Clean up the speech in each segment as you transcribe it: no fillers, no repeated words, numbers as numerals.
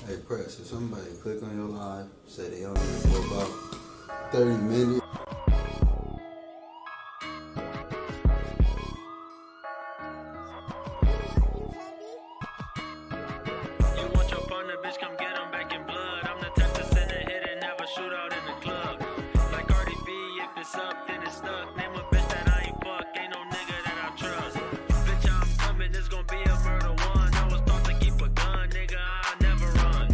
Hey, Press, if somebody click on your live, say they only for about 30 minutes. You want your partner, bitch, come get him back in blood. I'm the type to send a hit and have a shootout in the club. Like Cardi B, if it's up, then it's stuck. Name a bitch that I ain't fuck, ain't no nigga that I trust. Bitch, I'm coming, it's gonna be a murder one. I was taught to keep a gun, nigga, I never run.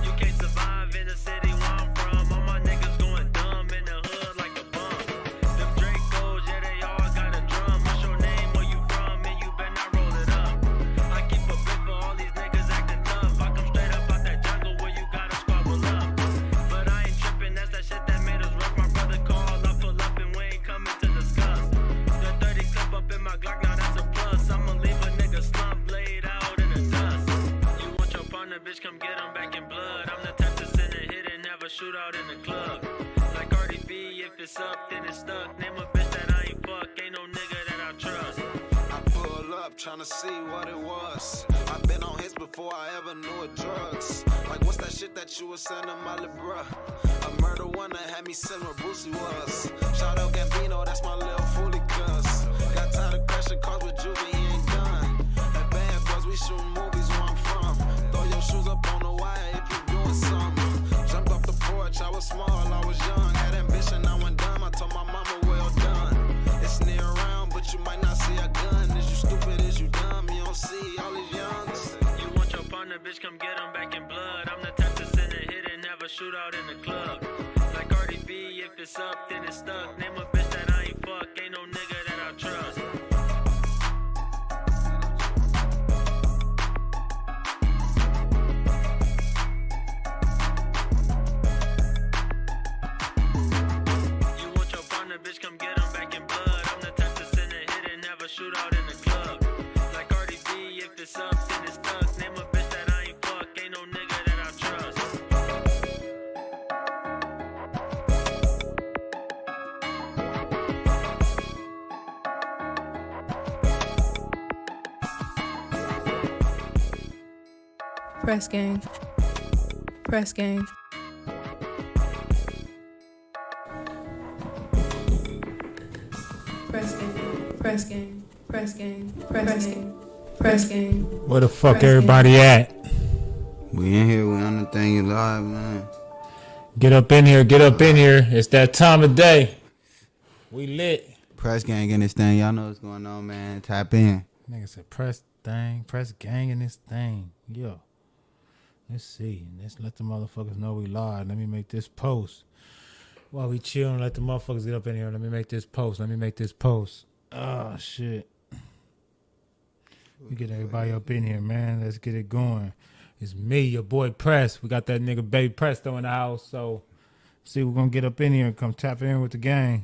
You can't survive in the city where I'm from. All my niggas going dumb in the hood like a bum. Them Dracos, yeah, they all got a drum. What's your name, where you from, and you better not roll it up. I keep a bit for all these niggas acting tough. I come straight up out that jungle where you gotta squabble up. But I ain't tripping, that's that shit that made us rough. My brother called, I pull up and we ain't coming to discuss. The 30 clip up in my Glock, now that's a plus. I'ma leave a nigga slump laid out in the dust. You want your partner, bitch, come get him back in blood. I'm the type to send a hit and have a shootout in the club. Like Cardi B, if it's up, then it's stuck. Name a bitch that I ain't fuck, ain't no nigga that I trust. I pull up tryna see what it was. I've been on hits before I ever knew of drugs. Like what's that shit that you was sending my little bruh? A murder one that had me send where Boosie was. Shout out Gambino, that's my little foolie cuz. Got tired of crashing cars with Juvie, he ain't done. That bad boys, we shooting movies where I'm from. Throw your shoes up on the wire if you doing something. Jumped off the porch, I was small, I was young. Had ambition, I went dumb, I told my mama well done. It's near around, but you might not see a gun. Is you stupid, is you dumb, you don't see all these youngs. You want your partner, bitch, come get him back in blood. I'm the type to send a hit and have a shootout in the club. Like Cardi B, if it's up, then it's stuck. Name a bitch that I ain't fuck, ain't no nigga that I trust. You want your partner, bitch, come get him back in blood. I'm the type to send a hit and have a shootout in the club. Like Cardi B, if it's up, then it's stuck. Name a bitch that I ain't fuck, ain't no nigga that I trust. Presgang. Presgang. Presgang. Presgang. Presgang. Presgang. Where the fuck everybody at? We in here, we on the thing live, man. Get up in here, get up in here. It's that time of day. We lit. Press gang in this thing, y'all know what's going on, man. Tap in. Nigga said press gang in this thing. Yo. Let's see. Let's let the motherfuckers know we live. Let me make this post. While we chilling, let the motherfuckers get up in here. Let me make this post. Oh, shit. We get everybody up in here, man. Let's get it going. It's me, your boy Press. We got that nigga Baby Presto in the house. So, see, we're going to get up in here and come tap in with the gang.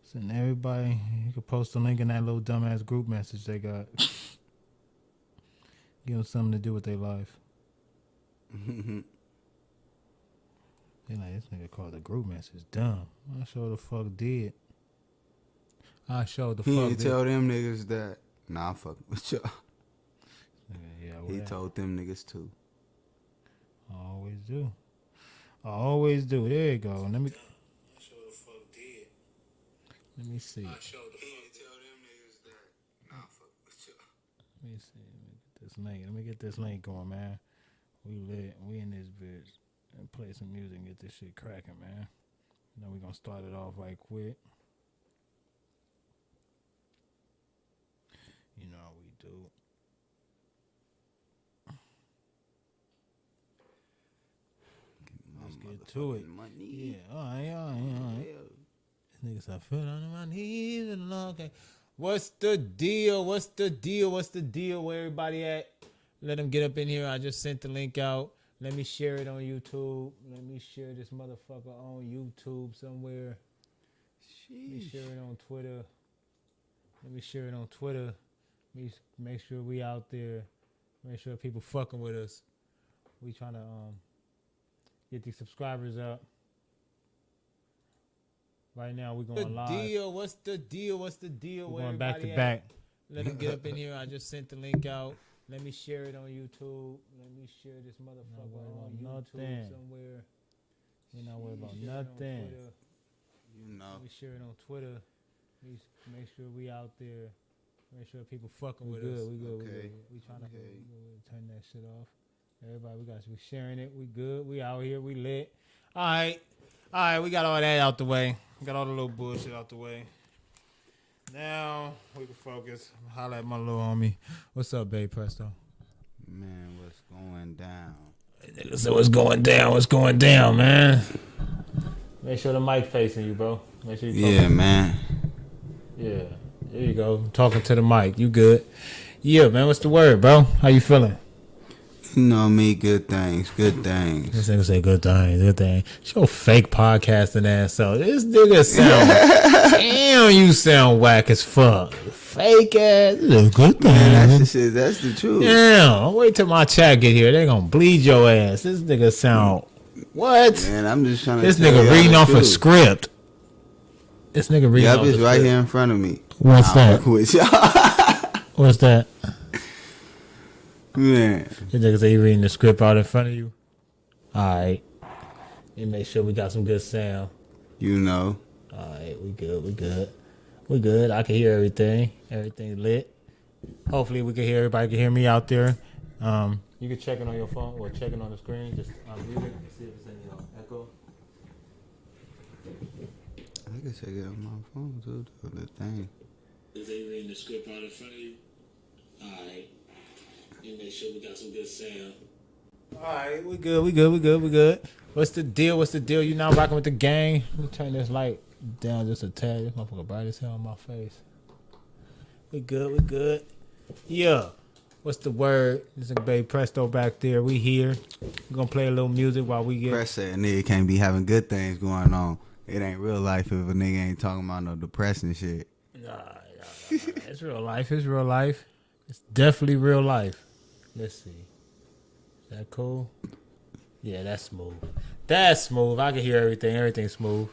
Send everybody. You can post a link in that little dumbass group message they got. Give them something to do with their life. They like, this nigga called the group message dumb. I sure the fuck did. I showed the He fuck didn't did. tell them niggas that. Nah, I'm fucking with y'all. Yeah, He whatever. told them niggas too. I always do. There you go. Let me. I sure the fuck did. Let me see. He didn't tell them niggas that. Nah, I'm fucking with y'all. Let me see. Let me get this link going, man. We lit. We in this bitch. And play some music and get this shit cracking, man. You know we gonna start it off right quick. You know how we do. Let's get to it. Money. Yeah, all right. This nigga said, I feel on my knees and long. What's the deal? Where everybody at? Let them get up in here. I just sent the link out. Let me share it on YouTube. Let me share this motherfucker on YouTube somewhere. Let me share it on Twitter. Make sure we out there. Make sure people fucking with us. We trying to get these subscribers up. Right now we're going live. What's the deal? We're going back to back. Let them get up in here. I just sent the link out. Let me share it on YouTube. Let me share this motherfucker on YouTube somewhere. We're not worried about nothing. You know. We share it on Twitter. We make sure we out there. Make sure people fucking with us. We good. We trying to turn that shit off. Everybody, we sharing it. We good. We out here. We lit. All right. We got all that out the way. We got all the little bullshit out the way. Now we can focus. Holla at my little homie. What's up, babe, Presto? Man, what's going down? So what's going down? What's going down, man? Make sure the mic facing you, bro. Make sure you Yeah, man. Yeah, there you go. Talking to the mic. You good? Yeah, man. What's the word, bro? How you feeling? You know me, good things. This nigga say good thing. Show fake podcasting ass out. This nigga sound damn, you sound whack as fuck. Fake ass. This is a good thing. Man, that's the shit. That's the truth. Damn, wait till my chat get here. They gonna bleed your ass. This nigga sound what? Man, I'm just trying to. This nigga reading off a script. This nigga reading off a script. Yup, it's right here in front of me. What's that? What's that? Man. This nigga say you reading the script out in front of you. Alright. You make sure we got some good sound. You know. Alright, we good. I can hear everything. Everything lit. Hopefully we can hear everybody can hear me out there. You can check it on your phone or check it on the screen. Just unmute it and see if it's any echo. I can check it on my phone too, the thing. Is they reading the script out in front of you? Alright. You make sure we got some good sound. Alright, we good. What's the deal? You now rocking with the gang? Let me turn this light down just a tad. This motherfucker bright as hell on my face. We good. Yeah. What's the word? This is baby Presto back there. We here. We're gonna play a little music while we get. Press said a nigga can't be having good things going on. It ain't real life if a nigga ain't talking about no depressing shit. Nah. It's real life. It's definitely real life. Let's see. Is that cool? Yeah, that's smooth. I can hear everything. Everything's smooth.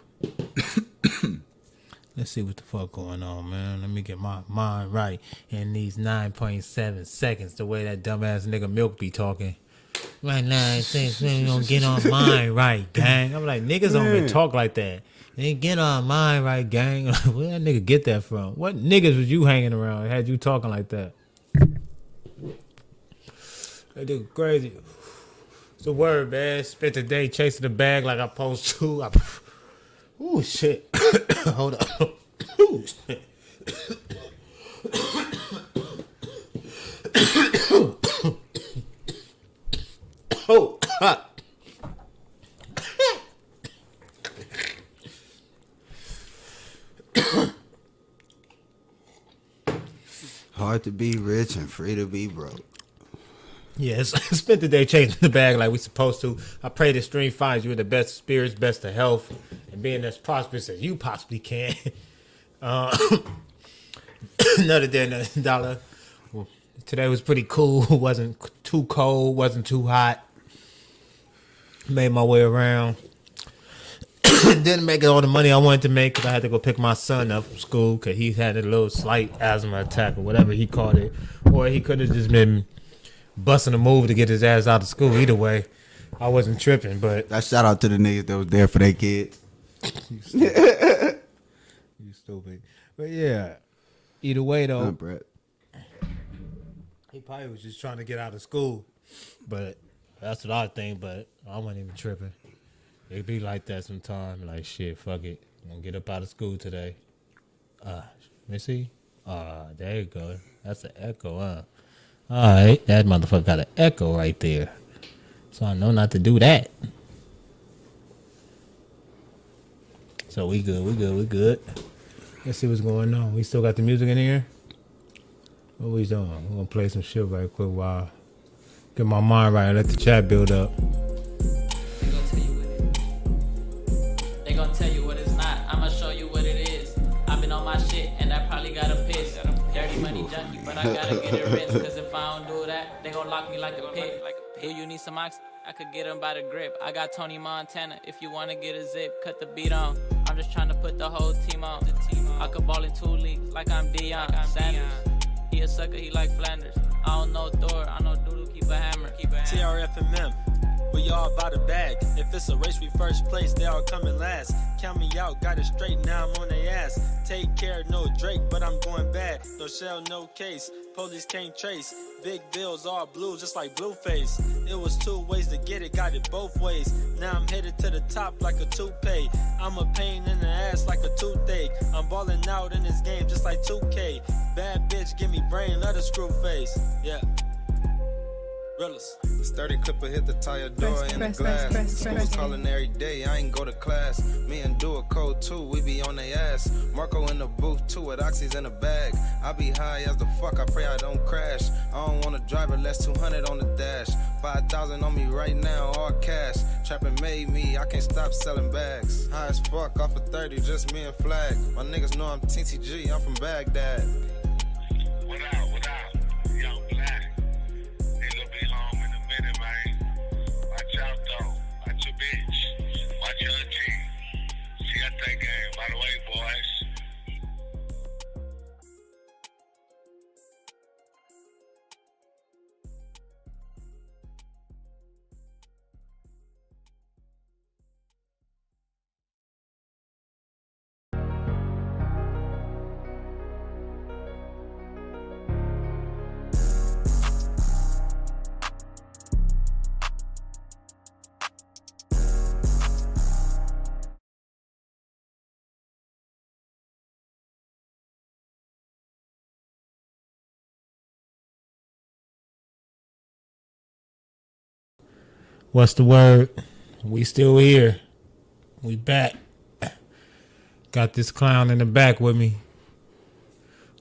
Let's see what the fuck going on, man. Let me get my mind right in these 9.7 seconds. The way that dumbass nigga Milk be talking. Right now, it says we gonna get our mind right, gang. I'm like, niggas don't even talk like that. They get our mind right, gang. Where that nigga get that from? What niggas was you hanging around that had you talking like that? That nigga crazy. It's a word, man. Spent the day chasing the bag like I'm supposed to. Ooh, shit. Hold up. Ooh, shit. Oh, God. Hard to be rich and free to be broke. Yes, spent the day chasing the bag like we supposed to. I pray the stream finds you in the best spirits, best of health, and being as prosperous as you possibly can. Another day, another dollar. Well, today was pretty cool. Wasn't too cold, wasn't too hot. Made my way around. Didn't make all the money I wanted to make because I had to go pick my son up from school because he had a little slight asthma attack or whatever he called it. Or he could have just been busting a move to get his ass out of school. Either way, I wasn't tripping. But I shout out to the niggas that was there for their kids. You stupid. But yeah, either way though, Brett. he probably was just trying to get out of school. But that's what I think. But I wasn't even tripping. It be like that sometimes. Like, shit, fuck it. I'm going to get up out of school today. Let me see. There you go. That's an echo, huh? All right. That motherfucker got an echo right there. So I know not to do that. So we good. Let's see what's going on. We still got the music in here? What we doing? We're going to play some shit right quick while get my mind right and let the chat build up. Gonna tell you what it's not. I'ma show you what it is. I've been on my shit and I probably got a piss. Dirty money junkie, but I gotta get it rich. Cause if I don't do that, they gon' lock me like a pig. Do you need some ox? I could get them by the grip. I got Tony Montana. If you wanna get a zip, cut the beat on. I'm just trying to put the whole team on. I could ball in 2 leagues like I'm Deion Sanders. He a sucker, he like Flanders. I don't know Thor, I know Doodle, keep a hammer. TRFMM, we all about a bag. If it's a race, we first place, they all coming last. Count me out, got it straight, now I'm on their ass. Take care, no Drake, but I'm going bad. No shell, no case, police can't trace. Big bills, all blue, just like Blueface. It was 2 ways to get it, got it both ways. Now I'm headed to the top like a toupee. I'm a pain in the ass like a toothache. I'm balling out in this game just like 2K. Bad bitch, give me brain, let her screw face. Yeah. Realist. Sturdy clipper hit the tire door in the glass. School calling every day, I ain't go to class. Me and Do a code too, we be on they ass. Marco in the booth too, with oxys in the bag. I be high as the fuck, I pray I don't crash. I don't wanna drive it less 200 on the dash. 5,000 on me right now, all cash. Trapping made me, I can't stop selling bags. High as fuck, off of 30, just me and Flag. My niggas know I'm TTG, I'm from Baghdad. What up? Young Black. Nigga be home in a minute, man. Watch out, though. Watch your bitch. Watch your team. See at that game. By the way, boys. What's the word? We still here. We back. Got this clown in the back with me.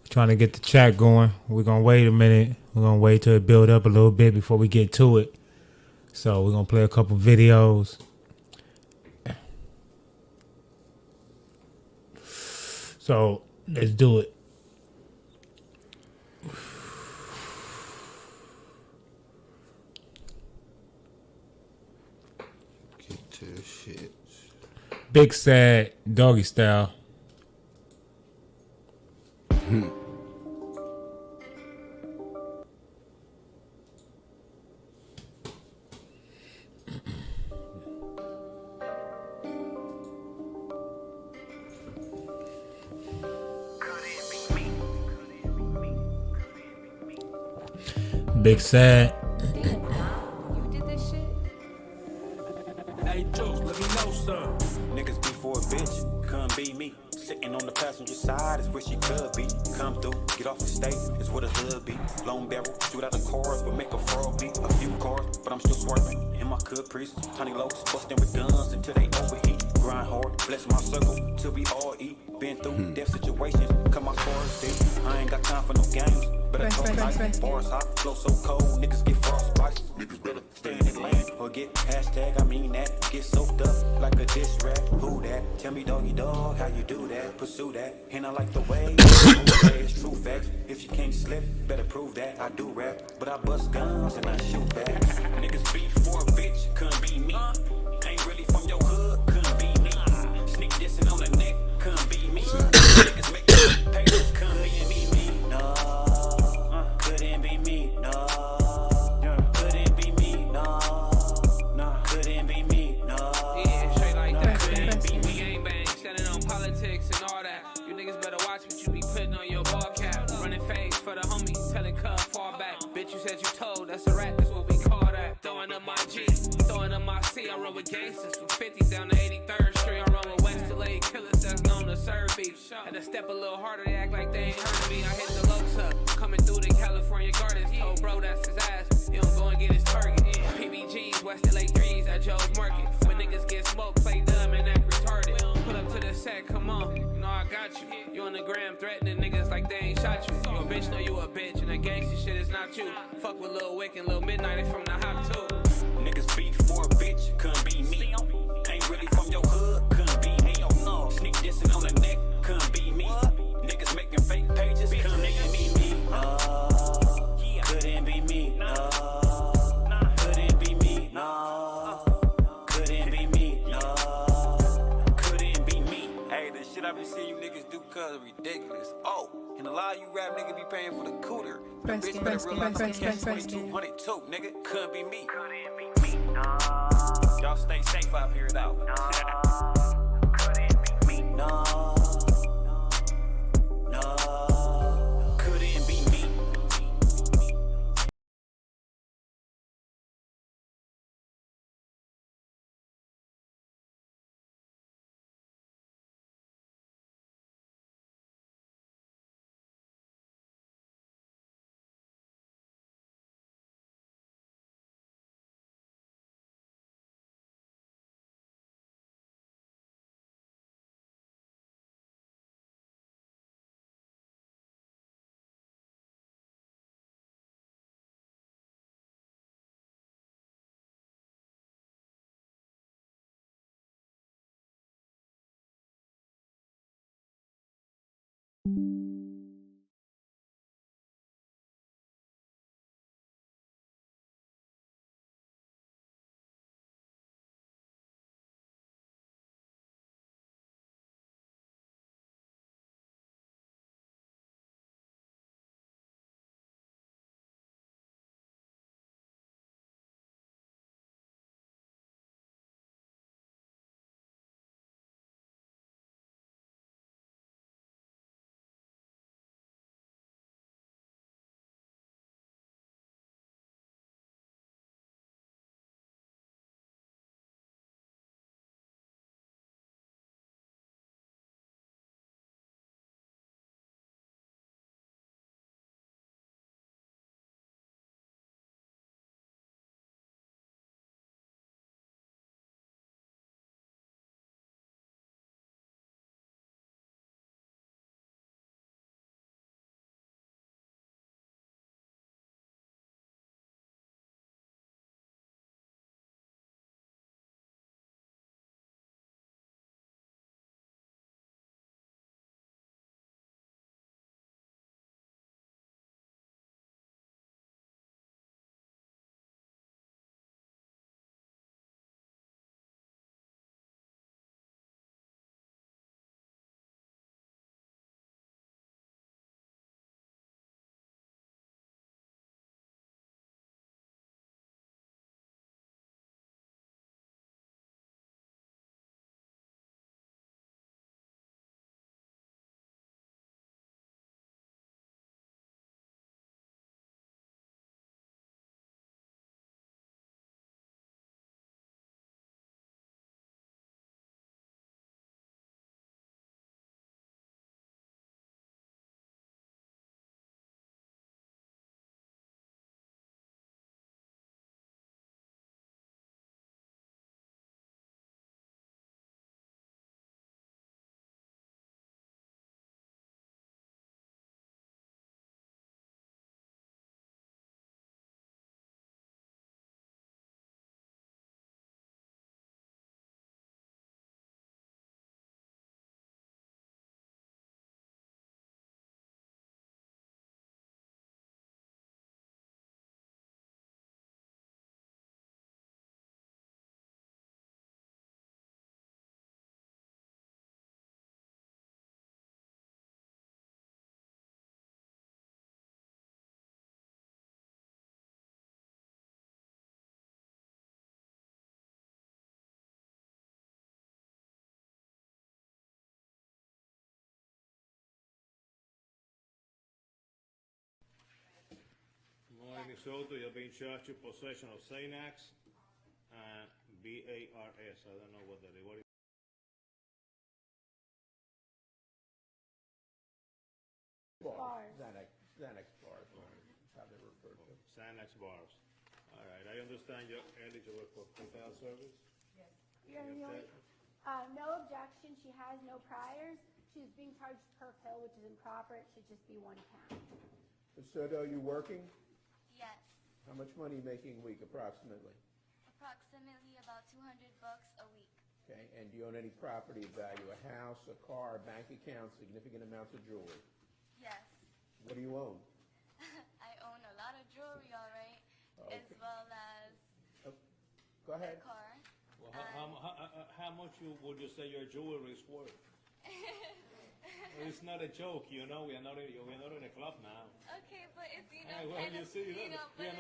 Trying to get the chat going. We're going to wait a minute. We're going to wait till it build up a little bit before we get to it. So we're going to play a couple videos. So let's do it. Get to the shit. Big Sad Doggy Style. Big Sad. Damn, Dom, you did this shit? Hey, Juice, let me know, son. Niggas be for a bitch, come be me. Sitting on the passenger side is where she could be. Come through, get off the state, is where the hood be. Long barrel, shoot out the cars, but make a fraud beat. A few cars, but I'm still swerving. In my caprice, tiny locs, busting with guns until they overheat. Grind hard, bless my circle, till we all eat. Been through death situations, cut my scars deep. I ain't got time for no games. Better talk nice, bars hot, flow so cold, niggas get frostbite. Niggas better stay in the lane or get hashtag, I mean that. Get soaked up like a diss rap. Who that? Tell me doggy dog, how you do that? Pursue that, and I like the way it's true facts. If you can't slip, better prove that. I do rap, but I bust guns and I shoot back. Niggas beat for a bitch, couldn't be me. Ain't really from your hood, couldn't be me. Sneak dissing on the neck, couldn't be me. Niggas make papers, couldn't be me. No. Couldn't be me, no. Couldn't be me, no. Couldn't be me, no. Yeah, straight like that. Couldn't be me. Gang bang, standing on politics and all that. You niggas better watch what you be putting on your ball cap. Running face for the homies, telling Cub fall back. Bitch, you said you told, that's a rat, that's what we call that. Throwing up my G, throwing up my C. I run with gangsters from 50 down to 83rd Street. I run with West LA killers that's known to serve beef. Had to step a little harder, they act like they ain't heard me. I hit the lokes up, coming through the California Gardens. Told bro that's his ass, he don't go and get his target. PBGs, West LA 3s at Joe's Market. When niggas get smoked, play dumb and act retarded. Pull up to the set, come on, you know I got you. You on the gram threatening niggas like they ain't shot you. You a bitch, know you a bitch, and that gangsta shit is not you. Fuck with Lil Wick and Lil Midnight, they from the hop too. Niggas beat for a bitch, couldn't be me. Ain't really from your hood, couldn't be me. Sneak dissing on the neck, couldn't be me. Niggas making fake pages, couldn't be me. Couldn't be me, no. Couldn't be me, no. Couldn't be me, no. Couldn't be me. Hey, the shit I been seeing you niggas do cuz ridiculous. Oh, and a lot Nah, you rap nigga be paying for the cooter. The Press bitch game, better press realize game, I press catch game, press game. 2200 too, nigga. Couldn't be me. Y'all stay safe out here though. Nah, couldn't be me. Morning, Soto. You're being charged with possession of Xanax and BARS. I don't know what that is. What is Xanax bars, is how they're referred to. Xanax bars. All right. I understand you're eligible for pretrial service. Yeah, no objection. She has no priors. She's being charged per pill, which is improper. It should just be 1 count. Ms. Soto, you working? Yes, How much money are you making a week approximately? approximately about $200 a week. Okay, and do you own any property of value, a house, a car, a bank account, significant amounts of jewelry? Yes, What do you own? I own a lot of jewelry, all right, as Okay. well as Go a ahead. car. Well, how much would you say your jewelry is worth? It's not a joke, you know. We are not in a club now. Okay, but it's, you know, Hey, well, kind you of, see, you know, we but are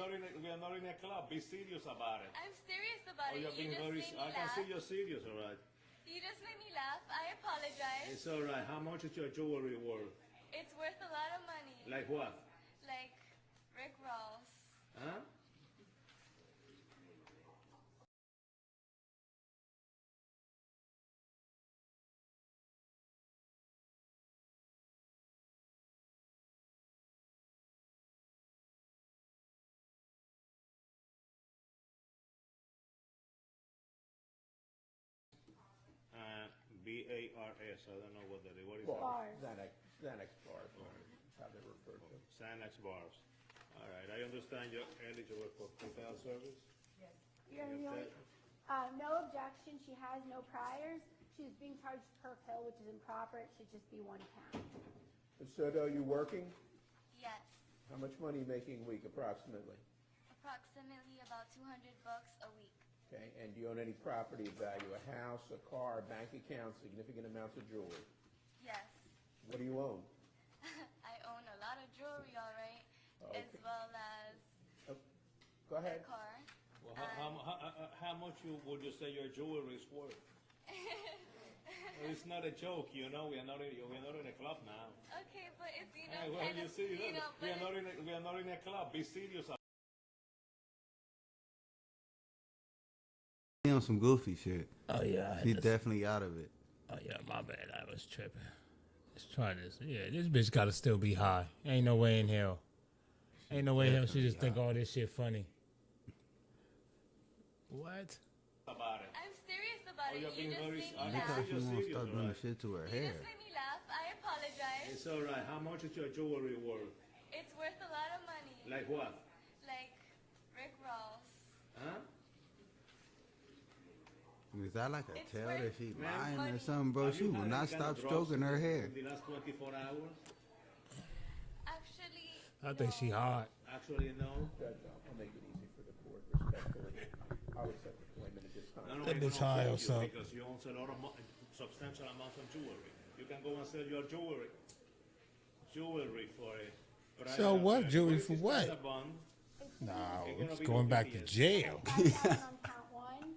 not in a club. Be serious about it. I'm serious about Oh, it. you're You being just very. made me I can laugh. see you're serious, all right. You just made me laugh. I apologize. It's all right. How much is your jewelry worth? It's worth a lot of money. Like what? Like Rick Ross. Huh? BARS. I don't know what that is. What is Bars. that? Xanax bars, is how they're referred to. Xanax bars. All right. I understand you're eligible for hotel service. You're the only, no objection, she has no priors. She's being charged per pill, which is improper. It should just be 1 count. Ms. Soto, are you working? Yes. How much money are you making a week, approximately? Approximately about $200 a week. Okay, and do you own any property of value, a house, a car, bank account, significant amounts of jewelry? Yes. What do you own? I own a lot of jewelry, all right, as Okay. well as Go ahead. a car. Well, how much would you say your jewelry is worth? Well, it's not a joke, you know. We are not in a club now. Okay, but it's, you know, Hey, well, kind you of, see, you know, we but are not in a club. Be serious. He on some goofy shit. Oh yeah, He's definitely out of it. Oh yeah, my bad. I was tripping. Let's try this. Yeah, this bitch gotta still be high. Ain't no way in hell. Ain't no way in hell she just think all this shit funny. What? About it. I'm serious about it. you're You being just very. made I me can laugh. see She you're won't serious, start all doing right. shit to her You hair. just made me laugh. I apologize. It's all right. How much is your jewelry worth? It's worth a lot of money. Like what? Like Rick Ross. Huh? Is that like a It's tell worth that she lying or money. something, bro? Have She you will had not any kind stop of drugs stroking her hair. in the last 24 hours? Actually, I think she hot. Actually, no. Judge, I'll make it easy for the court, respectfully. I'll accept the appointment at this time. No, That we're bitch gonna high hold or you something. because you own a lot of substantial amounts of jewelry. You can go and sell your jewelry for a price So of, what? Jewelry is for this what? kind of bond? Nah, It's gonna it's be going no back to big jail. 5,000 on count 1,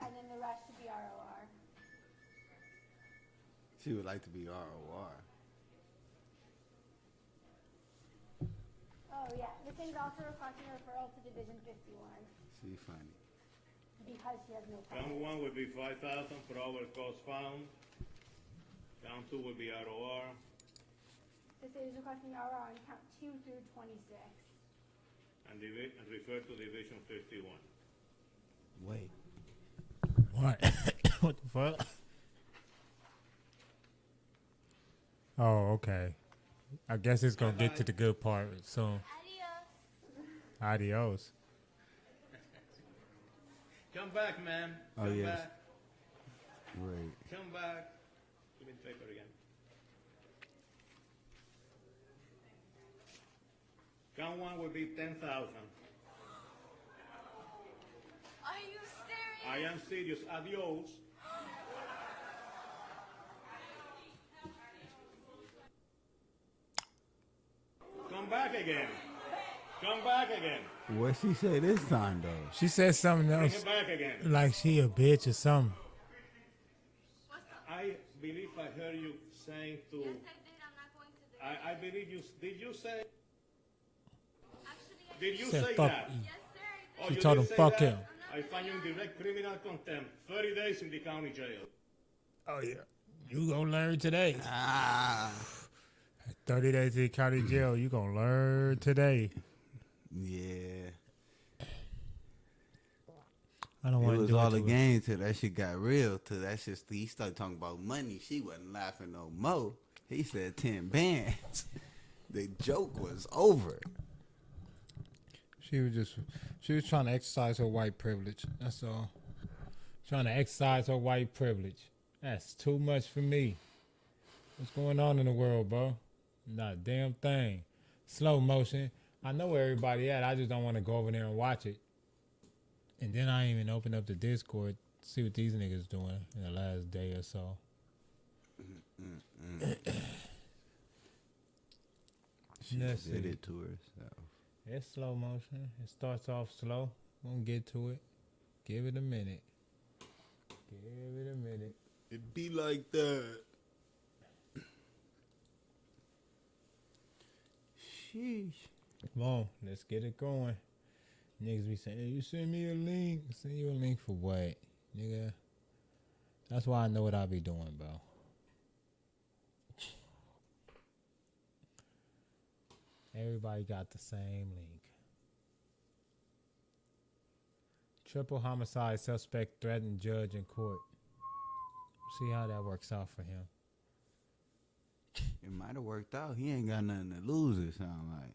and then the rest should be ROR. She would like to be ROR. Oh, yeah. The thing's also requesting a referral to Division 51 She funny. because she has no Count priors. 1 would be 5,000 for our cost found. Count 2 would be ROR. This is requesting ROR on count 2 through 26. And refer to Division 51. Wait. What? What the fuck? Oh, okay. I guess it's gonna get to the good part soon. Adios. Come back, man. Oh, Come yes. back. Right. Come back. Give me the paper again. Count 1 would be 10,000. are you serious? I am serious. Adios. Come back again. Come back again. What she say this time, though? She said something Bring else, it back again. like she a bitch or something. I believe I heard you saying to. Yes, I did. I'm not going to the. I believe you. Did you say? Actually, I Did you Said say fuck that? you. Yes, sir. I Oh, She you told did him say fuck that? him. I find you in direct criminal contempt. 30 days in the county jail. Oh yeah, you gonna learn today. Ah. 30 days in county jail. You gonna learn today. Yeah. I don't It want to was do all it a to her. game till that shit got real. Till that shit, he started talking about money. She wasn't laughing no more. He said 10 bands. The joke was over. She was trying to exercise her white privilege. That's all. Trying to exercise her white privilege. That's too much for me. What's going on in the world, bro? Not a damn thing. Slow motion. I know where everybody at. I just don't want to go over there and watch it. And then I even open up the Discord, see what these niggas doing in the last day or so. She Let's did see. it to herself. It's slow motion. It starts off slow. We'll get to it. Give it a minute. Give it a minute. It be like that. Sheesh. Come on, let's get it going. Niggas be saying, hey, you send me a link. Send you a link for what? Nigga. That's why I know what I be doing, bro. Everybody got the same link. Triple homicide suspect threatened judge in court. See how that works out for him. It might have worked out. He ain't got nothing to lose, it sound like.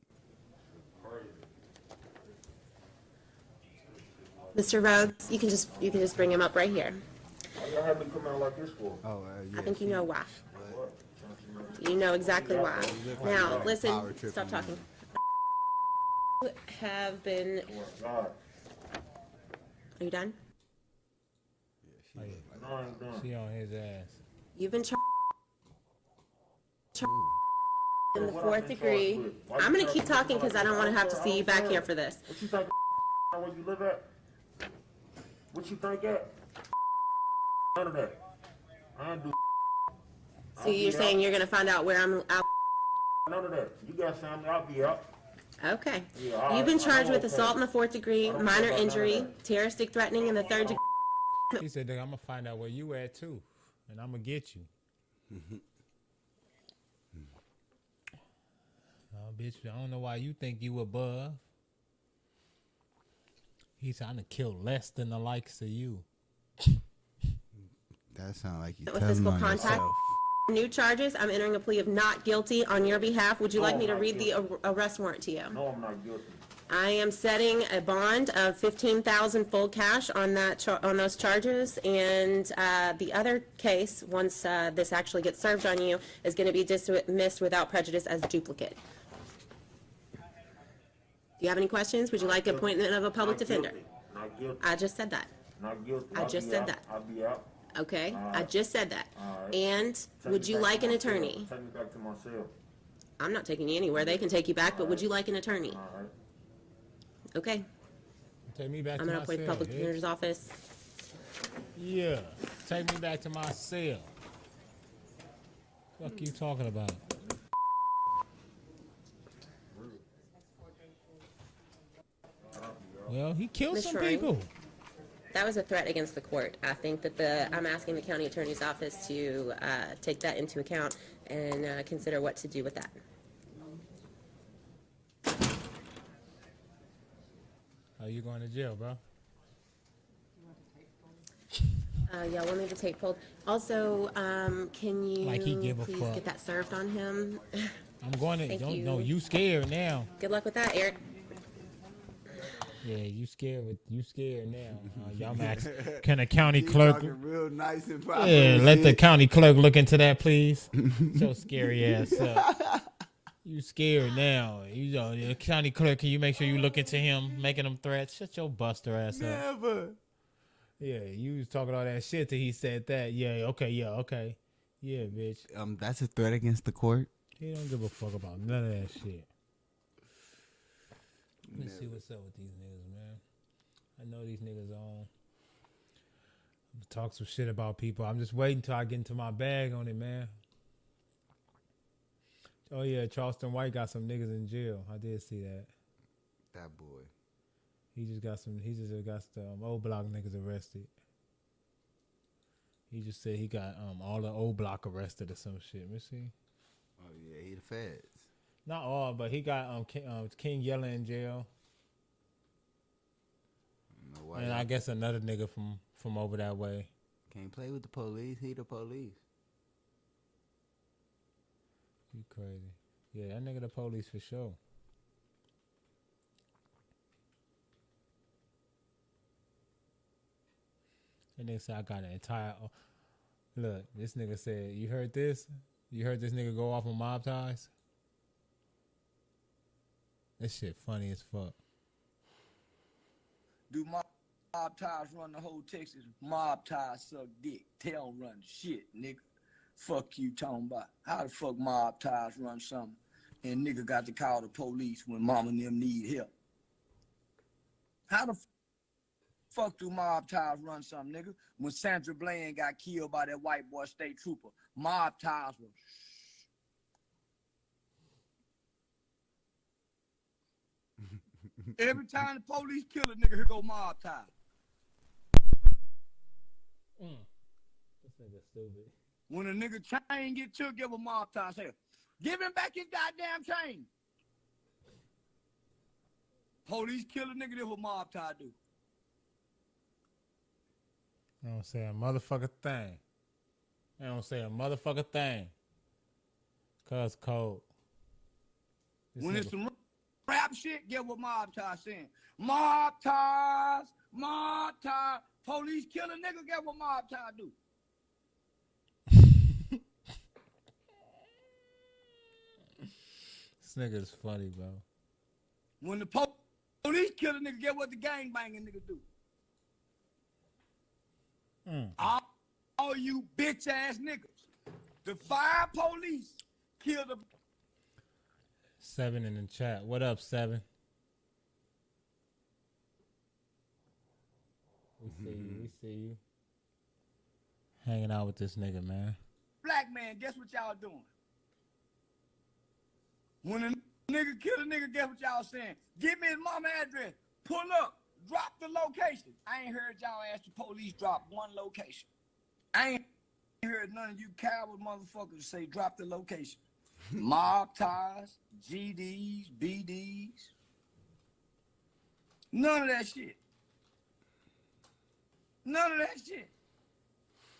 Mr. Rhodes, you can just bring him up right here. Why y'all have me come out like this for? Oh, yeah. I think you know why. You know exactly why. Now, listen, stop talking. Have been. Are you done? She on his ass. You've been charged in the 4th degree. I'm gonna keep talking because I don't want to have to see you back here for this. What you think? Where you live at? What you think at? None of that. I don't do. So you're saying you're gonna find out where I'm out? None of that. You got something? I'll be out. Okay. Yeah, You've been charged with assault in the 4th degree, minor injury, terroristic threatening in the 3rd degree. He said, I'm going to find out where you at, too. And I'm going to get you. Oh, bitch, I don't know why you think you above. He's trying to kill less than the likes of you. That sound like you With telling physical on contact. yourself. New charges. I'm entering a plea of not guilty on your behalf. Would you like me to read the arrest warrant to you? No, I'm not guilty. I am setting a bond of $15,000 full cash on that on those charges, and the other case, once this actually gets served on you, is going to be dismissed without prejudice as duplicate. Do you have any questions? Would you like appointment of a public defender? Not guilty. I just said that. Not guilty. I just said that. I'll be out. Okay, I just said that. Alright. And Take would me you back like to an my cell. attorney? Take me back to my cell. I'm not taking you anywhere. They can take you back, but would you like an attorney? All right. Okay. Take me back I'm to going my to appoint cell. public bitch. defender's office. Yeah. Take me back to my cell. Fuck you talking about? Well, he killed Ms. some Troy? people. That was a threat against the court. I think that I'm asking the county attorney's office to take that into account and consider what to do with that. Are you going to jail, bro? Yeah, we'll need to take hold. Also, can you Like he give a please fuck. get that served on him? I'm going to. Thank Don't you. know you scared now. Good luck with that, Eric. Yeah, you scared now. Y'all max. Can a county clerk? Talking real nice and proper. Yeah, let the county clerk look into that, please. So scary ass up. You scared now. You know, the county clerk, can you make sure you look into him, making them threats? Shut your buster ass up. Never. Yeah, you was talking all that shit till he said that. Yeah, okay. Yeah, bitch. That's a threat against the court. He don't give a fuck about none of that shit. Let's see what's up with these niggas, man. I know these niggas on. Talk some shit about people. I'm just waiting till I get into my bag on it, man. Oh yeah, Charleston White got some niggas in jail. I did see that. That boy. He just got some old block niggas arrested. He just said he got all the old block arrested or some shit. Let me see. Oh yeah, he the feds. Not all, but he got King Yella in jail. And I guess another nigga from over that way. Can't play with the police. He the police. You crazy. Yeah, that nigga the police for sure. That nigga said I got an entire... Look, this nigga said, you heard this? You heard this nigga go off on mob ties? This shit funny as fuck. Do mob ties run the whole Texas? Mob ties suck dick. They don't run shit, nigga. Fuck you talking about. How the fuck mob ties run something and nigga got to call the police when mama and them need help? How the fuck do mob ties run something, nigga? When Sandra Bland got killed by that white boy state trooper, mob ties were every time the police kill a nigga, here go mob ties. This nigga stupid. When a nigga chain get took, give a mob tie. Say, give him back his goddamn chain. Police kill a nigga, this what mob tie do. They don't say a motherfucker thing. They don't say a motherfucker thing. Cuz cold. When it's some rap shit, get what mob tie saying. Mob ties, mob tie. Police kill a nigga, get what mob tie do. This nigga is funny, bro. When the police kill a nigga, get what the gang banging nigga do. All you bitch ass niggas. The 5 police killed a 7 in the chat. What up, 7? We see you. We see you. Hanging out with this nigga, man. black man. Guess what y'all doing? When a nigga kill a nigga, guess what y'all saying? Give me his mama address. Pull up. Drop the location. I ain't heard y'all ask the police drop one location. I ain't heard none of you coward motherfuckers say drop the location. Mob ties, GDs, BDs. None of that shit. None of that shit.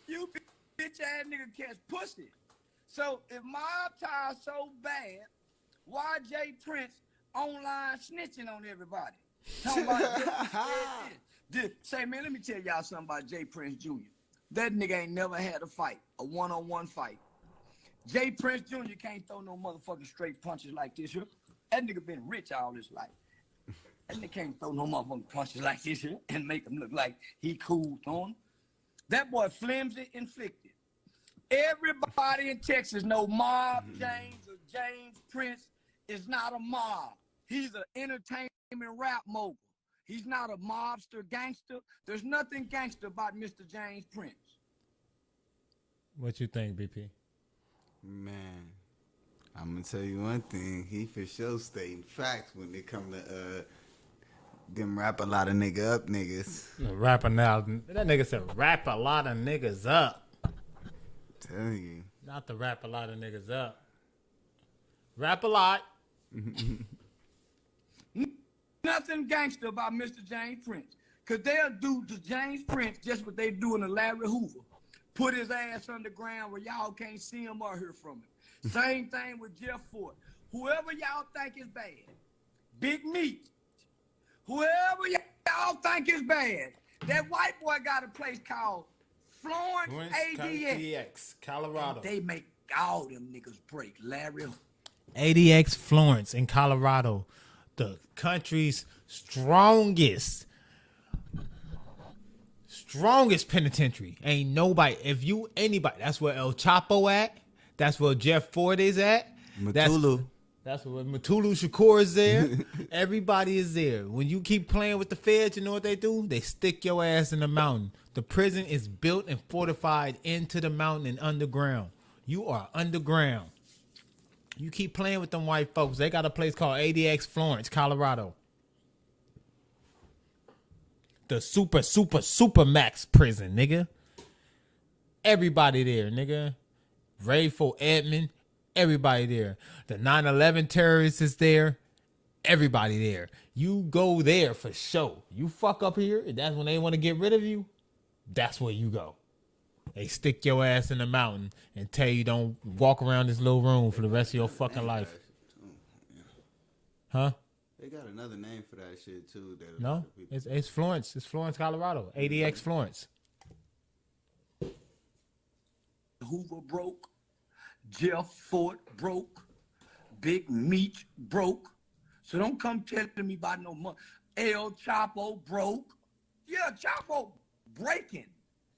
You bitch ass nigga catch pussy. So if mob ties so bad, why Jay Prince online snitching on everybody? Talking about say, man, let me tell y'all something about Jay Prince Jr. That nigga ain't never had a fight, a one-on-one fight. Jay Prince Jr. can't throw no motherfucking straight punches like this here. That nigga been rich all his life. That nigga can't throw no motherfucking punches like this here and make him look like he cool on. That boy flimsy inflicted. Everybody in Texas know Mob James or James Prince is not a mob. He's an entertainment rap mogul. He's not a mobster gangster. There's nothing gangster about Mr. James Prince. What you think, BP? Man, I'm gonna tell you one thing. He for sure stating facts when it come to them rap a lot of nigga up niggas. Rapping now. That nigga said rap a lot of niggas up. Tell you. Not to rap a lot of niggas up. Rap a lot. Nothing gangster about Mr. James Prince. Because they'll do to James Prince just what they doing to Larry Hoover. Put his ass underground where y'all can't see him or hear from him. Same thing with Jeff Ford. Whoever y'all think is bad, Big Meat, whoever y'all think is bad, that white boy got a place called Florence ADX, Colorado. And they make all them niggas break. Larry Hoover. ADX Florence in Colorado. The country's strongest penitentiary. Ain't nobody. If you anybody, that's where El Chapo at. That's where Jeff Ford is at. Matulu. That's where Matulu Shakur is there. Everybody is there. When you keep playing with the feds, you know what they do? They stick your ass in the mountain. The prison is built and fortified into the mountain and underground. You are underground. You keep playing with them white folks. They got a place called ADX Florence, Colorado. The super max prison, nigga. Everybody there, nigga. Rayful Edmond, everybody there. The 9/11 terrorists is there. Everybody there. You go there for sure. You fuck up here, and that's when they want to get rid of you. That's where you go. They stick your ass in the mountain and tell you don't walk around this little room for the rest of your fucking life. Huh? They got another name for that shit too. No, it's Florence. It's Florence, Colorado. ADX Florence. Hoover broke. Jeff Ford broke. Big Meat broke. So don't come telling me about no money. El Chapo broke. Yeah, Chapo breaking.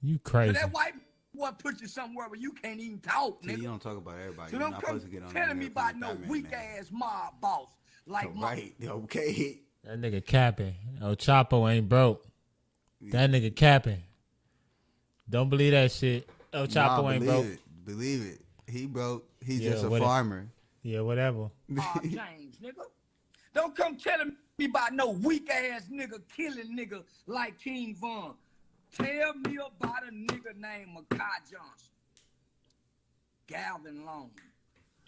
You crazy. So that white boy put you somewhere where you can't even talk, See, nigga. you don't talk about everybody. So You're don't not come supposed to get on telling me there about for no that man, weak man. ass mob boss like Right, okay. That nigga capping. El Chapo ain't broke. That nnigga capping. Don't believe that shit. El Chapo Nah, ain't broke. Believe it. He broke. He's Yeah, just a whatever. farmer. Yeah, whatever. James, nigga. Don't come telling me about no weak ass nigga killing nigga like King Von. Tell me about a nigga named Makai Johnson, Galvin Long,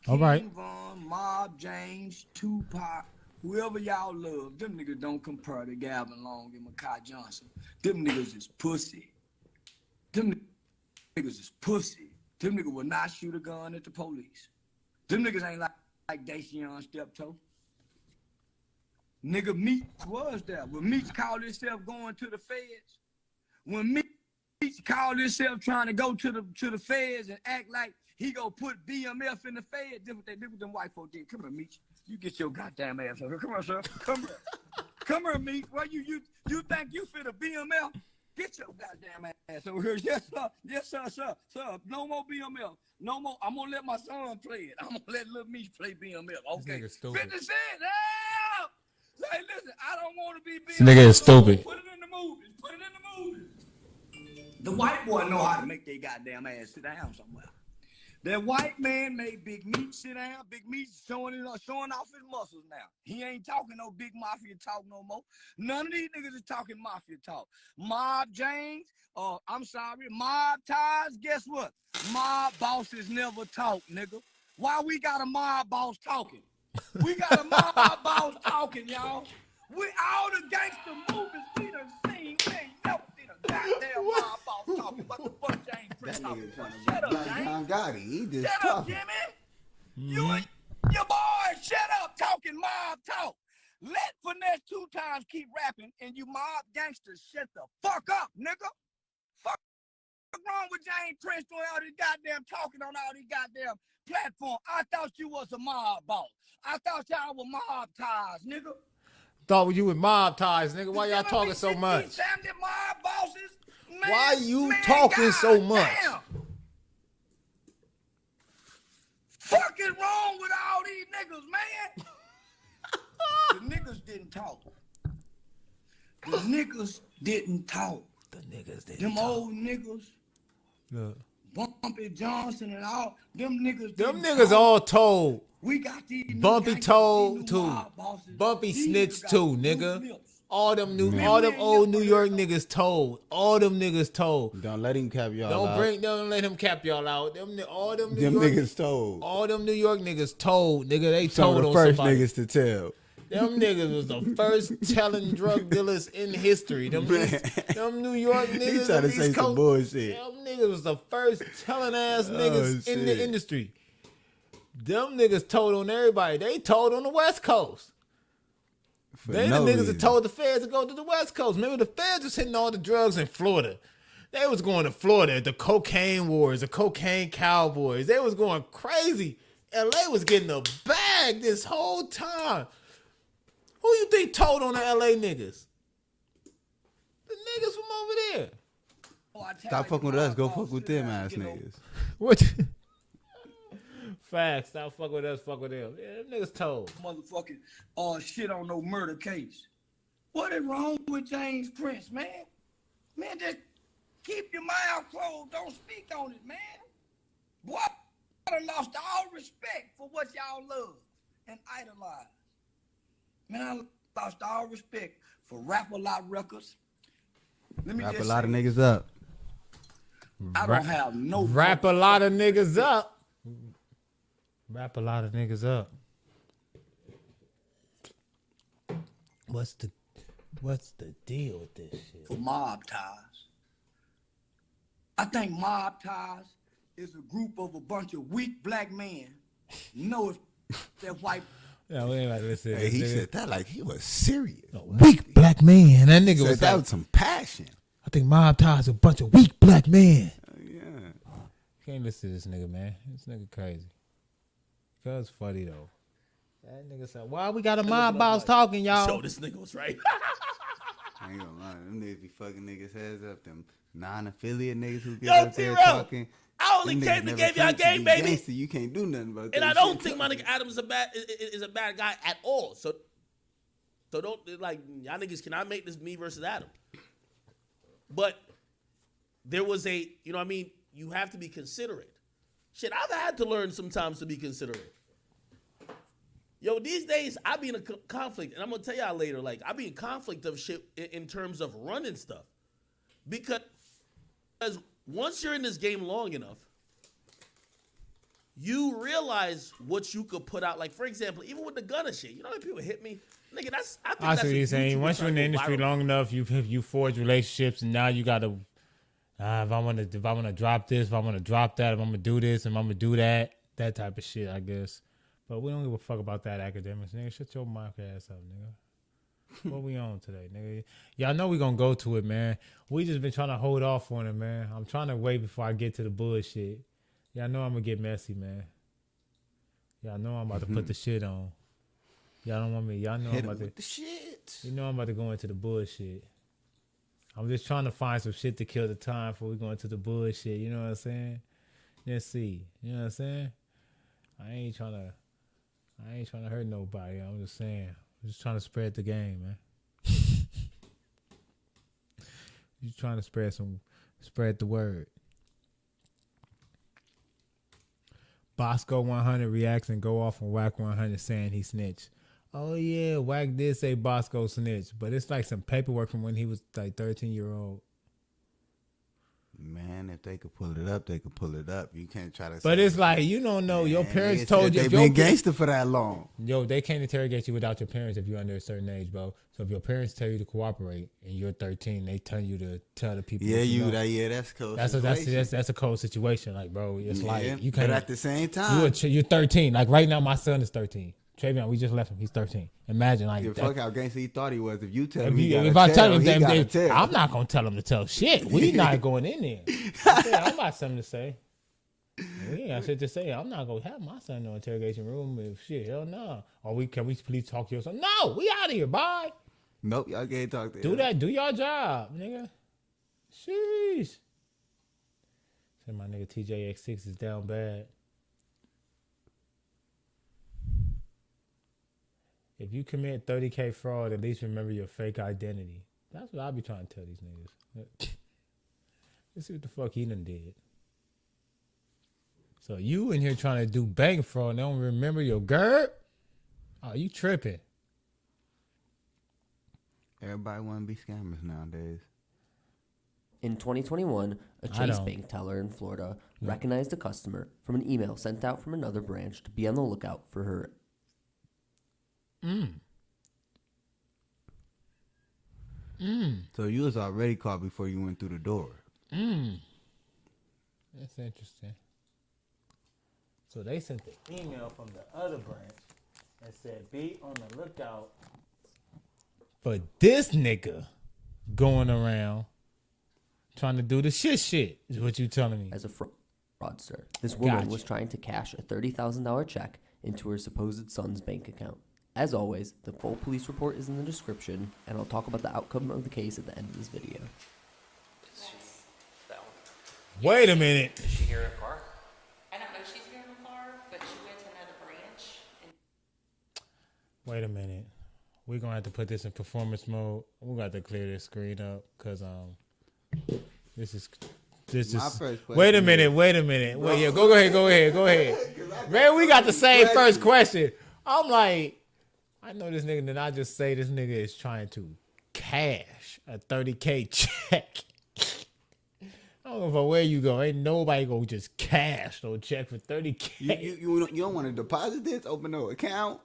All right. King Von, Mob James, Tupac, whoever y'all love. Them niggas don't compare to Galvin Long and Makai Johnson. Them niggas is pussy. Them niggas is pussy. Them niggas will not shoot a gun at the police. Them niggas ain't like Dacian Steptoe. Nigga Meeks was there. When Meeks called himself going to the feds, when Meeks called himself trying to go to the feds and act like he go put BMF in the feds, this what them white folk did. Come here, Meeks. You get your goddamn ass over here. Come here, sir. Come here. Come here, Meeks. Why you think you fit a BMF? Get your goddamn ass over here. Yes, sir. Yes, sir, sir. Sir, no more BMF. No more. I'm gonna let my son play it. I'm gonna let Lil Meeks play BMF. Okay. 50 Cent, help! Say, listen, I don't want to be BMF. This nigga is stupid. Put it in the movies. Put it in the movies. The white boy know how to make their goddamn ass sit down somewhere. That white man made Big Meat sit down. Big Meat showing off his muscles now. He ain't talking no big mafia talk no more. None of these niggas is talking mafia talk. Mob James, Mob Ties, guess what? Mob bosses never talk, nigga. Why we got a mob boss talking? We got a mob boss talking, y'all. We all the gangster movies we done seen. We ain't never seen a goddamn mob boss talking. What the fuck James Prince talking about? Shut up, James. Gotti. He just Shut up, Jimmy. You and your boy, shut up talking mob talk. Let Finesse 2 times keep rapping and you mob gangsters shut the fuck up, nigga. Fuck wrong with James Prince doing all this goddamn talking on all these goddamn platforms. I thought you was a mob boss. I thought y'all were mob ties, nigga. Thought you with mob ties, nigga. Why y'all talking so much? Mob bosses, man, Why you talking so much? Damn. Fucking wrong with all these niggas, man. The niggas didn't talk. The niggas didn't talk. Them old niggas, Bumpy Johnson and all, them niggas all told. We got these Bumpy told too. Bumpy snitched too, nigga. All them old New York niggas told. All them niggas told. Don't let him cap y'all out. Don't let him cap y'all out. All them Them niggas told. All them New York niggas told, nigga. They Some told of the on first somebody. niggas to tell. Them niggas was the first telling drug dealers in history. Them New York niggas. He tried to East say some Coast, bullshit. Them niggas was the first telling ass niggas in the industry. Them niggas told on everybody. They told on the West Coast. They the niggas that told the feds to go to the West Coast. Remember, the feds was hitting all the drugs in Florida. They was going to Florida, the cocaine wars, the cocaine cowboys. They was going crazy. LA was getting a bag this whole time. Who you think told on the LA niggas? The niggas from over there. Stop fucking with us. Go fuck with them ass niggas. What? Facts. Stop fucking with us. Fuck with them. Yeah, them niggas told. Motherfucking shit on no murder case. What is wrong with James Prince, man? Man, just keep your mouth closed. Don't speak on it, man. Boy, I done lost all respect for what y'all love and idolize. Man, I lost all respect for Rap-A-Lot Records. Let me Rap just a lot of say, niggas up. I don't have no... Rap a lot of niggas up. Rap a lot of niggas up. What's the deal with this shit? For mob ties. I think mob ties is a group of a bunch of weak black men. Know if they're white... Yeah, we ain't like listen. Hey, he said that like he was serious. Weak black man. That nigga was that like, with some passion. I think mob ties a bunch of weak black men. Yeah. Can't listen to this nigga, man. This nigga crazy. Cause funny though. That nigga said, "Why we got a mob boss talking, y'all?" So this nigga was right. I ain't gonna lie. Them niggas be fucking niggas' heads up. Them non-affiliate niggas who get Yo, up there T-Row, talking. I only Them came niggas to never give y'all claimed to game, be baby. gangster. You can't do nothing about that. And I don't shit. think Monica Adams is a bad guy at all. So don't like y'all niggas cannot make this me versus Adam. But there was a, you know what I mean? You have to be considerate. Shit, I've had to learn sometimes to be considerate. Yo, these days I be in a conflict, and I'm gonna tell y'all later. Like I be in conflict of shit in terms of running stuff, because once you're in this game long enough, you realize what you could put out. Like for example, even with the gunner shit, you know how many people hit me, nigga. I think I that's see what you're a saying. YouTuber Once you're in the trying to go industry viral. long enough, you forge relationships, and now you gotta. If I want to drop this, if I want to drop that, if I'm gonna do this, if I'm gonna do that type of shit, I guess. But we don't give a fuck about that, academics, nigga. Shut your mouth ass up, nigga. What we on today, nigga? Y'all know we gonna go to it, man. We just been trying to hold off on it, man. I'm trying to wait before I get to the bullshit. Y'all know I'm gonna get messy, man. Y'all know I'm about to put the shit on. Y'all don't want me. Y'all know Hit I'm him about with to. the shit. You know I'm about to go into the bullshit. I'm just trying to find some shit to kill the time before we go into the bullshit. You know what I'm saying? Let's see. You know what I'm saying? I ain't trying to hurt nobody. I'm just saying. I'm just trying to spread the game, man. Just trying to spread the word. Bosco 100 reacts and go off on Whack 100 saying he snitched. Oh yeah, Whack did say Bosco snitched, but it's like some paperwork from when he was like 13-year-old. Man, if they could pull it up, they could pull it up. You can't try to. But say, it's like you don't know. Your man, parents they told said you they if been your gangster for that long. Yo, they can't interrogate you without your parents if you're under a certain age, bro. So if your parents tell you to cooperate and you're 13, they tell you to tell the people. Yeah, what know. that's cold. That's a cold situation, like bro. It's like you can't. But at the same time, you're 13. Like right now, my son is 13. Travion, we just left him. He's 13. Imagine like give a fuck how gangster he thought he was. If you tell if, him, if I tell him, tell. I'm not gonna tell him to tell shit. We not going in there. I'm not something to say. We ain't got shit to say. I'm not gonna have my son in no interrogation room. If shit, hell no. Or can we please talk to your son? No, we out of here. Bye. Nope, y'all can't talk to Do him. that. Do your job, nigga. Sheesh. Said my nigga TJX6 is down bad. If you commit 30K fraud, at least remember your fake identity. That's what I be trying to tell these niggas. Let's see what the fuck he done did. So you in here trying to do bank fraud and don't remember your GERD? Oh, you tripping. Everybody want to be scammers nowadays. In 2021, a Chase bank teller in Florida recognized a customer from an email sent out from another branch to be on the lookout for her. So you was already caught before you went through the door. That's interesting. So they sent the email from the other branch and said, be on the lookout for this nigga going around trying to do the shit, is what you telling me. As a fraudster, this woman was trying to cash a $30,000 check into her supposed son's bank account. As always, the full police report is in the description, and I'll talk about the outcome of the case at the end of this video. Wait a minute. Is she here in a car? I don't know if she's here in the car, but she went to another branch. And Wait a minute. We're going to have to put this in performance mode. We're going to have to clear this screen up because this is My first question wait a minute. Wait, yeah, go ahead. Man, we got the same first question. I'm like, I know this nigga, then I just say this nigga is trying to cash a 30K check. I don't know where you go. Ain't nobody gonna just cash no check for 30K. You don't want to deposit this? Open no account?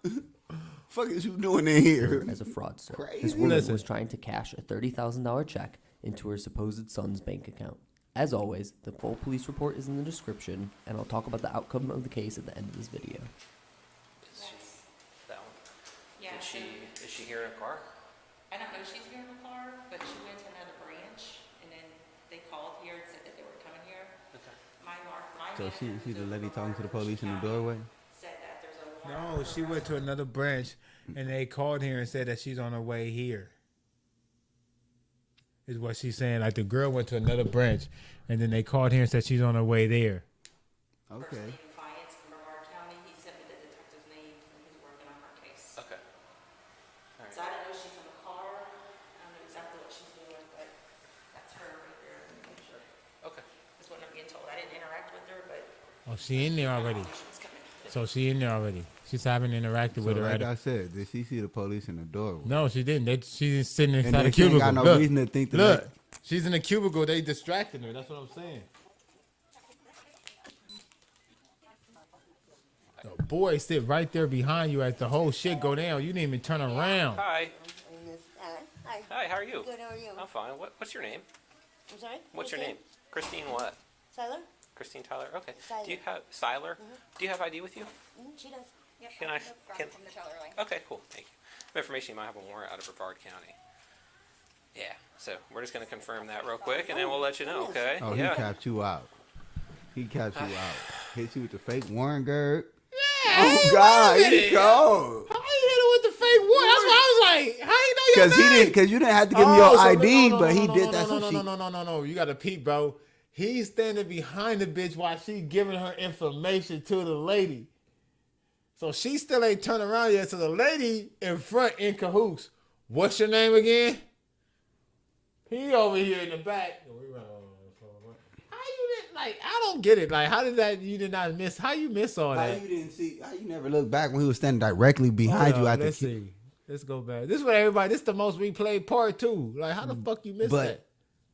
Fuck is you doing in here? As a fraudster, Crazy. this woman was trying to cash a $30,000 check into her supposed son's bank account. As always, the full police report is in the description, and I'll talk about the outcome of the case at the end of this video. yeah, Is she here in a car? I don't know if she's here in the car, but she went to another branch, and then they called here and said that they were coming here. Okay. My So she the lady talking to the police in the doorway? said that there's a No, she went to another branch and they called here and said that she's on her way here. is what she's saying. Like the girl went to another branch, and then they called here and said she's on her way there. Okay. Defiance from Brevard County. He sent me the detective's name and he's working on her case. Okay. All right. So I don't know if she's in the car. I don't know exactly what she's doing, but that's her right there. I'm sure. Okay. That's what I'm getting told. I didn't interact with her, but Oh, she in there already. So she in there already. She's haven't interacted So with her. like I said, did she see the police in the doorway? No, she didn't. She's sitting And inside they a cubicle. ain't got no Look, reason to think that look, like- she's in a cubicle. They distracting her. That's what I'm saying. The boy sit right there behind you as the whole shit go down. You didn't even turn around. Hi. Hi. Hi, how are you? Good, how are you? I'm fine. What's your name? I'm sorry? What's your name? Christine what? Tyler? Christine Tyler? Okay. Siler. Do you have Siler? Do you have ID with you? She does. Can I? Can, From the Teller line. okay, cool. Thank you. Information you might have a warrant out of Brevard County. Yeah. So we're just gonna confirm that real quick, and then we'll let you know. Okay. Oh, yeah. he capped you out. He capped you out. Hit you with the fake Warren Gerd. Yeah, Oh God, he cold. How you hit her with the fake one? That's why I was like, how you know your Because he name? didn't. Because you didn't have to give me your ID, but he did that. No. You got to peep, bro. He's standing behind the bitch while she giving her information to the lady. So she still ain't turned around yet. So the lady in front in cahoots. What's your name again? He over here in the back. How you didn't like? I don't get it. Like, how did that? You did not miss. How you miss all How that? you didn't see? How you never looked back when he was standing directly behind you? At Let's see. Let's go back. This is what everybody. This is the most replayed part too. Like, how the fuck you missed that?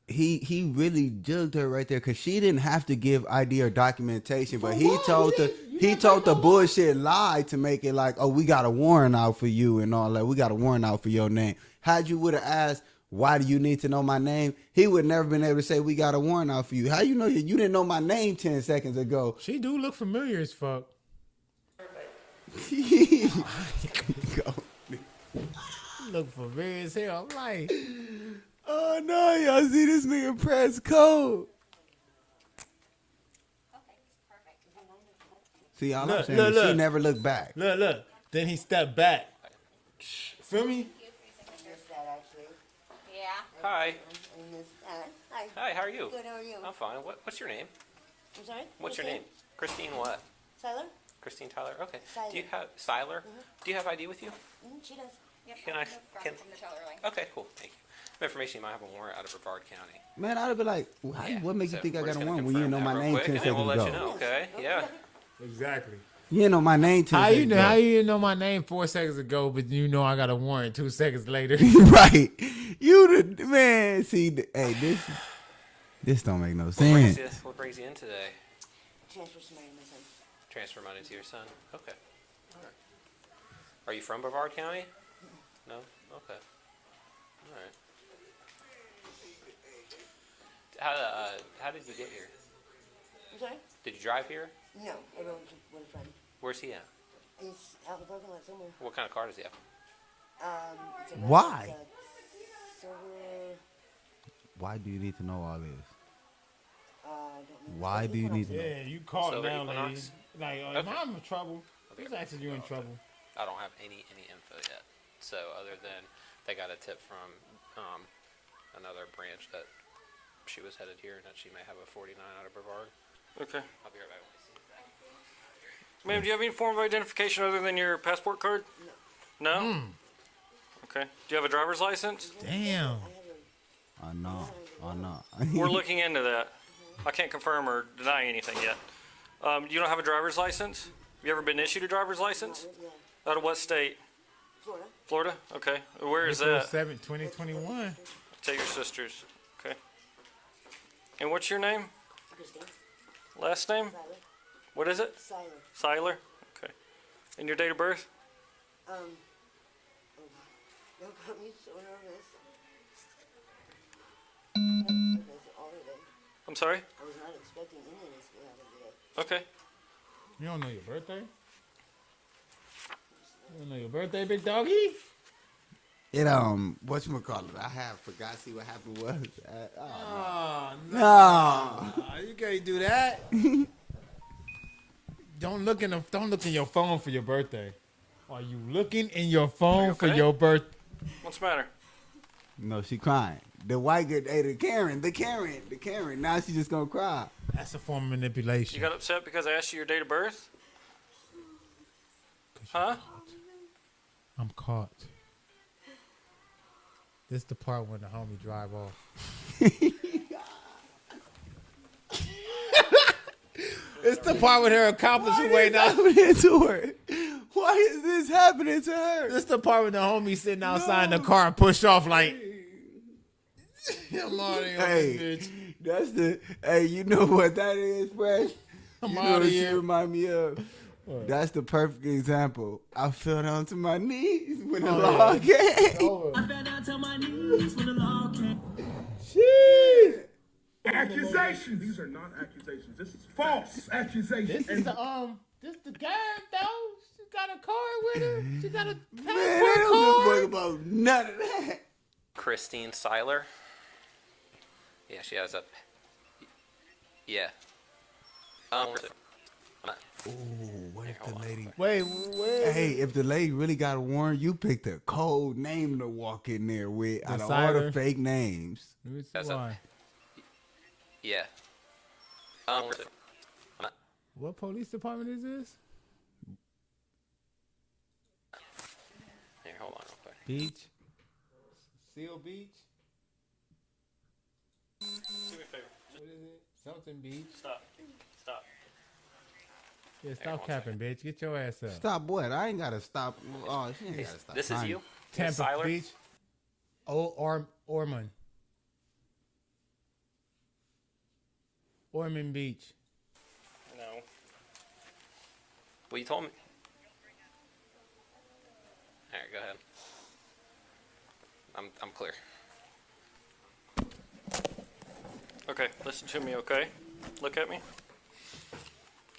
He really jugged her right there because she didn't have to give ID or documentation, but he told the bullshit lie to make it like, oh, we got a warrant out for you and all that. We got a warrant out for your name. Had you would have asked, why do you need to know my name? He would never been able to say we got a warrant out for you. How you know you didn't know my name 10 seconds ago? She do look familiar as fuck. Look familiar as hell. I'm like, oh no, y'all see this nigga press code. See, all I'm saying is she never looked back. Look. Then he stepped back. Feel me? Yeah. Hi. Hi. Hi. How are you? Good, how are you? I'm fine. What's your name? I'm sorry? What's your name? Christine what? Tyler? Christine Tyler. Okay. Siler. Do you have Siler? Do you have ID with you? She does. Can I? Can, From the Teller line. okay, cool. Thank you. Information you might have a warrant out of Brevard County. Man, I'd have been like, what makes you think I we're got just a gonna warrant when you didn't know confirm my that name real 10 quick, and then seconds we'll let ago? you know. Okay. Yeah. Exactly. You didn't know my name 10 seconds ago. How you know my name 4 seconds ago, but you know I got a warrant 2 seconds later? Right. You the man. See, hey, this don't make no sense. What brings you in today? Transfer some money to my son. Transfer money to your son. Okay. All right. Are you from Brevard County? No. Okay. All right. How did you get here? I'm sorry? Did you drive here? No, I rode with a friend. Where's he at? He's out in the parking lot somewhere. What kind of car does he have? It's a Why? It's a silver. Why do you need to know all this? I don't know. Why do you need to know? Yeah, you caught Silver now, lady. Equinox? Like, if I'm in trouble, who's asking you in trouble? I don't have any info yet. So other than they got a tip from another branch that she was headed here and that she may have a 49 out of Brevard. Okay. I'll be right back. Ma'am, do you have any form of identification other than your passport card? No? Okay. Do you have a driver's license? Damn. I know. We're looking into that. I can't confirm or deny anything yet. You don't have a driver's license? Have you ever been issued a driver's license? Out of what state? Florida. Florida? Okay. Where is April that? 7th, 2021. Take your sister's. Okay. And what's your name? Christine. Last name? Tyler. What is it? Siler. Siler? Okay. And your date of birth? Don't got me so nervous. That's all of it. I'm sorry? I was not expecting any of this to happen today. Okay. You don't know your birthday? You don't know your birthday, big doggy? It whatchamacallit? I forgot. See what happened was. No. You can't do that. Don't look in your phone for your birthday. Are you looking in your phone for your birthday? What's the matter? No, she crying. The white girl, hey, the Karen. Now she's just gonna cry. That's a form of manipulation. You got upset because I asked you your date of birth? Huh? I'm caught. This the part when the homie drive off. It's the part with her accomplice who waiting out to her. Why is this happening to her? This the part with the homie sitting outside in the car and push off like. I'm already on Hey, this bitch. that's the. Hey, you know what that is, Fresh? I'm You know outta what she here. remind me of? What? That's the perfect example. I fell down to my knees when the Oh, law yeah. came. I fell down to my knees when the law came. Shit. Accusations. These are not accusations. This is false accusations. This is the girl though. She got a card with her. She got a Man, passport I don't card. give a fuck about none of that. Christine Seiler. Yeah, she has a. Yeah. Ooh, what if the lady? Wait. Hey, if the lady really got a warrant, you picked a cold name to walk in there with out of all the Cider. fake names. Let me see That's why. Yeah. What police department is this? Here, hold on real quick. Beach. Seal Beach. Do me a favor. What is it? Something Beach. Stop. Yeah, stop capping, bitch. Get your ass up. Stop what? I ain't gotta stop. Oh, she ain't gotta stop. This is Fine. you? Tampa Seiler? Beach. Ormond. Ormond Beach. No. Well, you told me. All right, go ahead. I'm clear. Okay, listen to me, okay? Look at me.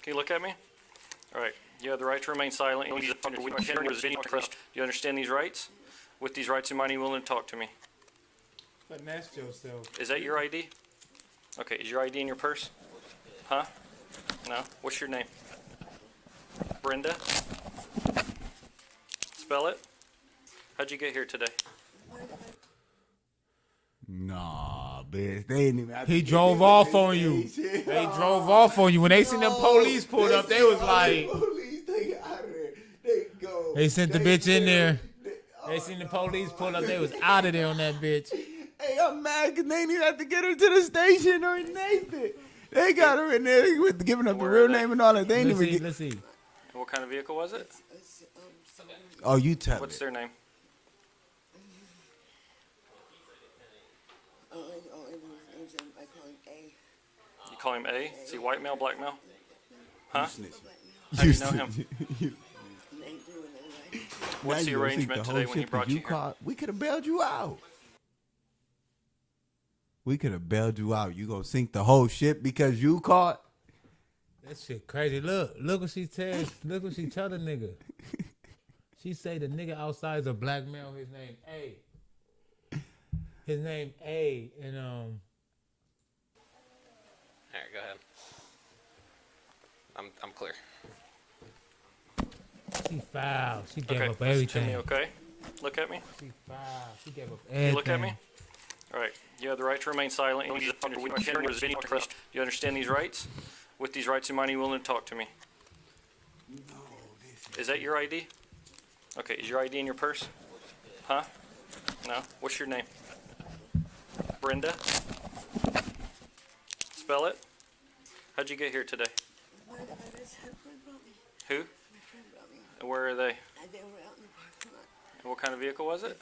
Can you look at me? All right. You have the right to remain silent. Do you understand these rights? With these rights in mind, are you willing to talk to me? Finesse yourself. Is that your ID? Okay, is your ID in your purse? Huh? No? What's your name? Brenda? Spell it? How'd you get here today? Nah, bitch. They ain't even. He drove off on you. They drove off on you. When they seen them police pulled up, they was like. Police, they get out of there. They go. They sent the bitch in there. They seen the police pull up. They was out of there on that bitch. Hey, I'm mad because they didn't even have to get her to the station or anything. They got her in there with giving up the real name and all that. They ain't even get. Let's see. And what kind of vehicle was it? Oh, you tell What's it. their name? I call him A. You call him A? Is he white male, black male? Huh? You How do you know him? What's Now the you gonna sink arrangement whole today when he ship 'cause brought you here? called- We could have bailed you out. We could have bailed you out. You gonna sink the whole ship because you caught? That shit crazy. Look what she tells. Look what she tell the nigga. She say the nigga outside is a black male. His name A. His name A. And All right, go ahead. I'm clear. she foul. She gave Okay, up listen to everything. me, okay? Look at me. She foul. She gave up You everything. look at me. All right. You have the right to remain silent. Do you understand these rights? With these rights in mind, are you willing to talk to me? Is that your ID? Okay, is your ID in your purse? Huh? No? What's your name? Brenda? Spell it? How'd you get here today? Who? And where are they? They were out in the parking lot. And what kind of vehicle was it?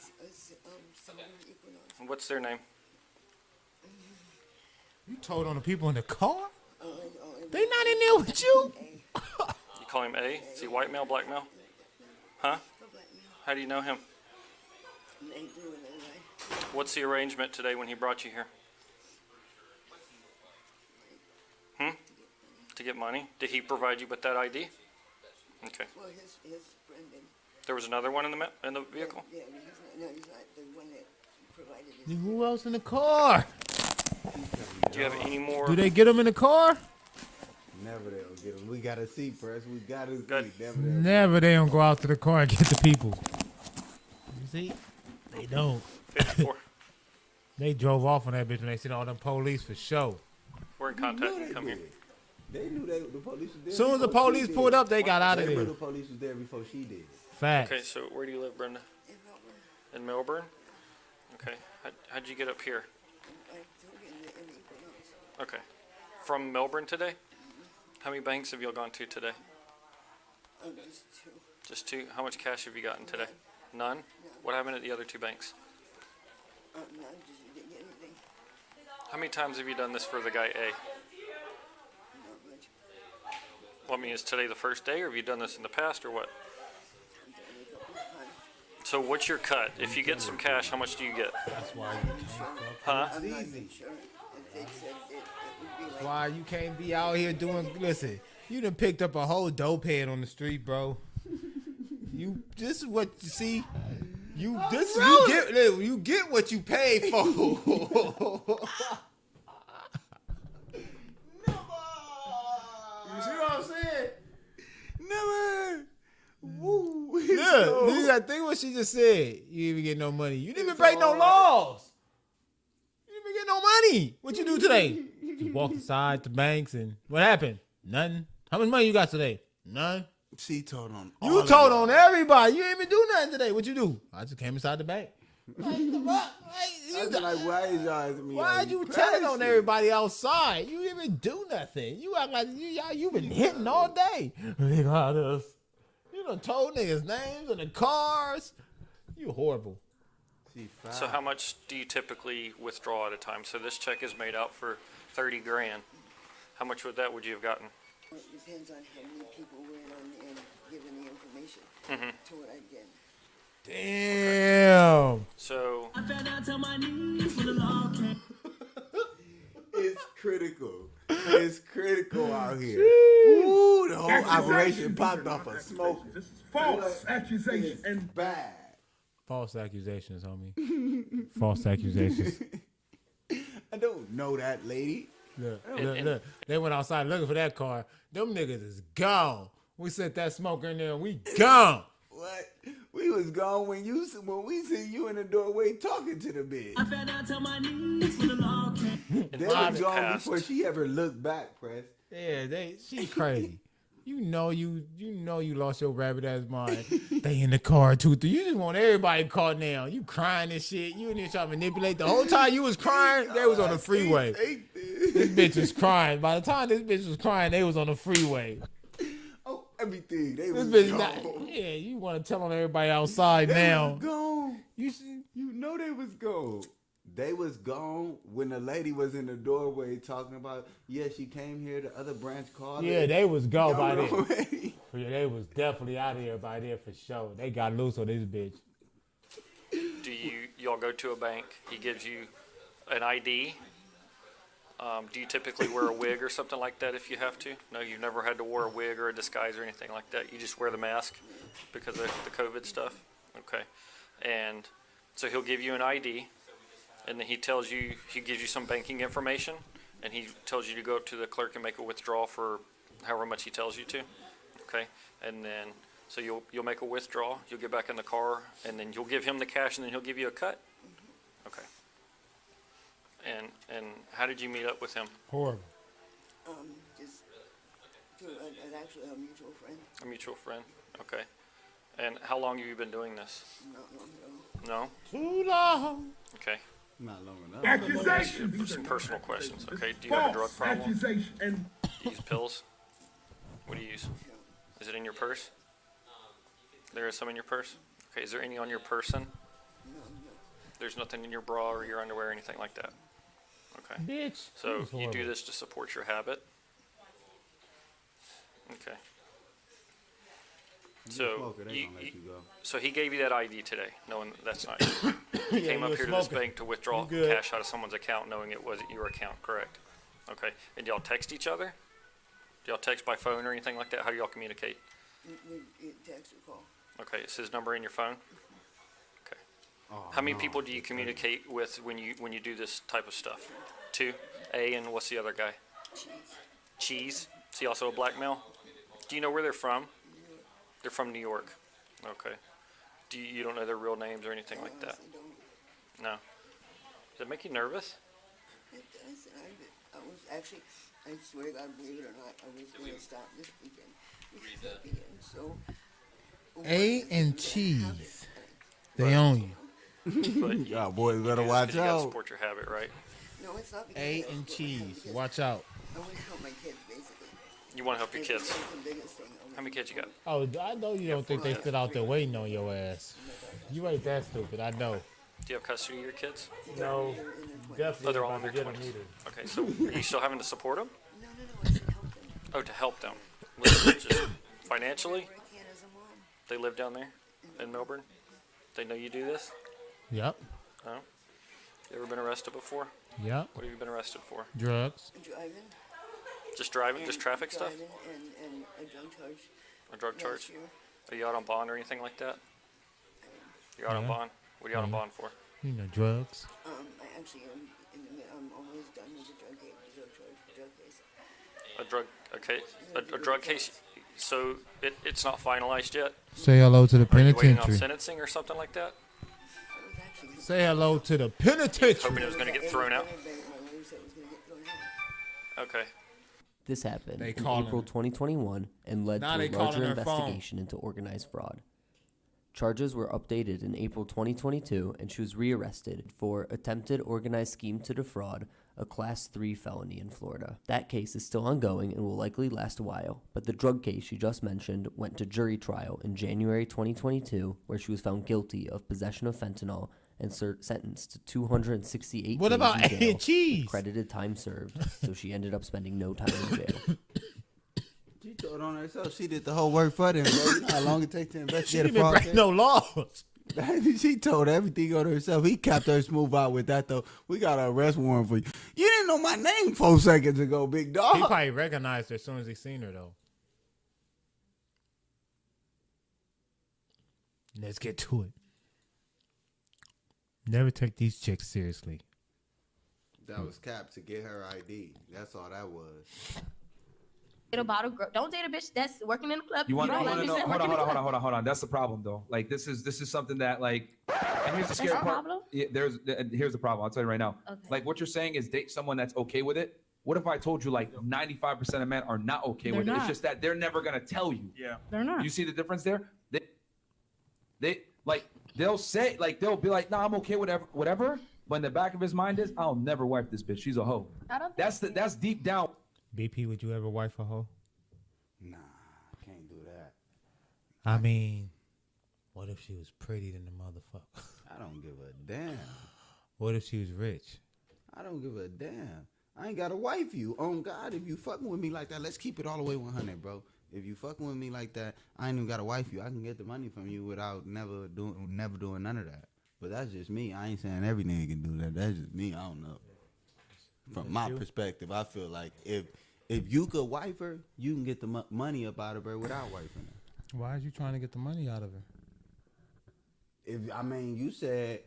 And what's their name? You told on the people in the car? They not in there with you? You call him A? Is he white male, black male? Huh? How do you know him? What's the arrangement today when he brought you here? To get money? Did he provide you with that ID? Okay. Well, his friend did. There was another one in the vehicle? Yeah, he's not the one that provided his. Who else in the car? Do you have any more? Do they get them in the car? Never they'll get them. We gotta see, Press. We gotta see. Never they don't go out to the car and get the people. You see? They don't. 54. They drove off on that bitch when they seen all them police for show. We're in contact. You come here. They knew the police was there. As soon as the police pulled up, they got out of They there. knew the police was there before she did. Facts. Okay, so where do you live, Brenda? In Melbourne. Okay. How'd you get up here? Okay. From Melbourne today? How many banks have y'all gone to today? Just two. Just two? How much cash have you gotten today? None? What happened at the other two banks? None, just didn't get anything. How many times have you done this for the guy A? Not much. Well, I mean, is today the first day, or have you done this in the past, or what? I've done it a couple of times. So what's your cut? If you get some cash, how much do you get? That's why you can't fuck. Huh? I'm not even sure. They said it would be like. Why you can't be out here doing? Listen, you done picked up a whole dope head on the street, bro. This is what you see. You get what you pay for. You see what I'm saying? Never. Woo. Yeah, I think what she just said. You didn't even get no money. You didn't even break no laws. You didn't even get no money. What you do today? Just walk inside the banks and what happened? Nothing. How much money you got today? None. She told on. You told on everybody. You didn't even do nothing today. What you do? I just came inside the bank. Like, Why is y'all asking me? Why'd you telling on everybody outside? You didn't even do nothing. You act like you been hitting all day. They got us. You done told niggas names and the cars. You horrible. So how much do you typically withdraw at a time? So this check is made out for 30 grand. How much would you have gotten? It depends on how many people were in and given the information to what I get. Damn. So I fell down to my knees when the law came. It's critical. It's critical out here. Ooh, the whole operation popped off a smoke. This is false accusation and bad. False accusations, homie. False accusations. I don't know that lady. Look. They went outside looking for that car. Them niggas is gone. We set that smoker in there and we gone. What? We was gone when we see you in the doorway talking to the bitch. I fell down to my knees when the law came. They was gone before she ever looked back, Press. Yeah, she crazy. You know you lost your rabbit ass mind. They in the car too. You just want everybody caught now. You crying and shit. You in there trying to manipulate. The whole time you was crying, they was on the freeway. This bitch was crying. By the time this bitch was crying, they was on the freeway. Oh, everything. They This was bitch gone. yeah, you want to tell on everybody outside They now. was gone. You know they was gone. They was gone when the lady was in the doorway talking about, yeah, she came here, the other branch called Yeah, her. they was gone by then. already. Yeah, they was definitely out of here by then for sure. They got loose on this bitch. do y'all go to a bank? He gives you an ID. Do you typically wear a wig or something like that if you have to? No, you've never had to wear a wig or a disguise or anything like that. You just wear the mask because of the COVID stuff. Okay, and so he'll give you an ID. And then he gives you some banking information, and he tells you to go up to the clerk and make a withdrawal for however much he tells you to. Okay, and then so you'll make a withdrawal. You'll get back in the car, and then you'll give him the cash, and then he'll give you a cut. Okay. And how did you meet up with him? Horrible. Just through actually a mutual friend. A mutual friend. Okay. And how long have you been doing this? Not long ago. No. Too long. Okay. Not long enough. accusation. Some personal questions. Okay. Do you have a drug False problem? accusation and Do you use pills? What do you use? Is it in your purse? There is some in your purse? Okay, is there any on your person? There's nothing in your bra or your underwear or anything like that? Okay. Bitch. So That's you do horrible. this to support your habit? Okay. So smoker, they gonna let you go. so he gave you that ID today, knowing that's not you. He Yeah, came you up a here to this smoker. bank to withdraw You good. cash out of someone's account, knowing it wasn't your account, correct? Okay. And y'all text each other? Do y'all text by phone or anything like that? How do y'all communicate? We text or call. Okay, is his number in your phone? Okay. Oh, How many no. people do you communicate with when you do this type of stuff? Two? A, and what's the other guy? Cheese. Is he also a black male? Do you know where they're from? They're from New York. Okay. You don't know their real names or anything like that? No. Does it make you nervous? It does. I was actually, I swear to God, believe it or not, I was going to stop this weekend. So, A and cheese. They own you. But Y'all boys better you watch gotta out. support your habit, right? no, it's not because A I and support my cheese. because Watch out. I want to help my kids, basically. You want to help your kids. That's the biggest thing. How many kids you got? Oh, I know you don't think they sit out there waiting on your ass. You ain't that stupid. I know. Do you have custody of your kids? No, definitely. Oh, they're all in about their to get 'em 20s. either. Okay, so are you still having to support them? No, I said help them. Oh, to help them. Just financially? Whatever I can as a mom. They live down there in Melbourne? They know you do this? Yep. No? You ever been arrested before? Yep. What have you been arrested for? Drugs. Driving. Just driving? Just traffic stuff? Driving and a drug charge. A drug last charge? year. Are you out on bond or anything like that? You're out on Yeah. bond? What are you out on bond for? You know, drugs. I actually am in the I'm almost done with the drug case. A drug, okay, a drug case. So it's not finalized yet? Say hello to the Are you waiting on penitentiary. sentencing or something like that? Say hello to the penitentiary. Hoping it was going to get thrown out? Okay. This happened They in calling April her. 2021 and led Now to they a calling larger her phone. investigation into organized fraud. Charges were updated in April 2022, and she was rearrested for attempted organized scheme to defraud, a Class 3 felony in Florida. That case is still ongoing and will likely last a while, but the drug case she just mentioned went to jury trial in January 2022, where she was found guilty of possession of fentanyl and sentenced to 268 What days about in jail A and cheese? with credited time served, so she ended up spending no time in jail. She told on herself. She did the whole work for them. Bro. You know how long it takes to She investigate a didn't fraud break case? no laws. She told everything on herself. He kept her smooth out with that, though. We got an arrest warrant for you. You didn't know my name 4 seconds ago, big dog. He probably recognized her as soon as he seen her, though. Let's get to it. Never take these chicks seriously. That was Cap to get her ID. That's all that was. Get a bottle. Don't date a bitch that's working in the club. You want to don't know? like you said, Hold working in the club. on. That's the problem, though. Like this is something that like. And here's the scary That's the part. problem? Yeah, here's the problem. I'll tell you right now. Okay. Like what you're saying is date someone that's okay with it. What if I told you like 95% of men are not okay They're with it? It's not. just that they're never gonna tell you. Yeah. They're not. You see the difference there? They like they'll say like they'll be like, nah, I'm okay with whatever. But in the back of his mind is, I'll never wife this bitch. She's a hoe. I don't That's deep down. BP, would you ever wife a hoe? Nah, I can't do that. I mean, what if she was pretty than the motherfucker? I don't give a damn. What if she was rich? I don't give a damn. I ain't gotta wife you. On God, if you fucking with me like that, let's keep it all the way 100, bro. If you fucking with me like that, I ain't even gotta wife you. I can get the money from you without never doing none of that. But that's just me. I ain't saying every nigga can do that. That's just me. I don't know. From my perspective, I feel like if you could wife her, you can get the money up out of her without wifing her. Why are you trying to get the money out of her? You said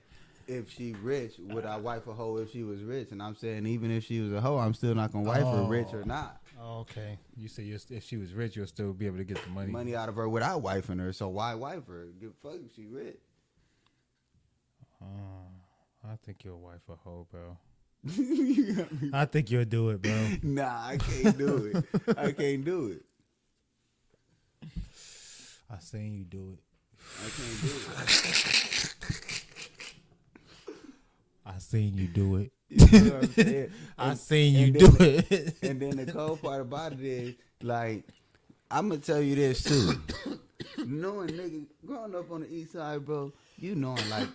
if she rich, would I wife a hoe if she was rich? And I'm saying even if she was a hoe, I'm still not gonna wife her, rich or not. Oh, okay. You say if she was rich, you'll still be able to get the money. Money out of her without wifing her. So why wife her? Give a fuck if she rich. I think you'll wife a hoe, bro. I think you'll do it, bro. Nah, I can't do it. I can't do it. I seen you do it. I can't do it. I seen you do it. You know what I'm saying? I seen you and do then it. And then the cold part about it is, like, I'm gonna tell you this too. Knowing nigga growing up on the east side, bro, you knowing like,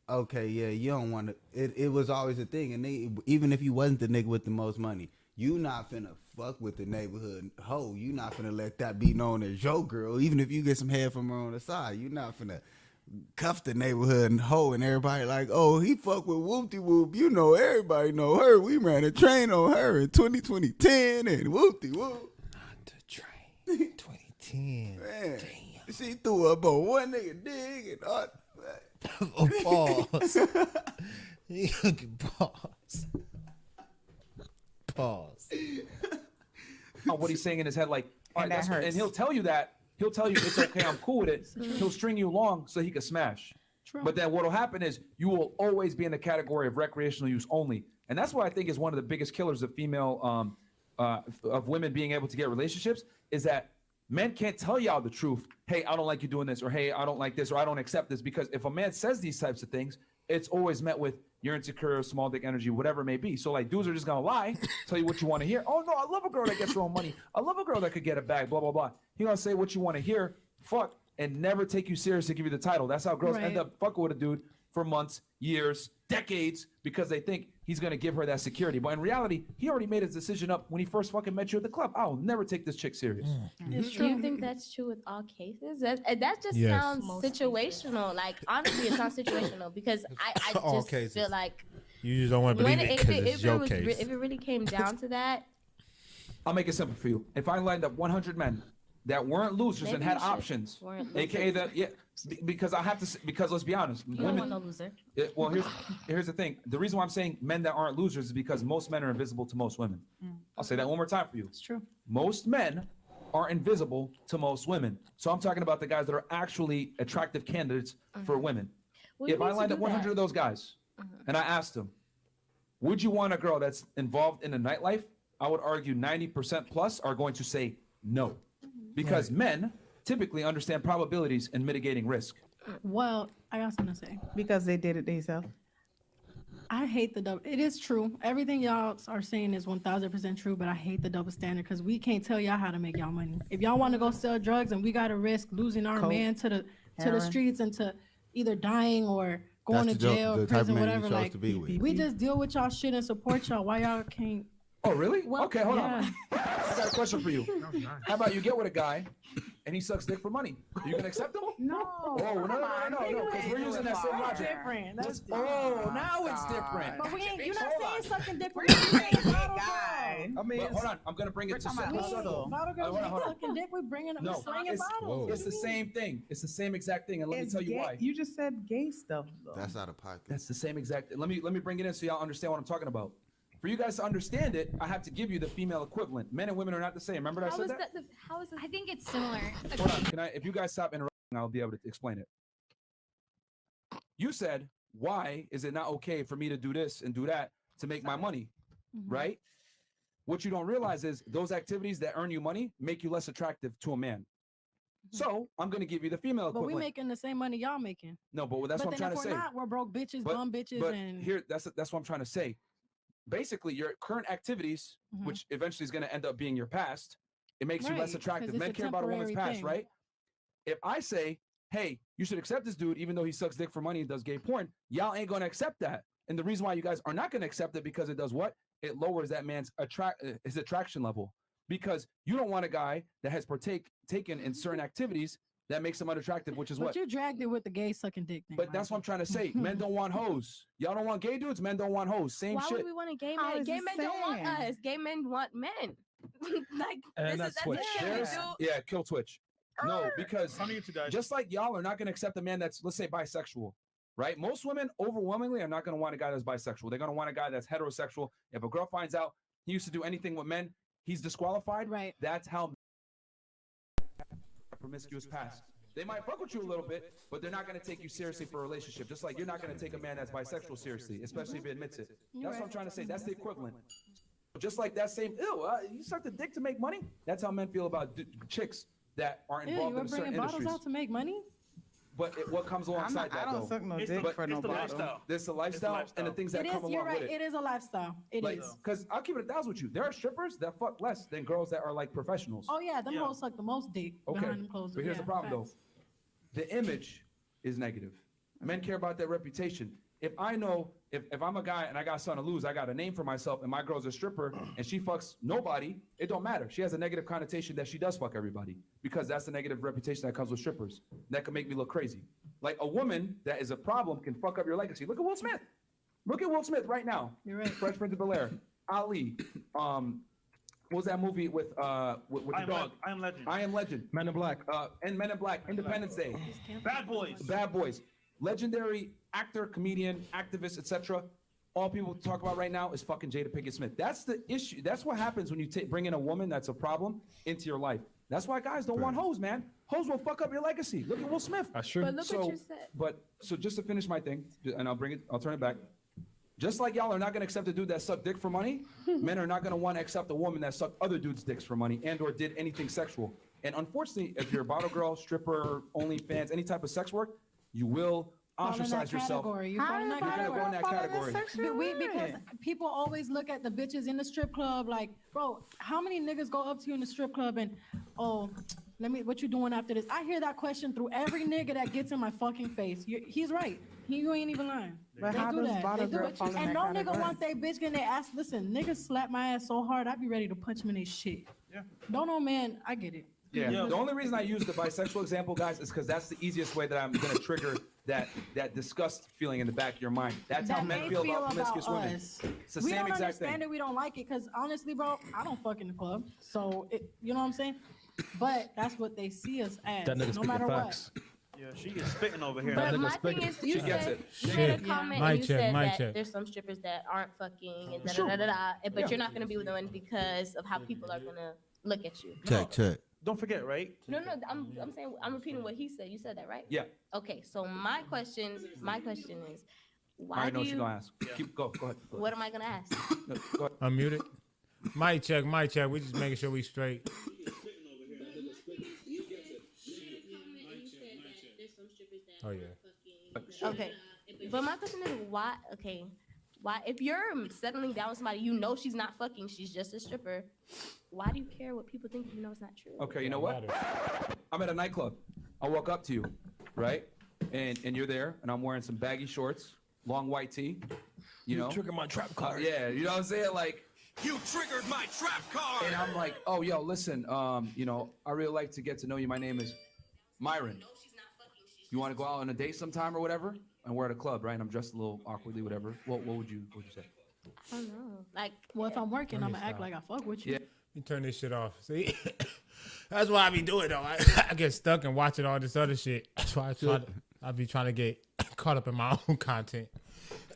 okay, yeah, you don't want to. It was always a thing, and even if you wasn't the nigga with the most money, you not finna fuck with the neighborhood hoe. You not finna let that be known as your girl. Even if you get some head from her on the side, you not finna cuff the neighborhood and hoe, and everybody like, oh, he fuck with whoopty whoop. You know, everybody know her. We ran a train on her in 2010 and whoopty whoop. Not the train. 2010. Man, she threw up on one nigga dig and all. Pause. You can pause. Pause. What he's saying in his head, like, all right, And that and he'll tell you that. He'll tell you it's okay, I'm cool with it. He'll string you along so he can smash. True. But then what'll happen is you will always be in the category of recreational use only. And that's what I think is one of the biggest killers of female, of women being able to get relationships, is that men can't tell y'all the truth. Hey, I don't like you doing this, or hey, I don't like this, or I don't accept this. Because if a man says these types of things, it's always met with you're insecure, small dick energy, whatever it may be. So like dudes are just gonna lie, tell you what you want to hear. Oh no, I love a girl that gets her own money. I love a girl that could get a bag, blah, blah, blah. He gonna say what you want to hear, fuck, and never take you seriously, give you the title. That's how girls end up fucking with a dude for months, years, decades, because they think he's gonna give her that security. But in reality, he already made his decision up when he first fucking met you at the club. I'll never take this chick serious. It's true. Do you think that's true with all cases? That just Yes. sounds situational. Like honestly, it's not situational because I All just cases. feel like You just don't want to believe it because it's your case. if it really came down to that, I'll make it simple for you. If I lined up 100 men that weren't losers Maybe and had you should. options, Weren't aka because I have to, because let's be honest, you don't want no loser. Well, here's the thing. The reason why I'm saying men that aren't losers is because most men are invisible to most women. I'll say that one more time for you. It's true. Most men are invisible to most women. So I'm talking about the guys that are actually attractive candidates for women. Well, you If I need to lined do up 100 that. of those guys and I asked them, would you want a girl that's involved in the nightlife? I would argue 90% plus are going to say no. Because men typically understand probabilities and mitigating risk. Well, I got something to say. Because they did it themselves. I hate the double. It is true. Everything y'all are saying is 1000% true, but I hate the double standard because we can't tell y'all how to make y'all money. If y'all want to go sell drugs and we got to risk losing our Coke, man to the heroin. streets and to either dying or going That's to jail, the type of prison, man you're whatever. supposed Like to be with. we just deal with y'all shit and support y'all. Why y'all can't? Oh, really? Well, Okay, hold yeah. on. I got a question for you. How about you get with a guy and he sucks dick for money? Are you gonna accept him? No. Oh, no, because we're using that same logic. Different. That's Oh, now it's different. But we ain't. You're not Hold on. saying sucking dick. We're saying bottle girl. I mean, hold on. I'm gonna bring it to We subtle. bottle girls ain't sucking dick. We're bringing up. No, We're slinging bottles. it's the same thing. It's the same exact thing, and let me tell you why. You just said gay stuff, though. That's out of pocket. That's the same exact. Let me bring it in so y'all understand what I'm talking about. For you guys to understand it, I have to give you the female equivalent. Men and women are not the same. Remember that I How said is that? that? How is it? I think it's similar. Hold on. Can I? If you guys stop interrupting, I'll be able to explain it. You said, why is it not okay for me to do this and do that to make my money, right? What you don't realize is those activities that earn you money make you less attractive to a man. So I'm going to give you the female But equivalent. we making the same money y'all making. No, but that's But what I'm then trying if to we're say. not, we're broke bitches, But- bum bitches, but and here, that's what I'm trying to say. Basically, your current activities, which eventually is going to end up being your past, it makes you less Right, 'cause attractive. it's Men a care about a woman's temporary past, thing. right? If I say, hey, you should accept this dude, even though he sucks dick for money and does gay porn, y'all ain't going to accept that. And the reason why you guys are not going to accept it because it does what? It lowers that man's his attraction level. Because you don't want a guy that has taken in certain activities that makes him unattractive, which is but what? you dragged it with the gay sucking dick thing. But that's what I'm trying to say. Men don't want hoes. Y'all don't want gay dudes. Men don't want hoes. Same Why shit. would we want a gay How man? is Gay it men don't want same? us. Gay men want men. Like And that's Twitch. it. Yeah, kill Twitch. No, because just like y'all are not going to accept a man that's, let's say, bisexual, right? Most women overwhelmingly are not going to want a guy that's bisexual. They're going to want a guy that's heterosexual. If a girl finds out he used to do anything with men, he's disqualified. Right. That's how promiscuous past. They might fuck with you a little bit, but they're not going to take you seriously for a relationship. Just like you're not going to take a man that's bisexual seriously, especially if he admits it. That's what I'm trying to say. That's the equivalent. Just like that same, you suck the dick to make money? That's how men feel about chicks that are Yeah, involved you in were certain bringing bottles industries. out to make money. But what comes alongside that, I don't though? suck no dick for no bottle. There's the lifestyle and the things that It come is. You're along right. with It is a lifestyle. It like, is. because I'll keep it 1,000 with you. There are strippers that fuck less than girls that are like professionals. Oh yeah, them hoes suck the most dick Okay, behind closed but here's the problem though. The image is negative. Men care about their reputation. If I know, if I'm a guy and I got something to lose, I got a name for myself, and my girl's a stripper and she fucks nobody, it don't matter. She has a negative connotation that she does fuck everybody because that's the negative reputation that comes with strippers. That can make me look crazy. Like a woman that is a problem can fuck up your legacy. Look at Will Smith. Look at Will Smith right now. You're right. Fresh Prince of Bel-Air, Ali. What was that movie with the dog? I Am Legend. I Am Legend. Men in Black. And Men in Black. Independence Day. Bad Boys. Bad Boys. Legendary actor, comedian, activist, etc. All people talk about right now is fucking Jada Pinkett Smith. That's the issue. That's what happens when you bring in a woman that's a problem into your life. That's why guys don't want hoes, man. Hoes will fuck up your legacy. Look at Will Smith. That's true. But look what you said. So just to finish my thing, and I'll turn it back. Just like y'all are not gonna accept a dude that sucked dick for money, men are not gonna want to accept a woman that sucked other dudes' dicks for money and or did anything sexual. And unfortunately, if you're a bottle girl, stripper, OnlyFans, any type of sex work, you will ostracize yourself. You fall in that You're gonna go in that category. Because people always look at the bitches in the strip club like, bro, how many niggas go up to you in the strip club and, oh, what you doing after this? I hear that question through every nigga that gets in my fucking face. He's right. You ain't even lying. But They how do does that. bottle They do girl it. fall in And that no nigga category? wants they bitch getting their ass. Listen, niggas slap my ass so hard, I be ready to punch them in their shit. Yeah. Don't know, man. I get it. Yeah. The only reason I use the bisexual example, guys, is because that's the easiest way that I'm gonna trigger that disgust feeling in the back of your mind. That's how That men they feel about promiscuous women. us. It's the We same don't exact understand thing. it. We don't like it because honestly, bro, I don't fuck in the club. So you know what I'm saying? But that's what they see us as. That nigga no speaking matter facts. Yeah, she is spitting over here. But That nigga my thing spitting. is, you said you Shit. made a comment Mic and you check, said mic that check. there's some strippers that aren't fucking and da Sure. da da da, but Yeah. you're not gonna be with them because of how people are gonna look at you. Check. Don't forget, right? No, I'm saying I'm repeating what he said. You said that right? Yeah. Okay, so my question is, I why already know do what you're you? gonna ask. Go ahead. What am I gonna ask? No, go ahead. Unmute it. Mic check. We just making sure we straight. Oh yeah. Okay, but my question is why? Okay, why? If you're settling down with somebody, you know she's not fucking, she's just a stripper. Why do you care what people think? You know it's not true. Okay, you know what? I'm at a nightclub. I walk up to you, right? And you're there, and I'm wearing some baggy shorts, long white tee. You know? triggered my trap card. Yeah, you know what I'm saying? Like, You triggered my trap card. and I'm like, oh, yo, listen, you know, I really like to get to know you. My name is Myron. You want to go out on a date sometime or whatever? And we're at a club, right? And I'm dressed a little awkwardly, whatever. What would you say? I don't know. Like, Well, if I'm working, Let I'm me gonna act stop. like I fuck with you. Yeah. You turn this shit off. See, that's why I be doing though. I get stuck and watching all this other shit. That's why I be trying to get caught up in my own content.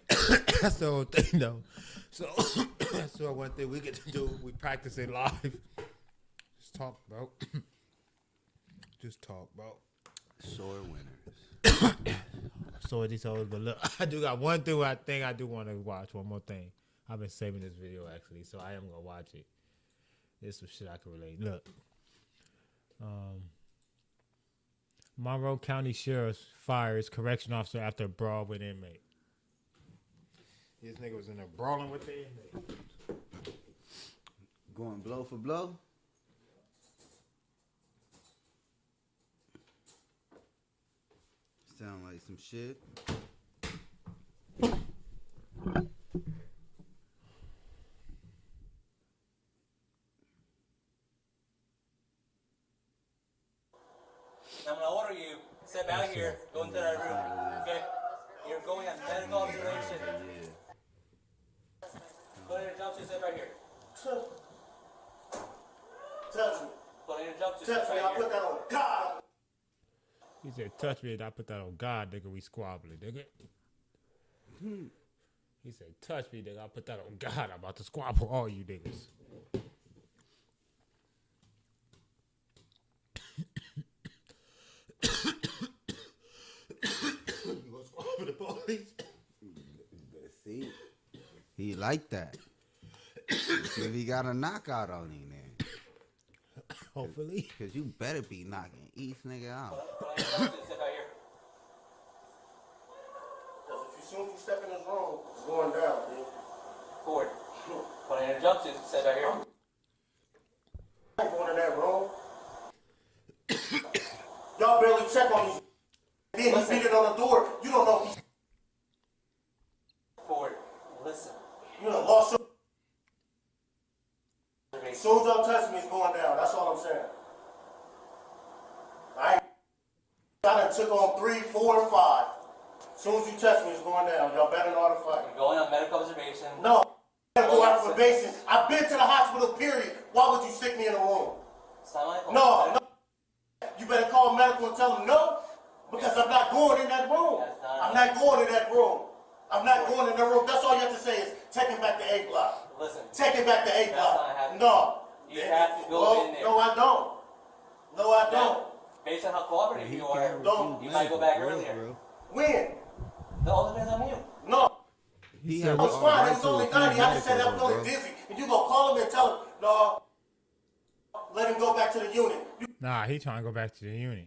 That's the whole thing though. So that's the one thing we get to do. We practice it live. Just talk, bro. Just talk, bro. Sore winners. So these hoes, but look, I do got one thing I think I do want to watch. One more thing. I've been saving this video actually, so I am gonna watch it. There's some shit I can relate. Look, Monroe County Sheriff fires correction officer after a brawl with inmate. This nigga was in there brawling with the inmate. Going blow for blow. Sound like some shit. I'm gonna order you, step out here, go into that room, okay? You're going on medical observation. Put in your jumpsuit, step right here. Touch me. Put in your jumpsuit, Touch step me. right I here. put that on God. He said, touch me and I put that on God, nigga, we squabbling, nigga. He said, touch me, nigga, I put that on God, I'm about to squabble all you niggas. You gonna squabble the police? See, he like that. See if he got a knockout on him then. Hopefully. Cause you better be knocking each nigga out. Put in your jumpsuit, step out here. Because if you soon as you step in this room, it's going down, dude. Forward. Put in your jumpsuit, step out here. I ain't going in that room. Y'all barely check on these. Then he beat it on the door. You don't know if he's. Forward. Listen. You done lost your. As soon as y'all touch me, it's going down. That's all I'm saying. I done took on 3, 4, and 5. As soon as you touch me, it's going down. Y'all better know how to fight. You're going on medical observation. No. Medical observation. I've been to the hospital, period. Why would you stick me in a room? It's not medical. No. You better call medical and tell them no. Because I'm not going in that room. I'm not going in that room. I'm not going in that room. That's all you have to say is take him back to A block. Listen. Take him back to A block. not happening. No. You have to go in there. No, I don't. No, I don't. Based on how cooperative you are, Don't. you might go back earlier. When? It all depends on you. No. He It had was all fine. right It was to only a few 90. I just said I'm medicals, feeling bro. dizzy. And you gonna call him and tell him, no, let him go back to the unit. Nah, he trying to go back to the unit.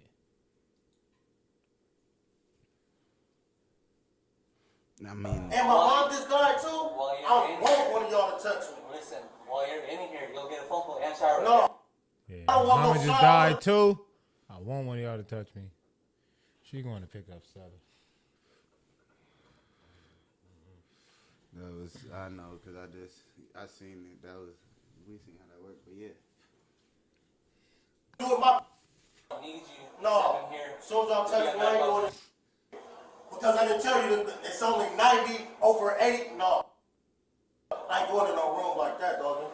I mean, And my mom just died too. I don't want one of y'all to touch me. Listen, while you're in here, you'll get a phone call and shower. No. Yeah, I don't want mama no just shower. died too. I want one of y'all to touch me. She going to pick up 7. that was, I know, because I seen it. That was, we seen how that worked, but yeah. Do it my. I need you. No. Step in here. As soon as y'all touch me, I ain't doing it. Because I didn't tell you that it's only 90 over 80. No. I ain't going in no room like that, dog.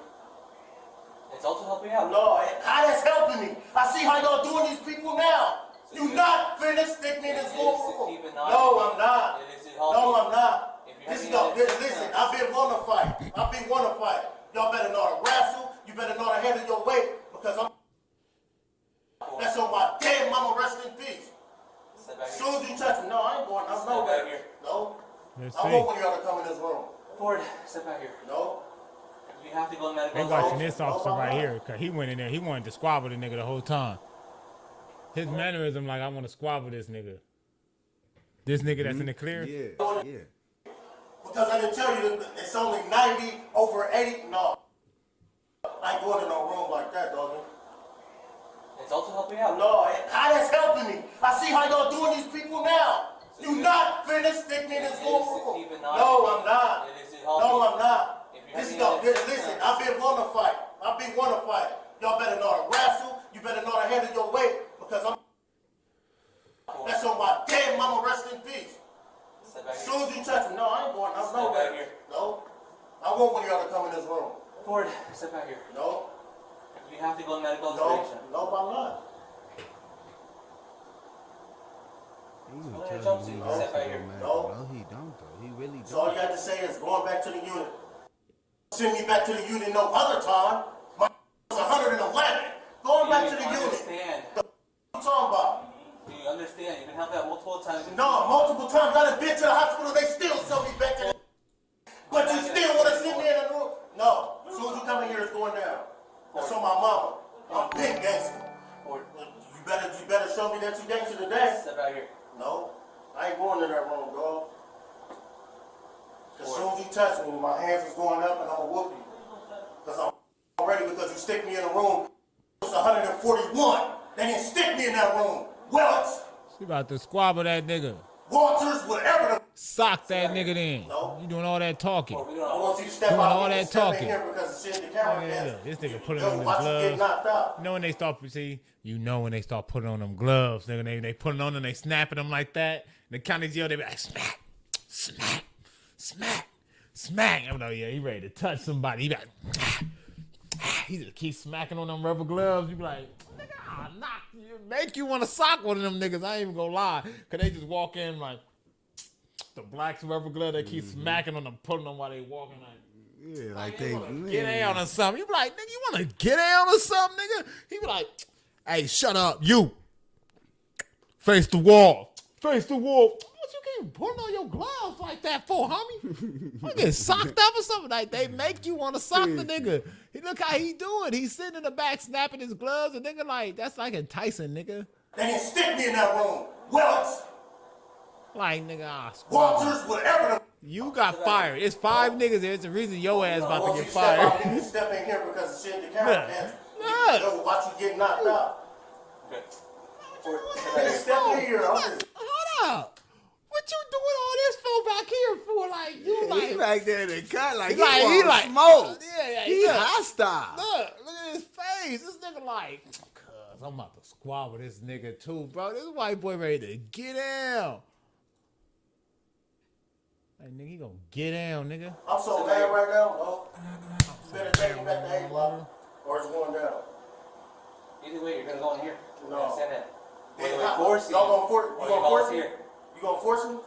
It's also helping out. No, how that's helping me? I see how y'all doing these people now. You not finished sticking in this room. No, I'm not. No, I'm not. Listen, I've been wanting to fight. I've been wanting to fight. Y'all better know how to wrestle. You better know how to handle your weight because I'm. That's on my dead mama. Rest in peace. As soon as you touch me, no, I ain't going. I'm nowhere. No. Let's I see. want one of y'all to come in this room. Ford, step out here. No. You have to go in medical. They watching this officer right here because he went in there. He wanted to squabble the nigga the whole time. His mannerism like, I want to squabble this nigga. This nigga that's in the clear? Yeah. Because I didn't tell you that it's only 90 over 80. No. I ain't going in no room like that, dog. It's also helping out. No, how that's helping me? I see how y'all doing these people now. You not finished sticking in this room. No, I'm not. No, I'm not. Listen, I've been wanting to fight. I've been wanting to fight. Y'all better know how to wrestle. You better know how to handle your weight because I'm. That's on my dead mama. Rest in peace. As soon as you touch me, no, I ain't going. I'm nowhere. No. I want one of y'all to come in this room. Ford, step out here. No. You have to go in medical No. observation. No, I'm not. He was Well, telling jump me suit, not step to out go here. mad. No. No, he don't though. He really So all don't. you got to say is going back to the unit. Send me back to the unit no other time. My was 111. Going back to the unit. Understand. What you talking about? Do you understand? You've been helped out multiple times. No, multiple times. I done been to the hospital. They still send me back to the. But you still want to sit there in the room? No. As soon as you come in here, it's going down. That's on my mama. I'm big gangster. You better show me that you gangster today. Step out here. No. I ain't going to that room, dog. As soon as you touch me, my hands is going up and I'm going to whoop you. Because I'm ready because you stick me in a room. It was 141. They didn't stick me in that room. Welch, She about to squabble that nigga. Walters, whatever the. Sock that nigga then. No. You doing all that talking. I want you to step Doing out all here that and step talking. in here because it's in the camera. Yeah, this nigga putting Yo, on them watch you get gloves. knocked out. You know when they start, you know when they start putting on them gloves, nigga, they putting on them, they snapping them like that. The county jail, they be like, smack, smack, smack, smack. I know, yeah, he ready to touch somebody. He be like, he just keep smacking on them rubber gloves. You be like, nigga, I'll knock you, make you want to sock one of them niggas. I ain't even gonna lie. Cause they just walk in like, the black rubber glove, they keep smacking on them, putting them while they walking like, Yeah, like they get down or something. You be like, nigga, you want to get down or something, nigga? He be like, hey, shut up, you. Face the wall. Face the wall. What you keep putting on your gloves like that for, homie? You get socked up or something? Like, they make you want to sock the nigga. He look how he doing. He's sitting in the back snapping his gloves. And nigga like, that's like enticing, nigga. They didn't stick me in that room. Welch, Like, nigga, Walters, whatever the. you got fired. It's 5 niggas there. It's the reason your ass about to get Step out fired. here, step in here because it's in the camera. Look. Yo, watch you get knocked out. Step in here. Hold up. What you doing all this for back here for? Like, you like. He back there in the cut like he like smoke. Yeah, He look. hostile. Look at his face. This nigga like, cuz I'm about to squabble this nigga too, bro. This white boy ready to get down. Like, nigga, he gonna get down, nigga. I'm so mad right now. No. You better take me back to A block or it's going down. Either way, you're gonna go in here. No. You understand that? Y'all Whether we force you, gonna force or you? you Gonna force me? volunteer. You gonna force me?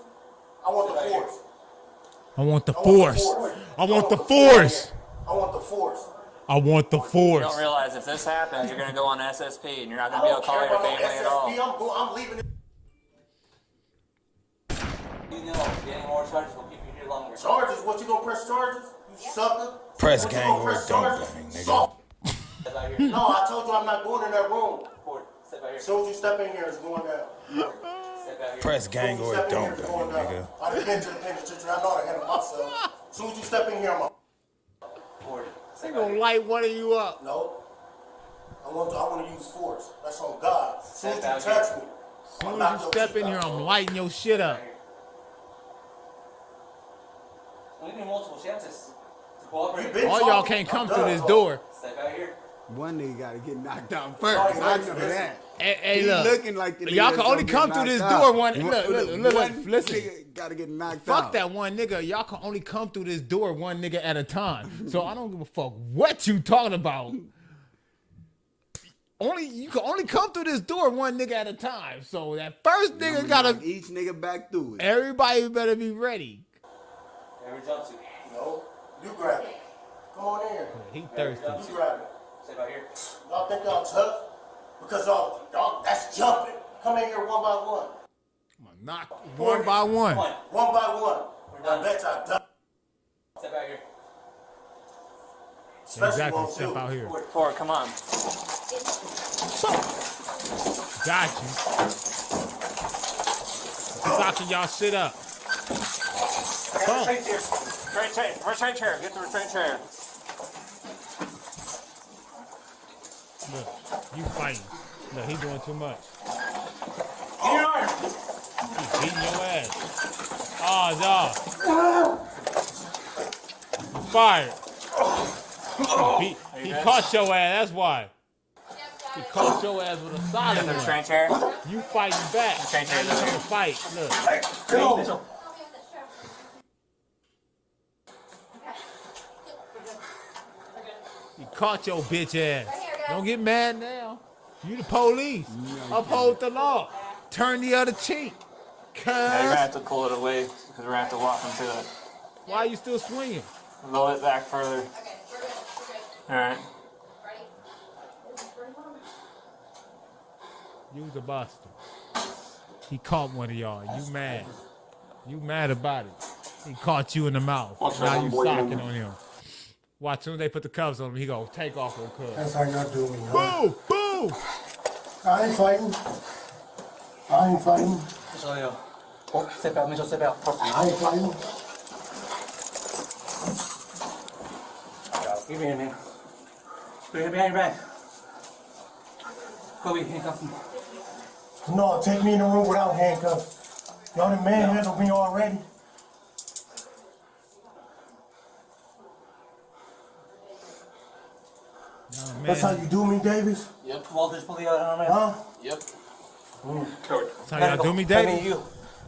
I want the force. I want the force. I want the force. I want the force. I want the You force. don't realize if this happens, you're gonna go on SSP and you're not gonna be able to call your family at all. I'm leaving it. You know, getting more charges will keep you here longer. Charges? What, you gonna press charges? You sucker. Press What, you gang gonna or press don't charges? gang, nigga. Soft. No, I told you I'm not going in that room. Step out here. As soon as you step in here, it's going down. Step out here. Press gang or don't gang, Going nigga. down. I'd have been to the penitentiary. I know how to handle myself. As soon as you step in here, I'm up. They gonna light one of you up. No. I want to use force. That's on God. As soon as you Step out touch me, As soon as you step in here, I'm lighting your shit up. We need multiple chances to cooperate. All y'all can't come through this door. Step out here. One nigga gotta get knocked out first. I know that. Hey, He look. looking like the Y'all nigga can only gonna come get through this knocked door out. one. Look, One listen. nigga gotta get knocked Fuck out. that one nigga. Y'all can only come through this door one nigga at a time. So I don't give a fuck what you talking about. You can only come through this door one nigga at a time. So that first nigga I'ma gotta knock each nigga back through it. Everybody better be ready. Every jumpsuit. No. You grab it. Come on in here. He thirsty. You grab it. Step out here. Y'all think y'all tough? Because y'all that's jumping. Come in here one by one. Knock one by one. One by one. I bet y'all done. Step out here. Exactly. Step out here. Forward, come on. Got you. Socking y'all shit up. Boom. Restraint chair. Get the restraint chair. Look, you fighting. Look, he doing too much. He beating your ass. Oh, no. You fired. He caught your ass, that's why. He caught your ass with a solid Get the one. restraint chair. You fighting back. Restraint chair. You trying to fight. Look. Go. He caught your bitch ass. Don't get mad now. You the police. Uphold the law. Turn the other cheek. Now you're gonna Cuz. have to pull it away because we're gonna have to walk into it. Why are you still swinging? Roll it back further. All right. You's a buster. He caught one of y'all. You mad. You mad about it. He caught you in the mouth. Now you socking on him. Watch, as soon as they put the cuffs on him, he gonna take off on cuz. That's how y'all do me, huh? Boom! Boom! I ain't fighting. I ain't fighting. Step out, Mitchell, step out. I ain't fighting. Give me here, man. Put your behind your back. Kobe, handcuff him. No, take me in the room without handcuffs. Y'all done manhandled me already. That's how you do me, Davis? Yep. Walter's pulling out on Huh? Yep. That's how y'all do me, David? You.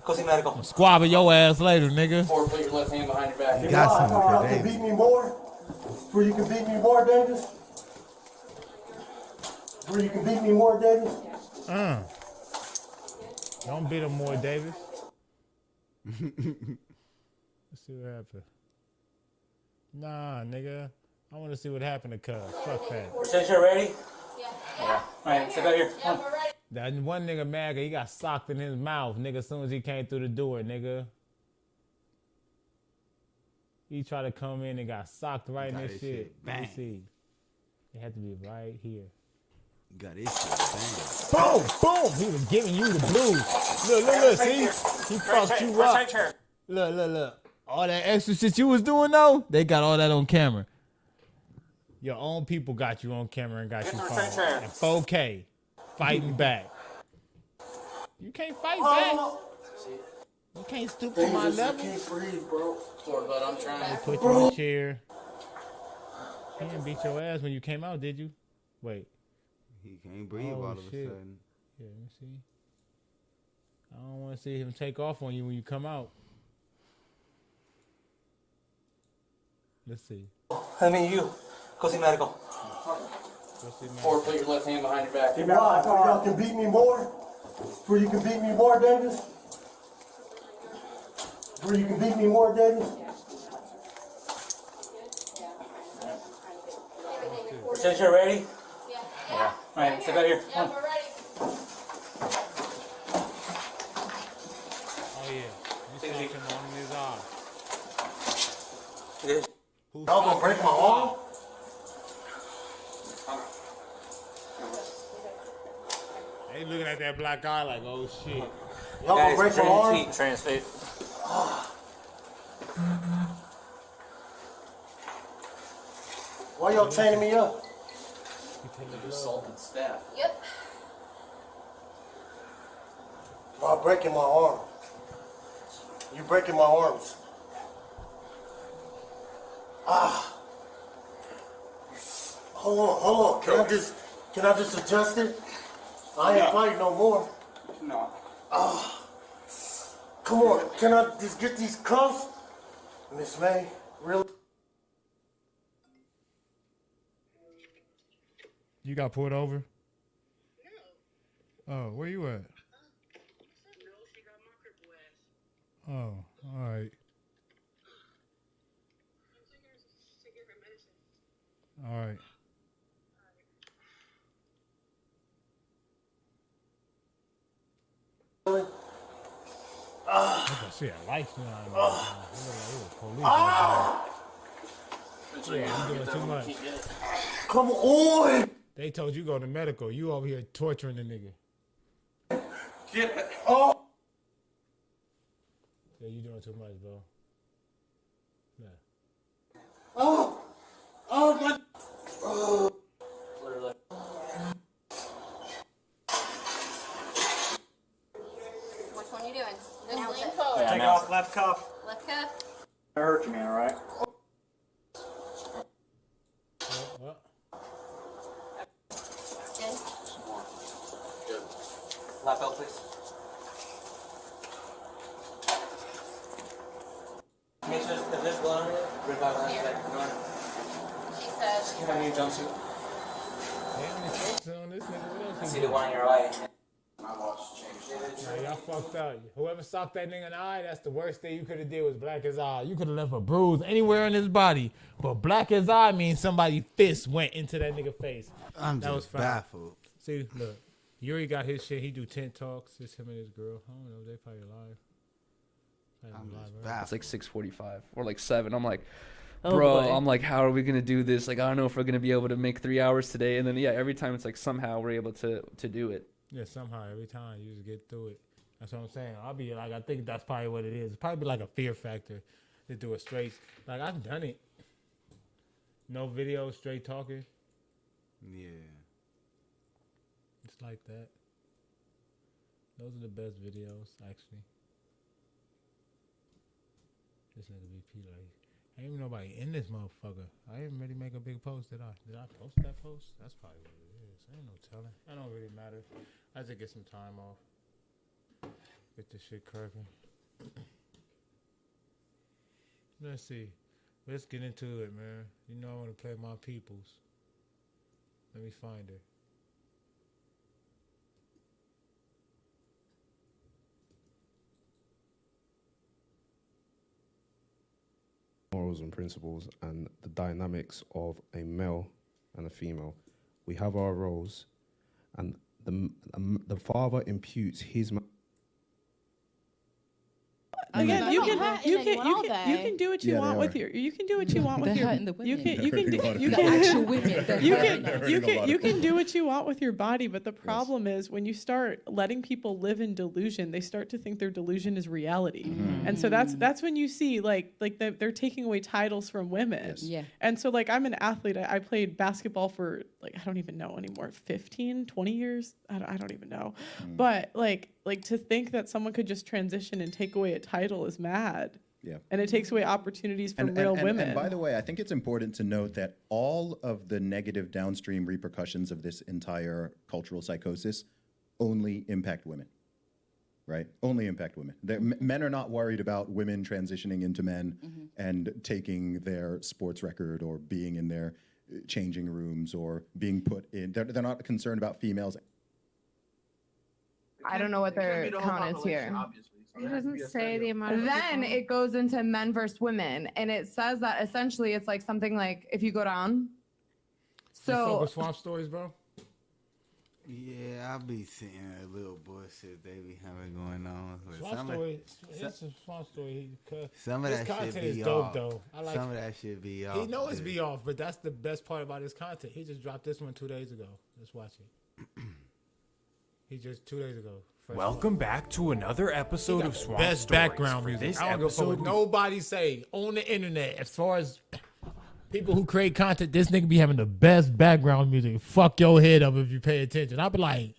Go see medical. I'm squabbing your ass later, nigga. Or put your left hand behind your back. You got something for Y'all can David. beat me more? Where you can beat me more, Davis? Where you can beat me more, Davis? Don't beat him more, Davis. Let's see what happened. Nah, nigga. I want to see what happened to Cuz. Fuck that. Restraint chair ready? Yeah. Alright, step out here. Come on. That one nigga mad 'cause he got socked in his mouth, nigga, as soon as he came through the door, nigga. He tried to come in and got socked right in his shit. Let me Bang. see. It had to be right here. Got his shit bang. Boom! Boom! He was giving you the blues. Look, see? He fucked you up. Restraint chair. Look. All that extra shit you was doing, though, they got all that on camera. Your own people got you on camera and got Get you the filmed. restraint chair. And 4K. Fighting back. You can't fight back. You can't stoop to my Davis, I level. can't breathe, bro. But I'm trying. They put you in a chair. He didn't beat your ass when you came out, did you? Wait. He can't breathe Oh, all of shit. a sudden. Yeah, let me see. I don't want to see him take off on you when you come out. Let's see. I mean, you. Go see medical. Go see my- Or put your left hand behind your back. Why? So y'all can beat me more? Where you can beat me more, Davis? Where you can beat me more, Davis? Since you're ready? Yeah. Alright, sit back here. Yeah, we're ready. Oh yeah. You saw him on his eye. Y'all gonna break my arm? They looking at that black eye like, oh shit. Y'all gonna break my arm? Trans feet. Why y'all chaining me up? Assaulted staff. Yep. Y'all breaking my arm. You breaking my arms. Hold on. Can I just adjust it? I ain't fighting no more. No. Come on, can I just get these cuffs? Miss May, really? You got pulled over? No. Oh, where you at? Oh, all right. All right. I can see a light still on there. Yeah, you doing too much. Come on! They told you go to medical. You over here torturing the nigga. Get it. Oh! Yeah, you doing too much, bro. Yeah. Oh! Oh my! Oh! Which one you doing? This lean Yeah, forward. Take off left cuff. Left cuff. I hurt you, man, alright? Good. Good. Lap belt, please. Make sure if there's blood on it, bring back the back. She said. You have a new jumpsuit. On this nigga, what else he See do? the one in your eye. My watch changed. Nah, y'all fucked up. Whoever socked that nigga in the eye, that's the worst thing you could have did was black his eye. You could have left a bruise anywhere in his body, but black his eye means somebody's fist went into that nigga face. I'm that was just foul. baffled. See, look, Yuri got his shit. He do tent talks. It's him and his girl. I don't know. They probably alive. I'm just right? baffled. It's like 6:45 or like 7. I'm like, Oh, bro, boy. I'm like, how are we gonna do this? Like, I don't know if we're gonna be able to make 3 hours today. And then yeah, every time it's like somehow we're able to do it. Yeah, somehow every time you just get through it. That's what I'm saying. I'll be like, I think that's probably what it is. It's probably like a fear factor to do it straight. Like I've done it. No video, straight talking. Yeah. It's like that. Those are the best videos, actually. This nigga BP like, ain't even nobody in this motherfucker. I didn't really make a big post, did I? Did I post that post? That's probably what it is. Ain't no telling. That don't really matter. I just get some time off. Get this shit cracking. Let's see. Let's get into it, man. You know I want to play my peoples. Let me find her. Morals and principles and the dynamics of a male and a female. We have our roles, and the father imputes his. Again, you can do what you Yeah, want they with are. your you can do what you want with They're your hurting the you women. can you can They're do hurting you a lot can of actual women. They're you hurting a can lot you of can you can them. do what you want with your body, but the problem is when you start letting people live in delusion, they start to think their delusion is reality, and so that's when you see like they're taking away titles from women. Yeah. And so like I'm an athlete. I played basketball for like I don't even know anymore, 15, 20 years. I don't even know, but like to think that someone could just transition and take away a title is mad. Yeah. And it takes away opportunities from real women. And by the way, I think it's important to note that all of the negative downstream repercussions of this entire cultural psychosis only impact women, right? Only impact women. Men are not worried about women transitioning into men and taking their sports record or being in their changing rooms or being put in. They're not concerned about females. I don't know what their count is here. It doesn't say the amount of Then it goes into men versus women, and it says that essentially it's like something like if you go down. You fuck So with swamp stories, bro? Yeah, I be seeing a little bullshit they be having going on. But Swamp story. It's a swamp story. Some of His that content shit be is dope, off. though. I like Some of that shit be off. He know it's dude. be off, but that's the best part about his content. He just dropped this one 2 days ago. Let's watch it. He just 2 days ago. Welcome back to another episode of Swamp Best Stories. background For music. this I don't give a fuck episode, what nobody say on the internet. As far as people who create content, this nigga be having the best background music. Fuck your head up if you pay attention. I'll be like,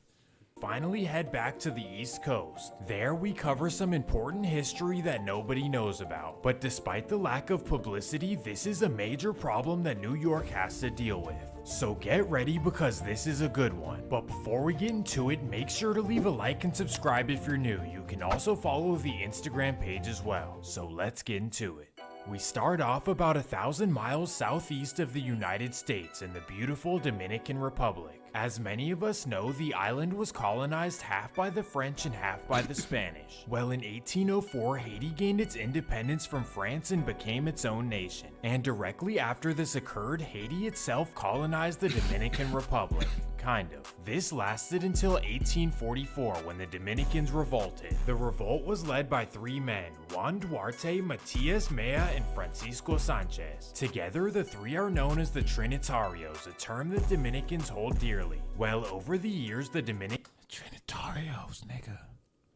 finally head back to the East Coast. There we cover some important history that nobody knows about. But despite the lack of publicity, this is a major problem that New York has to deal with. So get ready because this is a good one. But before we get into it, make sure to leave a like and subscribe if you're new. You can also follow the Instagram page as well. So let's get into it. We start off about 1,000 miles southeast of the United States in the beautiful Dominican Republic. As many of us know, the island was colonized half by the French and half by the Spanish. Well, in 1804, Haiti gained its independence from France and became its own nation. And directly after this occurred, Haiti itself colonized the Dominican Republic. Kind of. This lasted until 1844 when the Dominicans revolted. The revolt was led by 3 men, Juan Duarte, Matias Mea, and Francisco Sanchez. Together, the 3 are known as the Trinitarios, a term that Dominicans hold dearly. Well, over the years, the Trinitarios, nigga.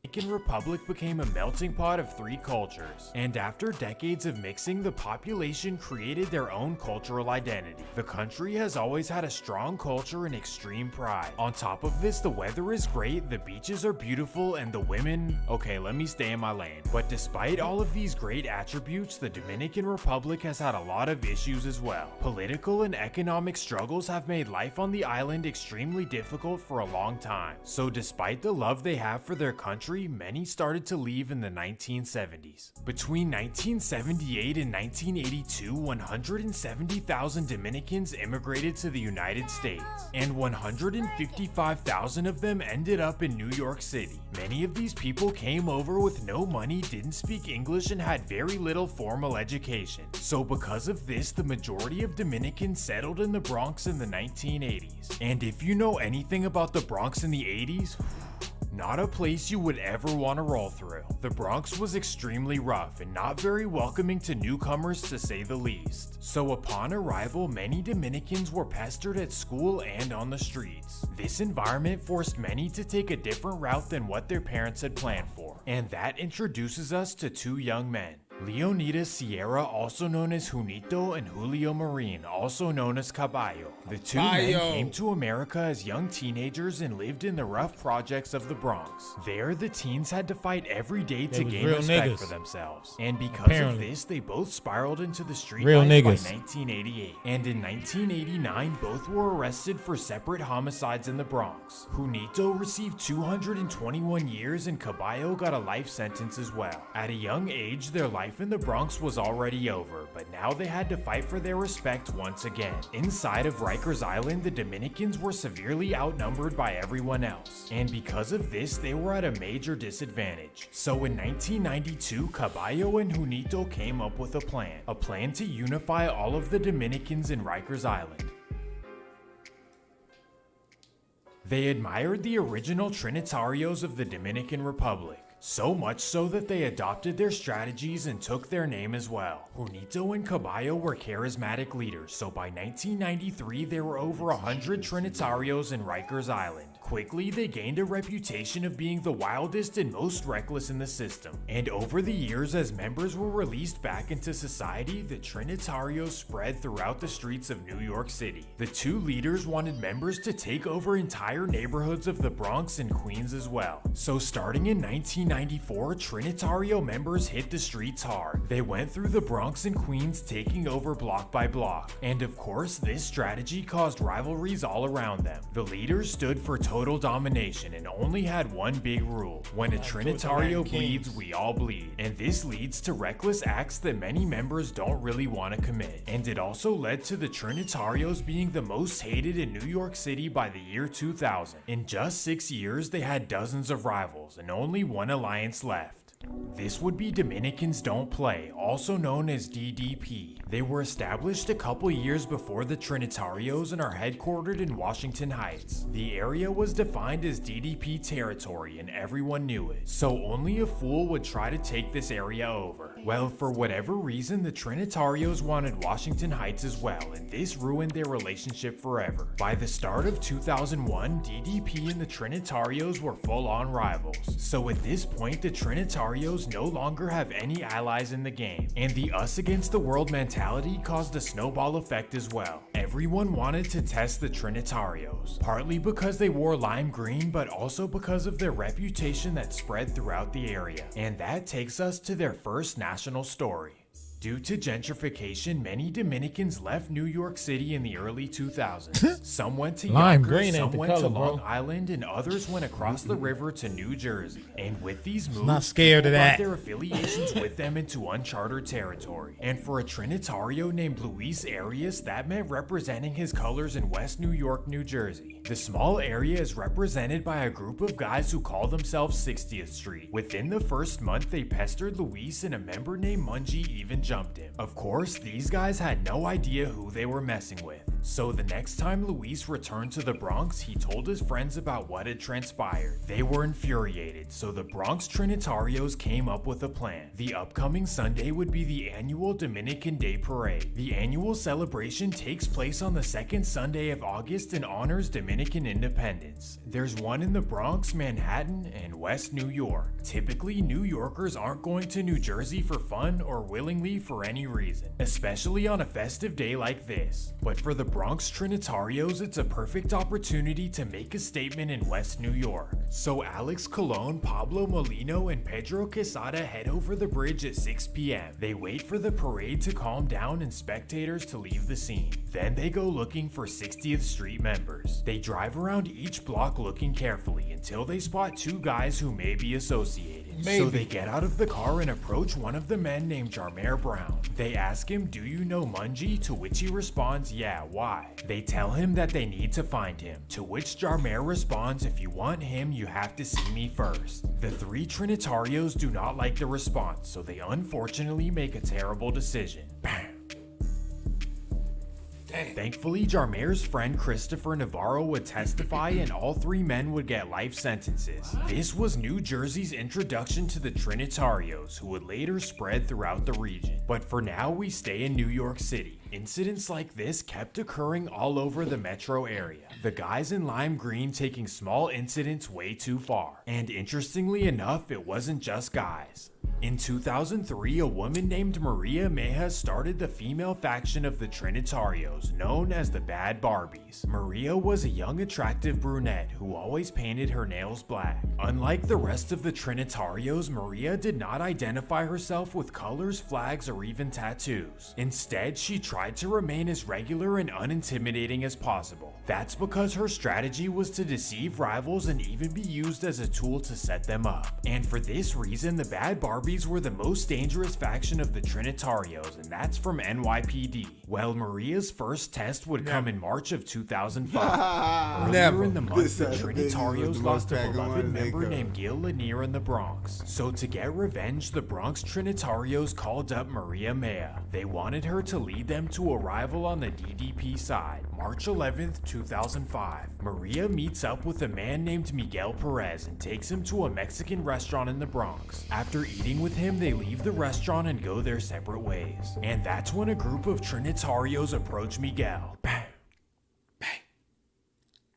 Dominican Republic became a melting pot of 3 cultures, and after decades of mixing, the population created their own cultural identity. The country has always had a strong culture and extreme pride. On top of this, the weather is great, the beaches are beautiful, and the women... Okay, let me stay in my lane. But despite all of these great attributes, the Dominican Republic has had a lot of issues as well. Political and economic struggles have made life on the island extremely difficult for a long time. So despite the love they have for their country, many started to leave in the 1970s. Between 1978 and 1982, 170,000 Dominicans immigrated to the United States, and 155,000 of them ended up in New York City. Many of these people came over with no money, didn't speak English, and had very little formal education. So because of this, the majority of Dominicans settled in the Bronx in the 1980s. And if you know anything about the Bronx in the 80s, not a place you would ever want to roll through. The Bronx was extremely rough and not very welcoming to newcomers, to say the least. So upon arrival, many Dominicans were pestered at school and on the streets. This environment forced many to take a different route than what their parents had planned for. And that introduces us to 2 young men. Leonidas Sierra, also known as Junito, and Julio Marin, also known as Caballo. The 2 men came to America as young teenagers and lived in the rough projects of the Bronx. There, the teens had to fight every day to gain respect for themselves. And because of this, they both spiraled into the street life by 1988. And in 1989, both were arrested for separate homicides in the Bronx. Junito received 221 years and Caballo got a life sentence as well. At a young age, their life in the Bronx was already over, but now they had to fight for their respect once again. Inside of Rikers Island, the Dominicans were severely outnumbered by everyone else, and because of this, they were at a major disadvantage. So in 1992, Caballo and Junito came up with a plan to unify all of the Dominicans in Rikers Island. They admired the original Trinitarios of the Dominican Republic. So much so that they adopted their strategies and took their name as well. Junito and Caballo were charismatic leaders, so by 1993 there were over 100 Trinitarios in Rikers Island. Quickly, they gained a reputation of being the wildest and most reckless in the system. And over the years, as members were released back into society, the Trinitarios spread throughout the streets of New York City. The 2 leaders wanted members to take over entire neighborhoods of the Bronx and Queens as well. So starting in 1994, Trinitario members hit the streets hard. They went through the Bronx and Queens, taking over block by block. And of course, this strategy caused rivalries all around them. The leaders stood for total domination and only had one big rule: when a Trinitario bleeds, we all bleed. And this leads to reckless acts that many members don't really want to commit. And it also led to the Trinitarios being the most hated in New York City by the year 2000. In just 6 years, they had dozens of rivals and only one alliance left. This would be Dominicans Don't Play, also known as DDP. They were established a couple years before the Trinitarios and are headquartered in Washington Heights. The area was defined as DDP territory and everyone knew it, so only a fool would try to take this area over. Well, for whatever reason, the Trinitarios wanted Washington Heights as well, and this ruined their relationship forever. By the start of 2001, DDP and the Trinitarios were full-on rivals. So at this point, the Trinitarios no longer have any allies in the game, and the us against the world mentality caused a snowball effect as well. Everyone wanted to test the Trinitarios, partly because they wore lime green, but also because of their reputation that spread throughout the area. And that takes us to their first national story. Due to gentrification, many Dominicans left New York City in the early 2000s. Some went to Lime Yonkers, green ain't some the went color, to Long bro. Island, and others went across the river to New Jersey. And with these moves, not scared of people brought that. their affiliations with them into uncharted territory. And for a Trinitario named Luis Arias, that meant representing his colors in West New York, New Jersey. The small area is represented by a group of guys who call themselves 60th Street. Within the first month, they pestered Luis, and a member named Mungie even jumped him. Of course, these guys had no idea who they were messing with. So the next time Luis returned to the Bronx, he told his friends about what had transpired. They were infuriated, so the Bronx Trinitarios came up with a plan. The upcoming Sunday would be the annual Dominican Day Parade. The annual celebration takes place on the second Sunday of August and honors Dominican independence. There's one in the Bronx, Manhattan, and West New York. Typically, New Yorkers aren't going to New Jersey for fun or willingly for any reason, especially on a festive day like this. But for the Bronx Trinitarios, it's a perfect opportunity to make a statement in West New York. So Alex Colon, Pablo Molino, and Pedro Quesada head over the bridge at 6 p.m. They wait for the parade to calm down and spectators to leave the scene. Then they go looking for 60th Street members. They drive around each block looking carefully until they spot two guys who may be associated. So they get out of the car and approach one of the men named Jarmer Brown. They ask him, "Do you know Mungie?" To which he responds, "Yeah, why?" They tell him that they need to find him, to which Jarmer responds, "If you want him, you have to see me first." The three Trinitarios do not like the response, so they unfortunately make a terrible decision. Bam. Thankfully, Jarmer's friend Christopher Navarro would testify and all three men would get life sentences. This was New Jersey's introduction to the Trinitarios, who would later spread throughout the region. But for now, we stay in New York City. Incidents like this kept occurring all over the metro area. The guys in lime green taking small incidents way too far. And interestingly enough, it wasn't just guys. In 2003, a woman named Maria Meja started the female faction of the Trinitarios, known as the Bad Barbies. Maria was a young, attractive brunette who always painted her nails black. Unlike the rest of the Trinitarios, Maria did not identify herself with colors, flags, or even tattoos. Instead, she tried to remain as regular and unintimidating as possible. That's because her strategy was to deceive rivals and even be used as a tool to set them up. And for this reason, the Bad Barbies were the most dangerous faction of the Trinitarios, and that's from NYPD. Well, Maria's first test would come in March of 2005. Earlier in the month, the Trinitarios lost a beloved member named Gil Lanier in the Bronx. So to get revenge, the Bronx Trinitarios called up Maria Meja. They wanted her to lead them to a rival on the DDP side. March 11th, 2005. Maria meets up with a man named Miguel Perez and takes him to a Mexican restaurant in the Bronx. After eating with him, they leave the restaurant and go their separate ways. And that's when a group of Trinitarios approach Miguel. Bang!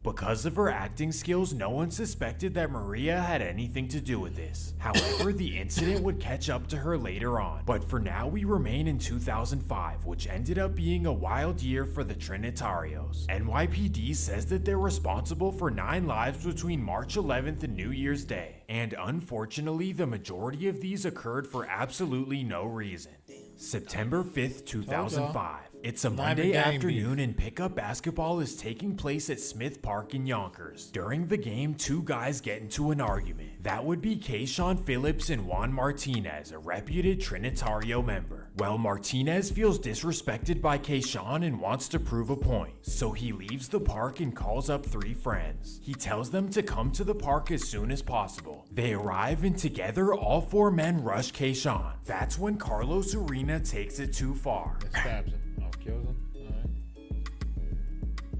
Because of her acting skills, no one suspected that Maria had anything to do with this. However, the incident would catch up to her later on. But for now, we remain in 2005, which ended up being a wild year for the Trinitarios. NYPD says that they're responsible for 9 lives between March 11th and New Year's Day. And unfortunately, the majority of these occurred for absolutely no reason. September 5th, 2005. It's a Monday afternoon and pickup basketball is taking place at Smith Park in Yonkers. During the game, two guys get into an argument. That would be Kayshawn Phillips and Juan Martinez, a reputed Trinitario member. Well, Martinez feels disrespected by Kayshawn and wants to prove a point, so he leaves the park and calls up three friends. He tells them to come to the park as soon as possible. They arrive and together all four men rush Kayshawn. That's when Carlos Arena takes it too far. Stabs him. Oh, kills him.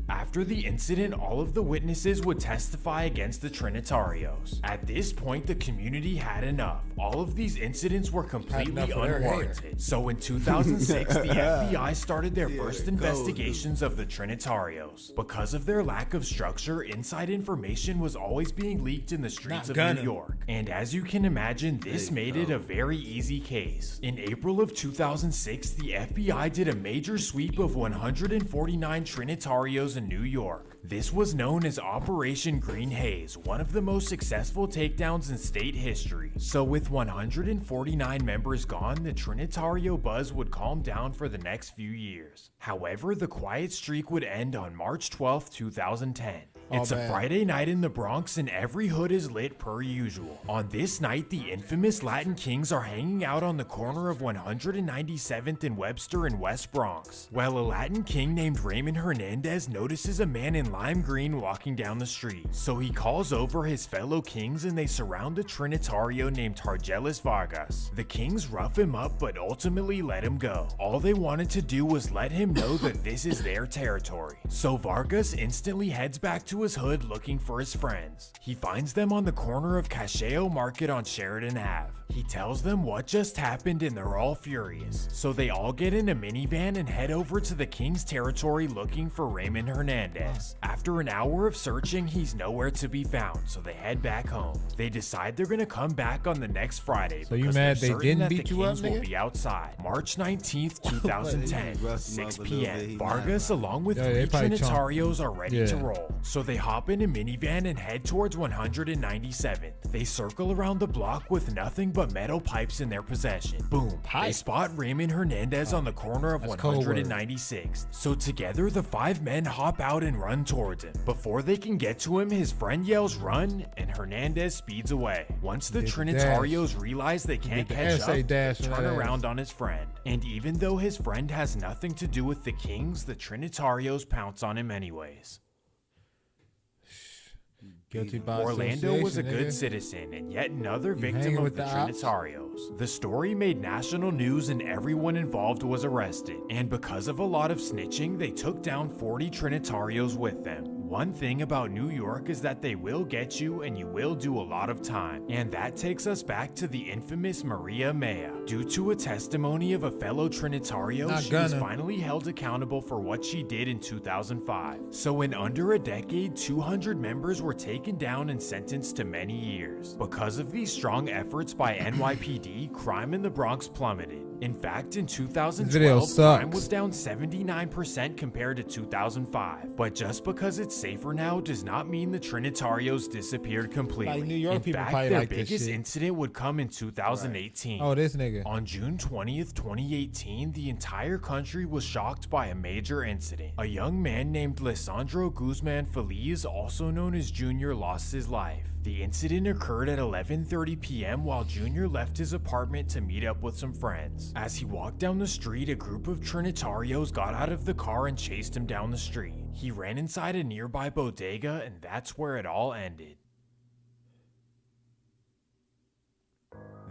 After the incident, all of the witnesses would testify against the Trinitarios. At this point, the community had enough. All of these incidents were completely unwarranted. So in 2006, the FBI started their first investigations of the Trinitarios. Because of their lack of structure, inside information was always being leaked in the streets of New York. And as you can imagine, this made it a very easy case. In April of 2006, the FBI did a major sweep of 149 Trinitarios in New York. This was known as Operation Green Haze, one of the most successful takedowns in state history. So with 149 members gone, the Trinitario buzz would calm down for the next few years. However, the quiet streak would end on March 12, 2010. It's a Friday night in the Bronx and every hood is lit per usual. On this night, the infamous Latin Kings are hanging out on the corner of 197th and Webster in West Bronx. Well, a Latin King named Raymond Hernandez notices a man in lime green walking down the street. So he calls over his fellow Kings and they surround a Trinitario named Targelis Vargas. The Kings rough him up but ultimately let him go. All they wanted to do was let him know that this is their territory. So Vargas instantly heads back to his hood looking for his friends. He finds them on the corner of Cacheo Market on Sheridan Ave. He tells them what just happened and they're all furious. So they all get in a minivan and head over to the King's territory looking for Raymond Hernandez. After an hour of searching, he's nowhere to be found, so they head back home. They decide they're gonna come back on the next Friday So you because mad they're they certain didn't that beat the you up, Kings will nigga? be outside. March 19th, 2010, 6 p.m. Vargas along with Yeah, they three probably Trinitarios are ready to Yeah. roll. So they hop in a minivan and head towards 197th. They circle around the block with nothing but metal pipes in their possession. Boom. They spot Raymond Hernandez on the corner of That's code word. 196th. So together the five men hop out and run towards him. Before they can get to him, his friend yells run and Hernandez speeds away. Once the Get the Trinitarios realize they can't the catch essay up, dash they on turn that ass. around on his friend. And even though his friend has nothing to do with the Kings, the Trinitarios pounce on him anyways. Guilty by Orlando was a association, good nigga. citizen and yet another victim hanging of with the the ops? Trinitarios. The story made national news and everyone involved was arrested. And because of a lot of snitching, they took down 40 Trinitarios with them. One thing about New York is that they will get you and you will do a lot of time. And that takes us back to the infamous Maria Mea. Due to a testimony of a fellow Trinitario, Not she was gonna. finally held accountable for what she did in 2005. So in under a decade, 200 members were taken down and sentenced to many years. Because of these strong efforts by NYPD, crime in the Bronx plummeted. In fact, in video 2012, crime sucks. was down 79% compared to 2005. But just because it's safer now does not mean the Trinitarios disappeared completely. Like New York in people fact, probably their like this biggest shit. incident would come in 2018. Oh, this nigga. On June 20th, 2018, the entire country was shocked by a major incident. A young man named Lisandro Guzman Feliz, also known as Junior, lost his life. The incident occurred at 11:30 p.m. while Junior left his apartment to meet up with some friends. As he walked down the street, a group of Trinitarios got out of the car and chased him down the street. He ran inside a nearby bodega, and that's where it all ended.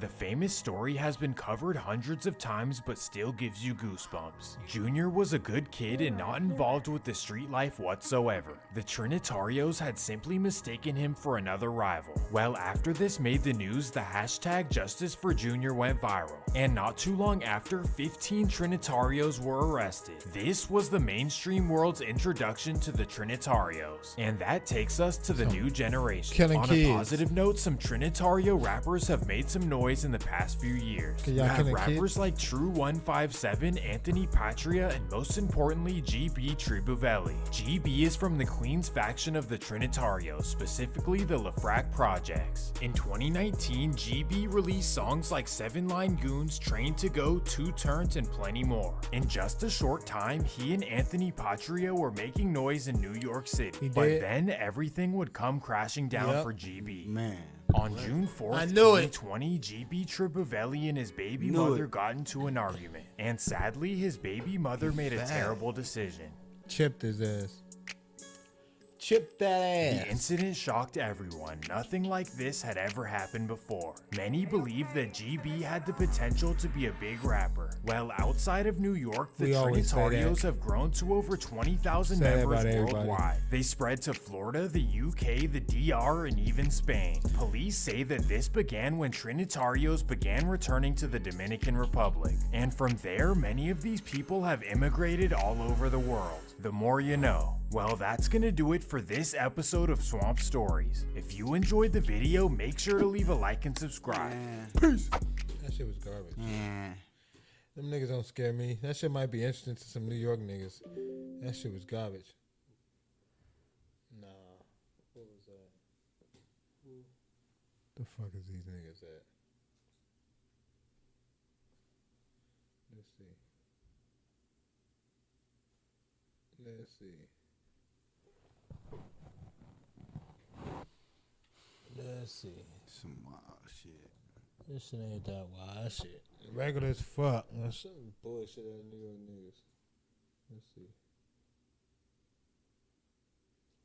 The famous story has been covered hundreds of times but still gives you goosebumps. Junior was a good kid and not involved with the street life whatsoever. The Trinitarios had simply mistaken him for another rival. Well, after this made the news, the hashtag Justice for Junior went viral. And not too long after, 15 Trinitarios were arrested. This was the mainstream world's introduction to the Trinitarios. And that takes us to the new generation. Killing On kids. a positive note, some Trinitario rappers have made some noise noise in the past few years. Can You y'all have kill the kid? rappers like True157, Anthony Patria, and most importantly, GB Tribuvelli. GB is from the Queens faction of the Trinitarios, specifically the Lafrac Projects. In 2019, GB released songs like 7 Line Goons, Train to Go, Two Turns, and plenty more. In just a short time, he and Anthony Patria were making noise in New York City. But did. then everything would come crashing down Yep. for GB. Man. On June 4th, I knew it. 2020, GB Tribuvelli and his baby Knew mother it. got into an argument. And sadly, his baby mother made a Bad. terrible decision. Chipped his ass. Chip that ass. The incident shocked everyone. Nothing like this had ever happened before. Many believe that GB had the potential to be a big rapper. Well, outside of New York, the We always say Trinitarios that. have grown to over 20,000 Say that members about everybody. worldwide. They spread to Florida, the UK, the DR, and even Spain. Police say that this began when Trinitarios began returning to the Dominican Republic. And from there, many of these people have immigrated all over the world. The more you know. Well, that's gonna do it for this episode of Swamp Stories. If you enjoyed the video, make sure to leave a like and subscribe. Peace. That shit was garbage. Yeah. Them niggas don't scare me. That shit might be interesting to some New York niggas. That shit was garbage. Nah. What was that? Who the fuck is these niggas at? Let's see. Let's see. Let's see. Some wild shit. This shit ain't that wild shit. Regular as fuck. That's some bullshit at New York niggas. Let's see.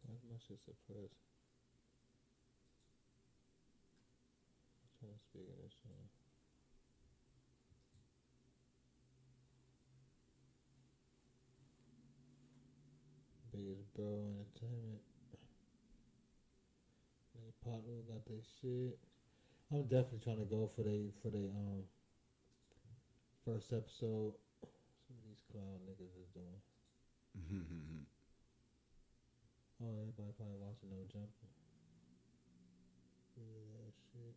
Why's my shit suppressed? I'm trying to speak in this one. Biggest bro entertainment. Nigga Potluck got their shit. I'm definitely trying to go for they first episode. Some of these clown niggas is doing. Oh, everybody probably watching No Jumper. Yeah, that shit.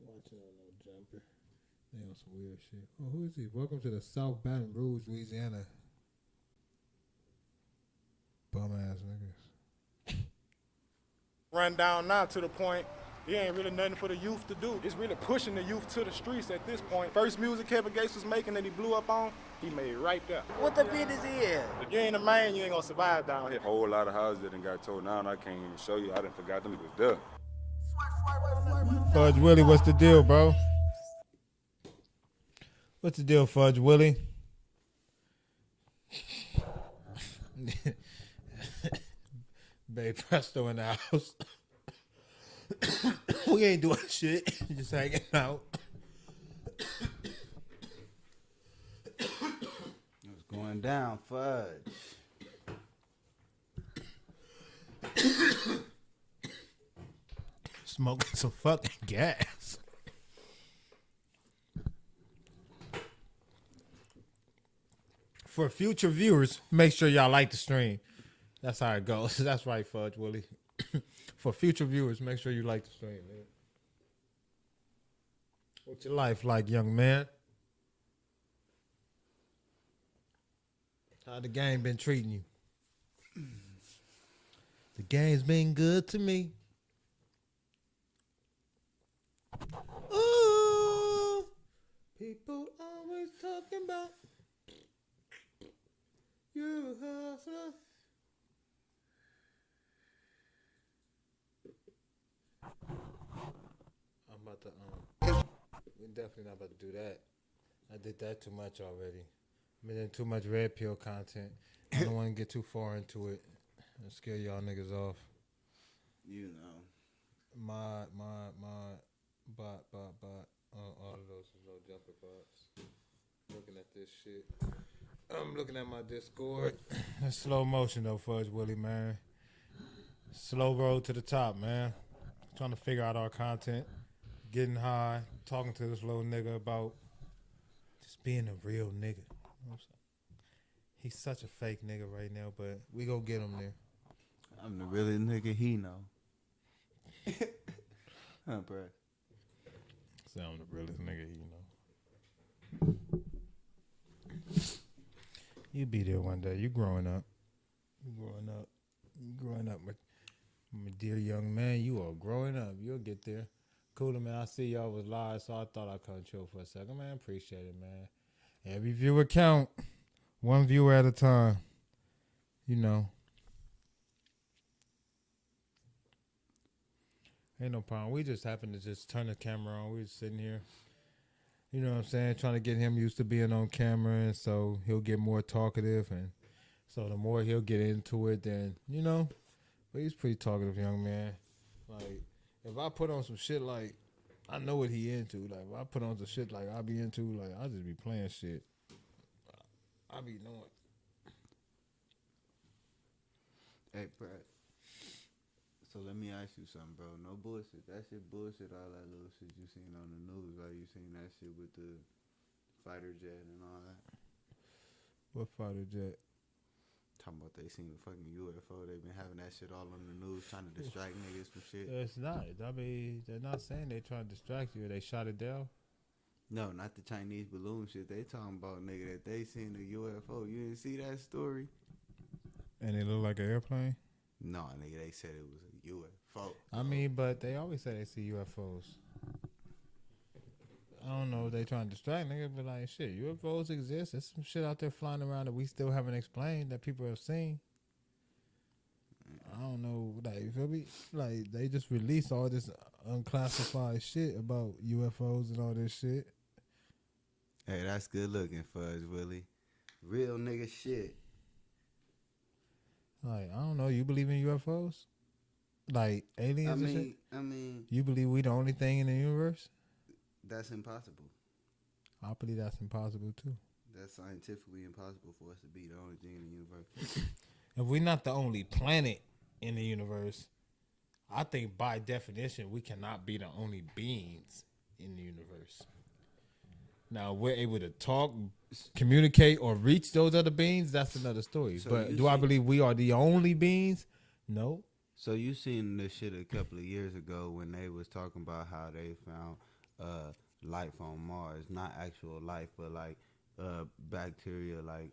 Watching on No Jumper. They on some weird shit. Oh, who is he? Welcome to the South Baton Rouge, Louisiana. Bum ass niggas. Run down now to the point, there ain't really nothing for the youth to do. It's really pushing the youth to the streets at this point. First music Kevin Gates was making that he blew up on, he made it right there. What the business is? If you ain't a man, you ain't gonna survive down here. A whole lot of houses that done got tore down. I can't even show you. I done forgot them was there. Fudge Willie, what's the deal, bro? What's the deal, Fudge Willie? Babe Presto in the house. We ain't doing shit. Just hanging out. It's going down, Fudge. Smoking some fucking gas. For future viewers, make sure y'all like the stream. That's how it goes. That's right, Fudge Willie. For future viewers, make sure you like the stream, man. What's your life like, young man? How the game been treating you? The game's been good to me. Ooh, people always talking about you hustler. I'm about to we're definitely not about to do that. I did that too much already. Been in too much red pill content. I don't want to get too far into it and scare y'all niggas off. You know. Bot. All of those is No Jumper bots. Looking at this shit. I'm looking at my Discord. That's slow motion though, Fudge Willie, man. Slow road to the top, man. Trying to figure out our content. Getting high. Talking to this little nigga about just being a real nigga. He's such a fake nigga right now, but we gonna get him there. I'm the really nigga he know. Huh, bro? Say I'm the realest nigga, you know. You be there one day. You growing up. My dear young man, you are growing up. You'll get there. Cooler, man. I see y'all was live, so I thought I'd come chill for a second. Man, appreciate it, man. Every viewer count. One viewer at a time. You know. Ain't no problem. We just happened to just turn the camera on. We was sitting here. You know what I'm saying? Trying to get him used to being on camera, and so he'll get more talkative, and so the more he'll get into it, then, you know. But he's pretty talkative, young man. Like, if I put on some shit like, I know what he into. Like, if I put on some shit like I be into, like, I'll just be playing shit. I be knowing. Hey, Brad. So let me ask you something, bro. No bullshit. That shit bullshit, all that little shit you seen on the news. Like, you seen that shit with the fighter jet and all that? What fighter jet? Talking about they seen the fucking UFO. They've been having that shit all on the news trying to distract niggas from shit. It's not. I mean, they're not saying they trying to distract you. They shot it down. No, not the Chinese balloon shit. They talking about, nigga, that they seen the UFO. You didn't see that story? And it looked like an airplane? No, nigga, they said it was a UFO. I mean, but they always say they see UFOs. I don't know if they trying to distract niggas, but like, shit, UFOs exist. There's some shit out there flying around that we still haven't explained that people have seen. I don't know, like, you feel me? Like, they just released all this unclassified shit about UFOs and all this shit. Hey, that's good looking, Fudge Willie. Real nigga shit. Like, I don't know. You believe in UFOs? Like aliens and shit? I mean, you believe we the only thing in the universe? That's impossible. I believe that's impossible too. That's scientifically impossible for us to be the only thing in the universe. If we're not the only planet in the universe, I think by definition we cannot be the only beings in the universe. Now, we're able to talk, communicate, or reach those other beings, that's another story. So but do I believe we are the only beings? No. So you seen this shit a couple of years ago when they was talking about how they found life on Mars. Not actual life, but like bacteria, like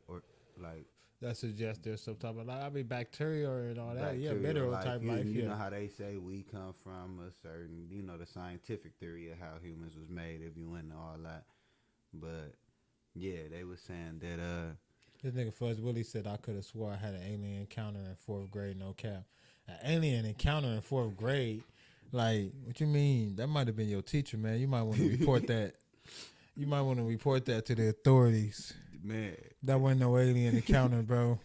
that suggests there's some type of life. I mean, bacteria and all that. Yeah, bacterial mineral life. type You, life. you Yeah. know how they say we come from a certain, you know, the scientific theory of how humans was made, if you went into all that. But yeah, they was saying that This nigga Fuzz Willie said I could have swore I had an alien encounter in 4th grade, no cap. An alien encounter in 4th grade? Like, what you mean? That might have been your teacher, man. You might want to report that. You might want to report that to the authorities. Man. That wasn't no alien encounter, bro.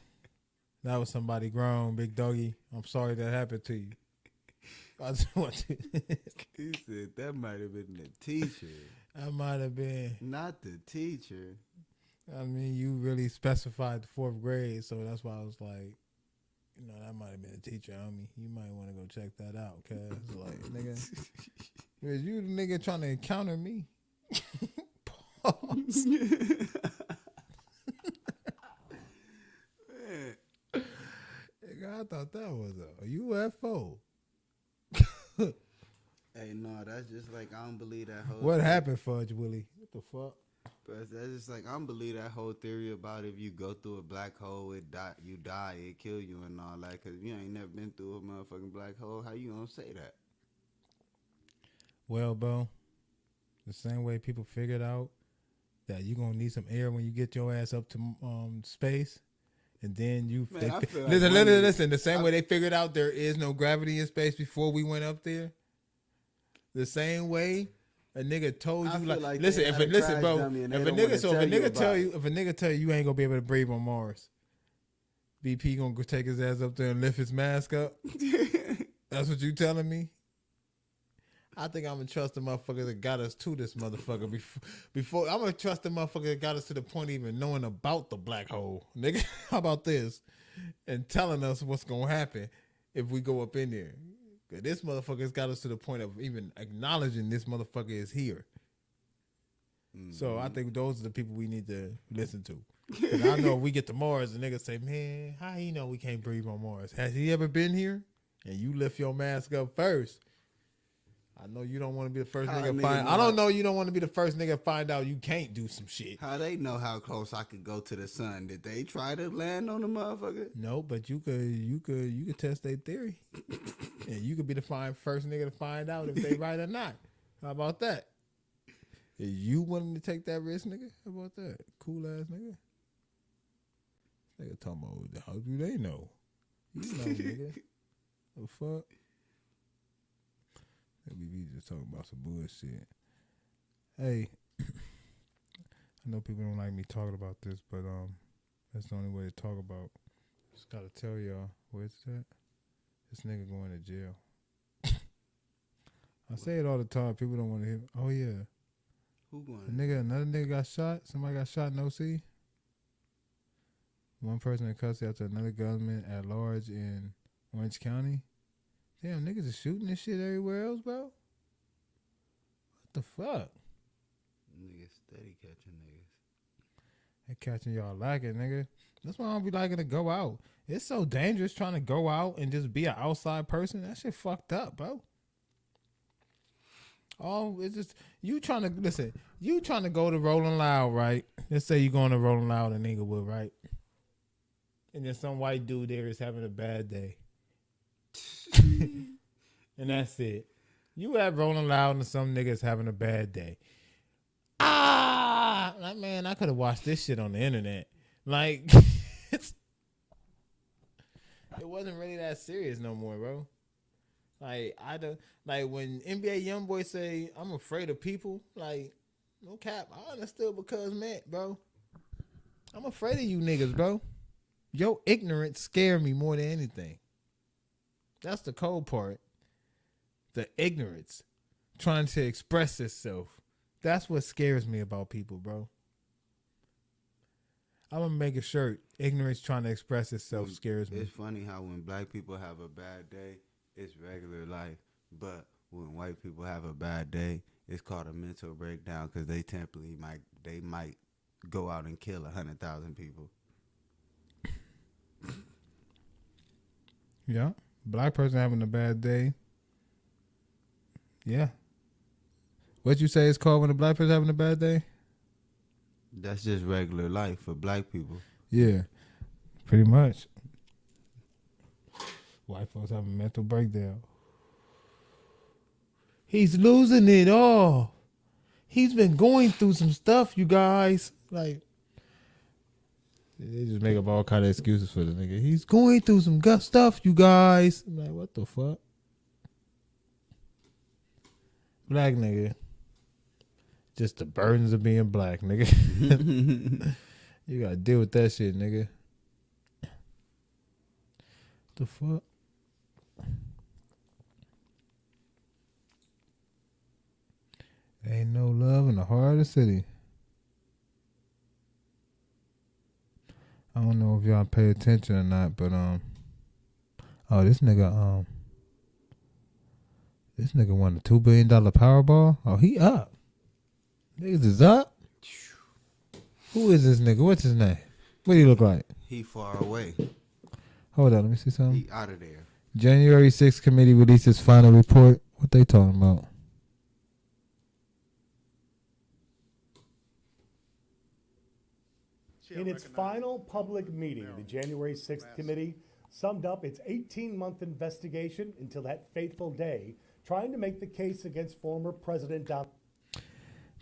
That was somebody grown, big doggy. I'm sorry that happened to you. I just want to. He said that might have been the teacher. That might have been. Not the teacher. I mean, you really specified the 4th grade, so that's why I was like, you know, that might have been a teacher, homie. You might want to go check that out, cuz, like, nigga, is you the nigga trying to encounter me? Pause. Nigga, I thought that was a UFO. Hey, no, that's just like, I don't believe that whole What thing. happened, Fudge Willie? What the fuck? But that's just like, I don't believe that whole theory about if you go through a black hole, you die, it kill you and all that. Because you ain't never been through a motherfucking black hole. How you gonna say that? Well, bro, the same way people figured out that you gonna need some air when you get your ass up to space, and then you Man, I feel like listen. The same way they figured out there is no gravity in space before we went up there. The same way a nigga told I you, feel like they had a crash bro, dummy and if they a don't wanna nigga tell you if a nigga tell you ain't gonna be able to breathe on Mars, BP gonna go take his ass up there and lift his mask up. That's what you telling me? I think I'm gonna trust the motherfucker that got us to this motherfucker before I'm gonna trust the motherfucker that got us to the point of even knowing about the black hole. Nigga, how about this? And telling us what's gonna happen if we go up in there. This motherfucker's got us to the point of even acknowledging this motherfucker is here. So I think those are the people we need to listen to. Because I know if we get to Mars, the nigga say, man, how he know we can't breathe on Mars? Has he ever been here? And you lift your mask up first. I know you don't want to be the first How nigga nigga find. know I don't how- know you don't want to be the first nigga to find out you can't do some shit. How they know how close I could go to the sun? Did they try to land on the motherfucker? No, but you could test their theory, and you could be the first nigga to find out if they right or not. How about that? Is you willing to take that risk, nigga? How about that? Cool ass nigga. Nigga talking about how do they know? You know, nigga. The fuck? We just talking about some bullshit. Hey, I know people don't like me talking about this, but that's the only way to talk about. Just gotta tell y'all, where's that? This nigga going to jail. I say it all the time. People don't want to hear. Oh yeah. Who going? Another nigga got shot. Somebody got shot in OC. One person in custody after another gunman at large in Orange County. Damn, niggas is shooting this shit everywhere else, bro. What the fuck? Niggas steady catching niggas. They catching y'all lacking, nigga. That's why I don't be liking to go out. It's so dangerous trying to go out and just be an outside person. That shit fucked up, bro. Oh, it's just you trying to listen. You trying to go to Rolling Loud, right? Let's say you going to Rolling Loud in Inglewood, right? And then some white dude there is having a bad day, and that's it. You at Rolling Loud and some niggas having a bad day. Like, man, I could have watched this shit on the internet. Like, it wasn't really that serious no more, bro. Like when NBA YoungBoy say I'm afraid of people, like no cap, I understood because man, bro, I'm afraid of you niggas, bro. Your ignorance scared me more than anything. That's the cold part. The ignorance trying to express itself. That's what scares me about people, bro. I'm gonna make a shirt. Ignorance trying to express itself scares me. It's funny how when black people have a bad day, it's regular life. But when white people have a bad day, it's called a mental breakdown because they might go out and kill 100,000 people. Yeah. Black person having a bad day. Yeah. What you say it's called when a black person having a bad day? That's just regular life for black people. Yeah. Pretty much. White folks have a mental breakdown. He's losing it all. He's been going through some stuff, you guys. Like, they just make up all kind of excuses for the nigga. He's going through some gut stuff, you guys. I'm like, what the fuck? Black nigga. Just the burdens of being black, nigga. You gotta deal with that shit, nigga. The fuck? Ain't no love in the heart of the city. I don't know if y'all pay attention or not, but oh, this nigga won a $2 billion Powerball. Oh, he up. Niggas is up. Who is this nigga? What's his name? What do he look like? He far away. Hold on, let me see something. He out of there. January 6th committee releases final report. What they talking about? In its final public meeting, the January 6th committee summed up its 18-month investigation until that fateful day, trying to make the case against former President Donald.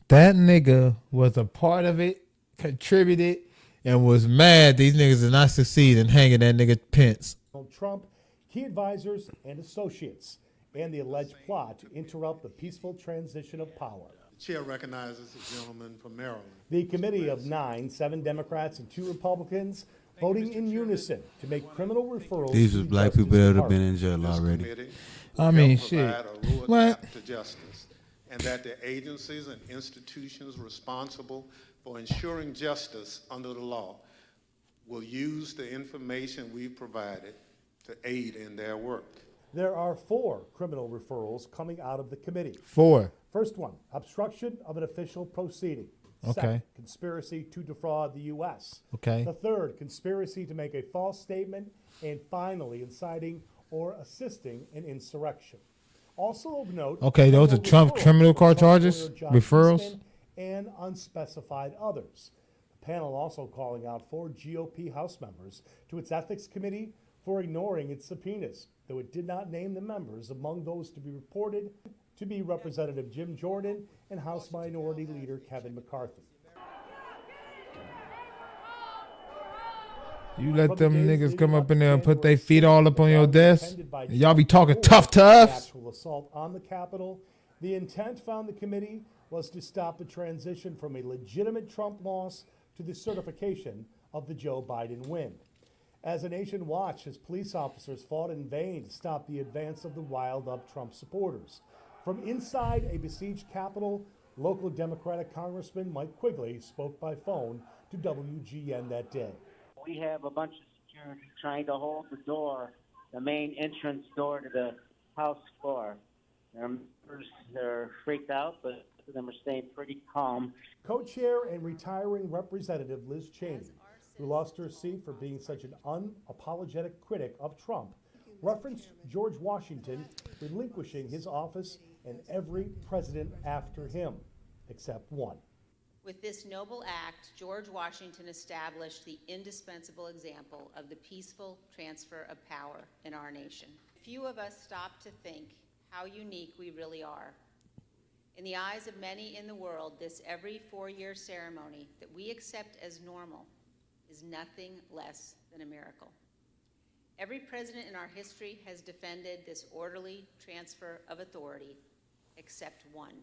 That nigga was a part of it, contributed, and was mad these niggas did not succeed in hanging that nigga Pence. Trump, key advisors, and associates, and the alleged plot to interrupt the peaceful transition of power. The chair recognizes the gentleman from Maryland. The committee of 9, 7 Democrats and 2 Republicans, voting in unison to make criminal referrals. These to was the black Justice people that have been Department. in jail already. I mean, shit. What? To justice, and that the agencies and institutions responsible for ensuring justice under the law will use the information we provided to aid in their work. There are 4 criminal referrals coming out of the committee. 4. First one, obstruction of an official proceeding. Okay. Second, conspiracy to defraud the U.S. Okay. The third, conspiracy to make a false statement. And finally, inciting or assisting an insurrection. Also of note, Okay, those are Trump referrals criminal from court Trump charges? lawyer John Referrals? Eastman and unspecified others. The panel also calling out 4 GOP House members to its ethics committee for ignoring its subpoenas, though it did not name the members. Among those to be reported to be Representative Jim Jordan and House Minority Leader Kevin McCarthy. You let them niggas come up in there and put their feet all up on your desk? And y'all be talking tough to us? Actual assault on the Capitol. The intent, found the committee, was to stop the transition from a legitimate Trump loss to the certification of the Joe Biden win. As a nation watched, as police officers fought in vain to stop the advance of the riled-up Trump supporters. From inside a besieged Capitol, local Democratic Congressman Mike Quigley spoke by phone to WGN that day. We have a bunch of security trying to hold the door, the main entrance door to the House floor. They're freaked out, but most of them are staying pretty calm. Co-chair and retiring Representative Liz Cheney, who lost her seat for being such an unapologetic critic of Trump, referenced George Washington relinquishing his office and every president after him, except one. With this noble act, George Washington established the indispensable example of the peaceful transfer of power in our nation. Few of us stop to think how unique we really are. In the eyes of many in the world, this every 4-year ceremony that we accept as normal is nothing less than a miracle. Every president in our history has defended this orderly transfer of authority, except one.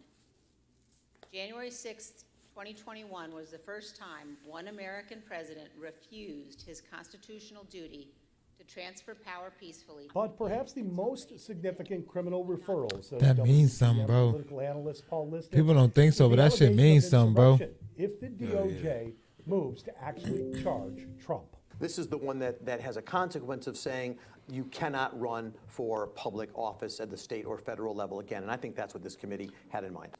January 6th, 2021 was the first time one American president refused his constitutional duty to transfer power peacefully. But perhaps the most significant criminal referrals. That means something, bro. Political analyst Paul Liston, People don't think so, but that shit means something, bro. If the DOJ moves to actually charge Trump. This is the one that has a consequence of saying you cannot run for public office at the state or federal level again. And I think that's what this committee had in mind.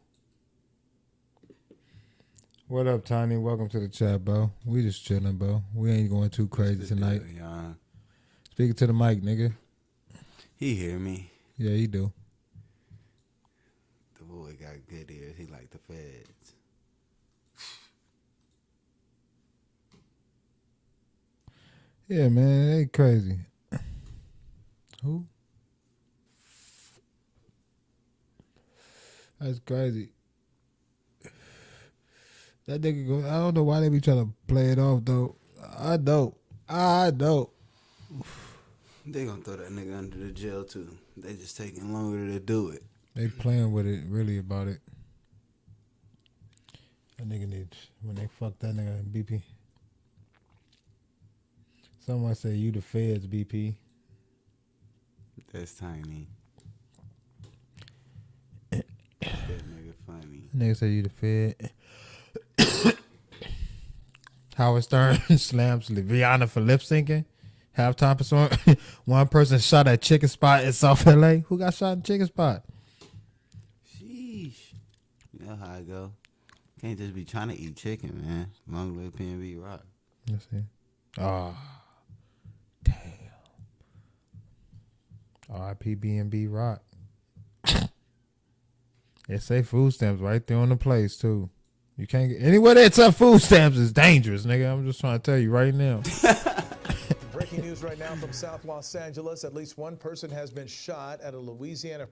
What up, Tiny? Welcome to the chat, bro. We just chilling, bro. We ain't going too crazy tonight. Speaking to the mic, nigga. He hear me. Yeah, he do. The boy got good ears. He like the feds. Yeah, man, they crazy. Who? That's crazy. That nigga go. I don't know why they be trying to play it off though. I don't. They gonna throw that nigga under the jail too. They just taking longer to do it. They playing with it really about it. That nigga needs when they fuck that nigga BP. Someone say you the feds, BP. That's Tiny. That nigga funny. Nigga say you the fed. Howard Stern slams Rihanna for lip syncing. Halftime performance. One person shot at Chicken Spot in South LA. Who got shot in Chicken Spot? Sheesh. You know how I go. Can't just be trying to eat chicken, man. Long live PNB Rock. Let's see. Damn. R.I.P. B&B Rock. It say food stamps right there on the place too. You can't get anywhere that tough food stamps is dangerous, nigga. I'm just trying to tell you right now. Breaking news right now from South Los Angeles. At least one person has been shot at a Louisiana.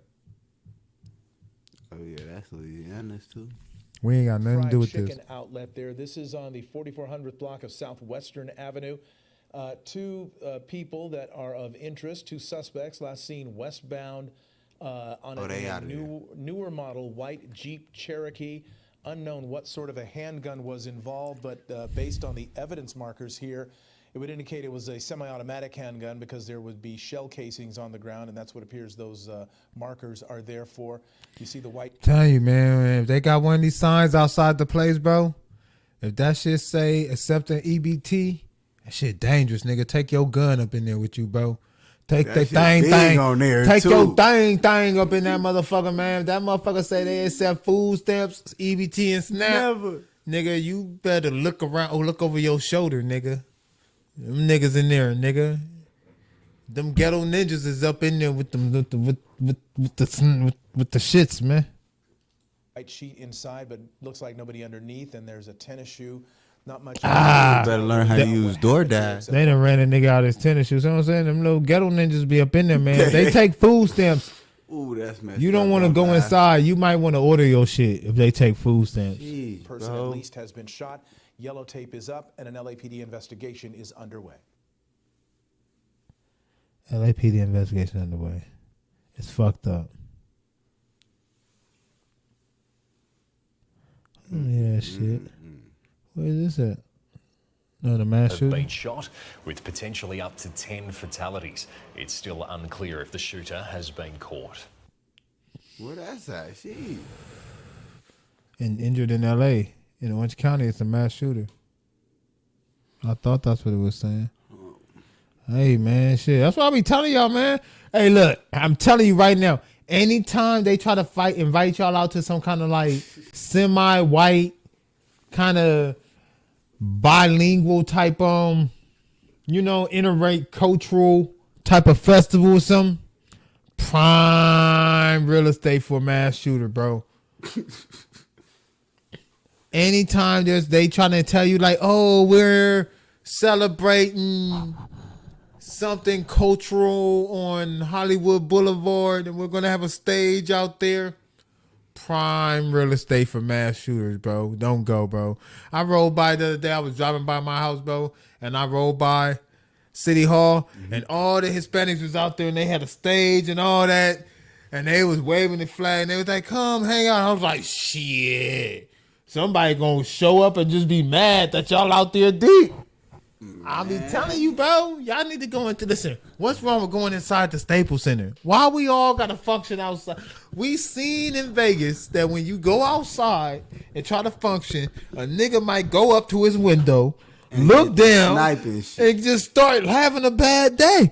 Oh yeah, that's Louisiana's too. We ain't got nothing to do with chicken this. Outlet there. This is on the 4400th block of Southwestern Avenue. Two people that are of interest, two suspects, last seen westbound on a newer model white Jeep Cherokee. Unknown what sort of a handgun was involved, but based on the evidence markers here, it would indicate it was a semi-automatic handgun because there would be shell casings on the ground, and that's what appears those markers are there for. You see the white. Tell you, man, if they got one of these signs outside the place, bro, if that shit say accepting EBT, that shit dangerous, nigga. Take your gun up in there with you, bro. Take that thing on there. Take too. your thing up in that motherfucker, man. If that motherfucker say they accept food stamps, EBT, and SNAP, Never. Nigga, you better look around or look over your shoulder, nigga. Them niggas in there, nigga. Them ghetto ninjas is up in there with with the shits, man. White sheet inside, but looks like nobody underneath, and there's a tennis shoe. Not much. Better learn how to use DoorDash. They done ran a nigga out his tennis shoes. You know what I'm saying? Them little ghetto ninjas be up in there, man. They take food stamps. Ooh, that's messed You don't up, want to go man. inside. You might want to order your shit if they take food stamps. Jeez, Person bro. at least has been shot. Yellow tape is up, and an LAPD investigation is underway. LAPD investigation underway. It's fucked up. Yeah, shit. Where is this at? No, the mass Have shooting. been shot with potentially up to 10 fatalities. It's still unclear if the shooter has been caught. Where that's at? She. And injured in L.A. In Orange County, it's a mass shooter. I thought that's what it was saying. Hey, man, shit. That's what I be telling y'all, man. Hey, look, I'm telling you right now, anytime they try to invite y'all out to some kind of like semi-white kind of bilingual type, intercultural type of festival or something, prime real estate for a mass shooter, bro. Anytime they trying to tell you like, oh, we're celebrating something cultural on Hollywood Boulevard and we're going to have a stage out there, prime real estate for mass shooters, bro. Don't go, bro. I rode by the other day. I was driving by my house, bro, and I rode by City Hall, and all the Hispanics was out there, and they had a stage and all that, and they was waving the flag, and they was like, come hang out. I was like, shit. Somebody gonna show up and just be mad that y'all out there deep. I be telling you, bro. Y'all need to go into listen. What's wrong with going inside the Staples Center? Why we all gotta function outside? We seen in Vegas that when you go outside and try to function, a nigga might go up to his window, and look down, and just start having a bad day.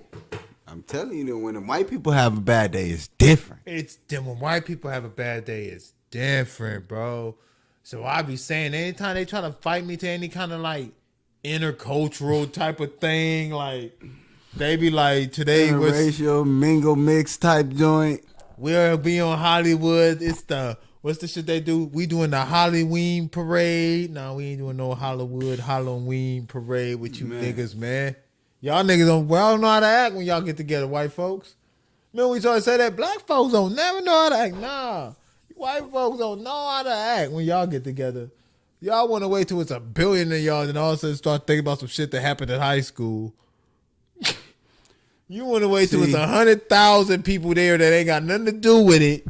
I'm telling you that when the white people have a bad day, it's different. It's then when white people have a bad day, it's different, bro. So I be saying anytime they try to fight me to any kind of like intercultural type of thing, like they be like today was Interracial mingle mix type joint. We'll be on Hollywood. It's the what's the shit they do? We doing the Halloween parade. No, we ain't doing no Hollywood Halloween parade with you niggas, man. Y'all niggas don't know how to act when y'all get together, white folks. Remember we try to say that black folks don't never know how to act. Nah. White folks don't know how to act when y'all get together. Y'all want to wait till it's a billion of y'all and all of a sudden start thinking about some shit that happened in high school. You want to wait till it's 100,000 people there that ain't got nothing to do with it.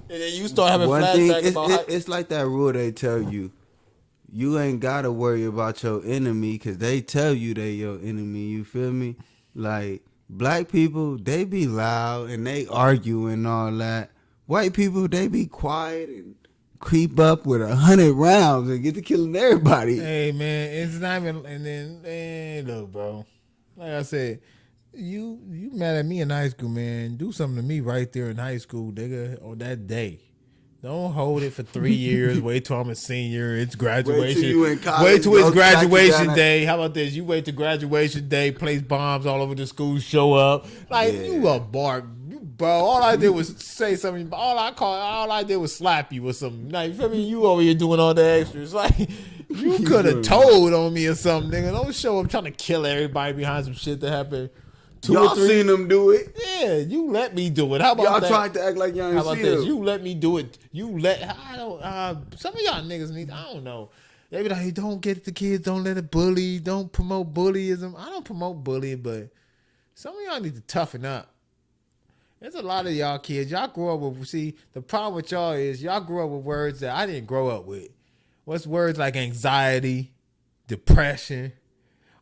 And then you start having flashbacks about it's like that rule they tell you. You ain't got to worry about your enemy because they tell you they your enemy. You feel me? Like, black people, they be loud and they argue and all that. White people, they be quiet and creep up with 100 rounds and get to killing everybody. Hey, man, it's not even, and then, look, bro. Like I said, you mad at me in high school, man. Do something to me right there in high school, nigga, on that day. Don't hold it for 3 years. Wait till I'm a senior. It's graduation. Wait till you in college. Wait till it's graduation down day. How about this? You wait till graduation day, place bombs all over the school, show up. Like, you a bark. Bro, all I did was say something. All I did was slap you or something. Like, you feel me? You over here doing all the extras. Like, you could have told on me or something, nigga. Don't show up trying to kill everybody behind some shit that happened. Y'all seen them do it. Yeah, you let me do it. How about y'all that? tried to act like y'all ain't How about see this? them. You let me do it. Some of y'all niggas need, I don't know. They be like, hey, don't get the kids, don't let it bully, don't promote bullyism. I don't promote bullying, but some of y'all need to toughen up. There's a lot of y'all kids. Y'all grew up with, see, the problem with y'all is y'all grew up with words that I didn't grow up with. What's words like anxiety, depression?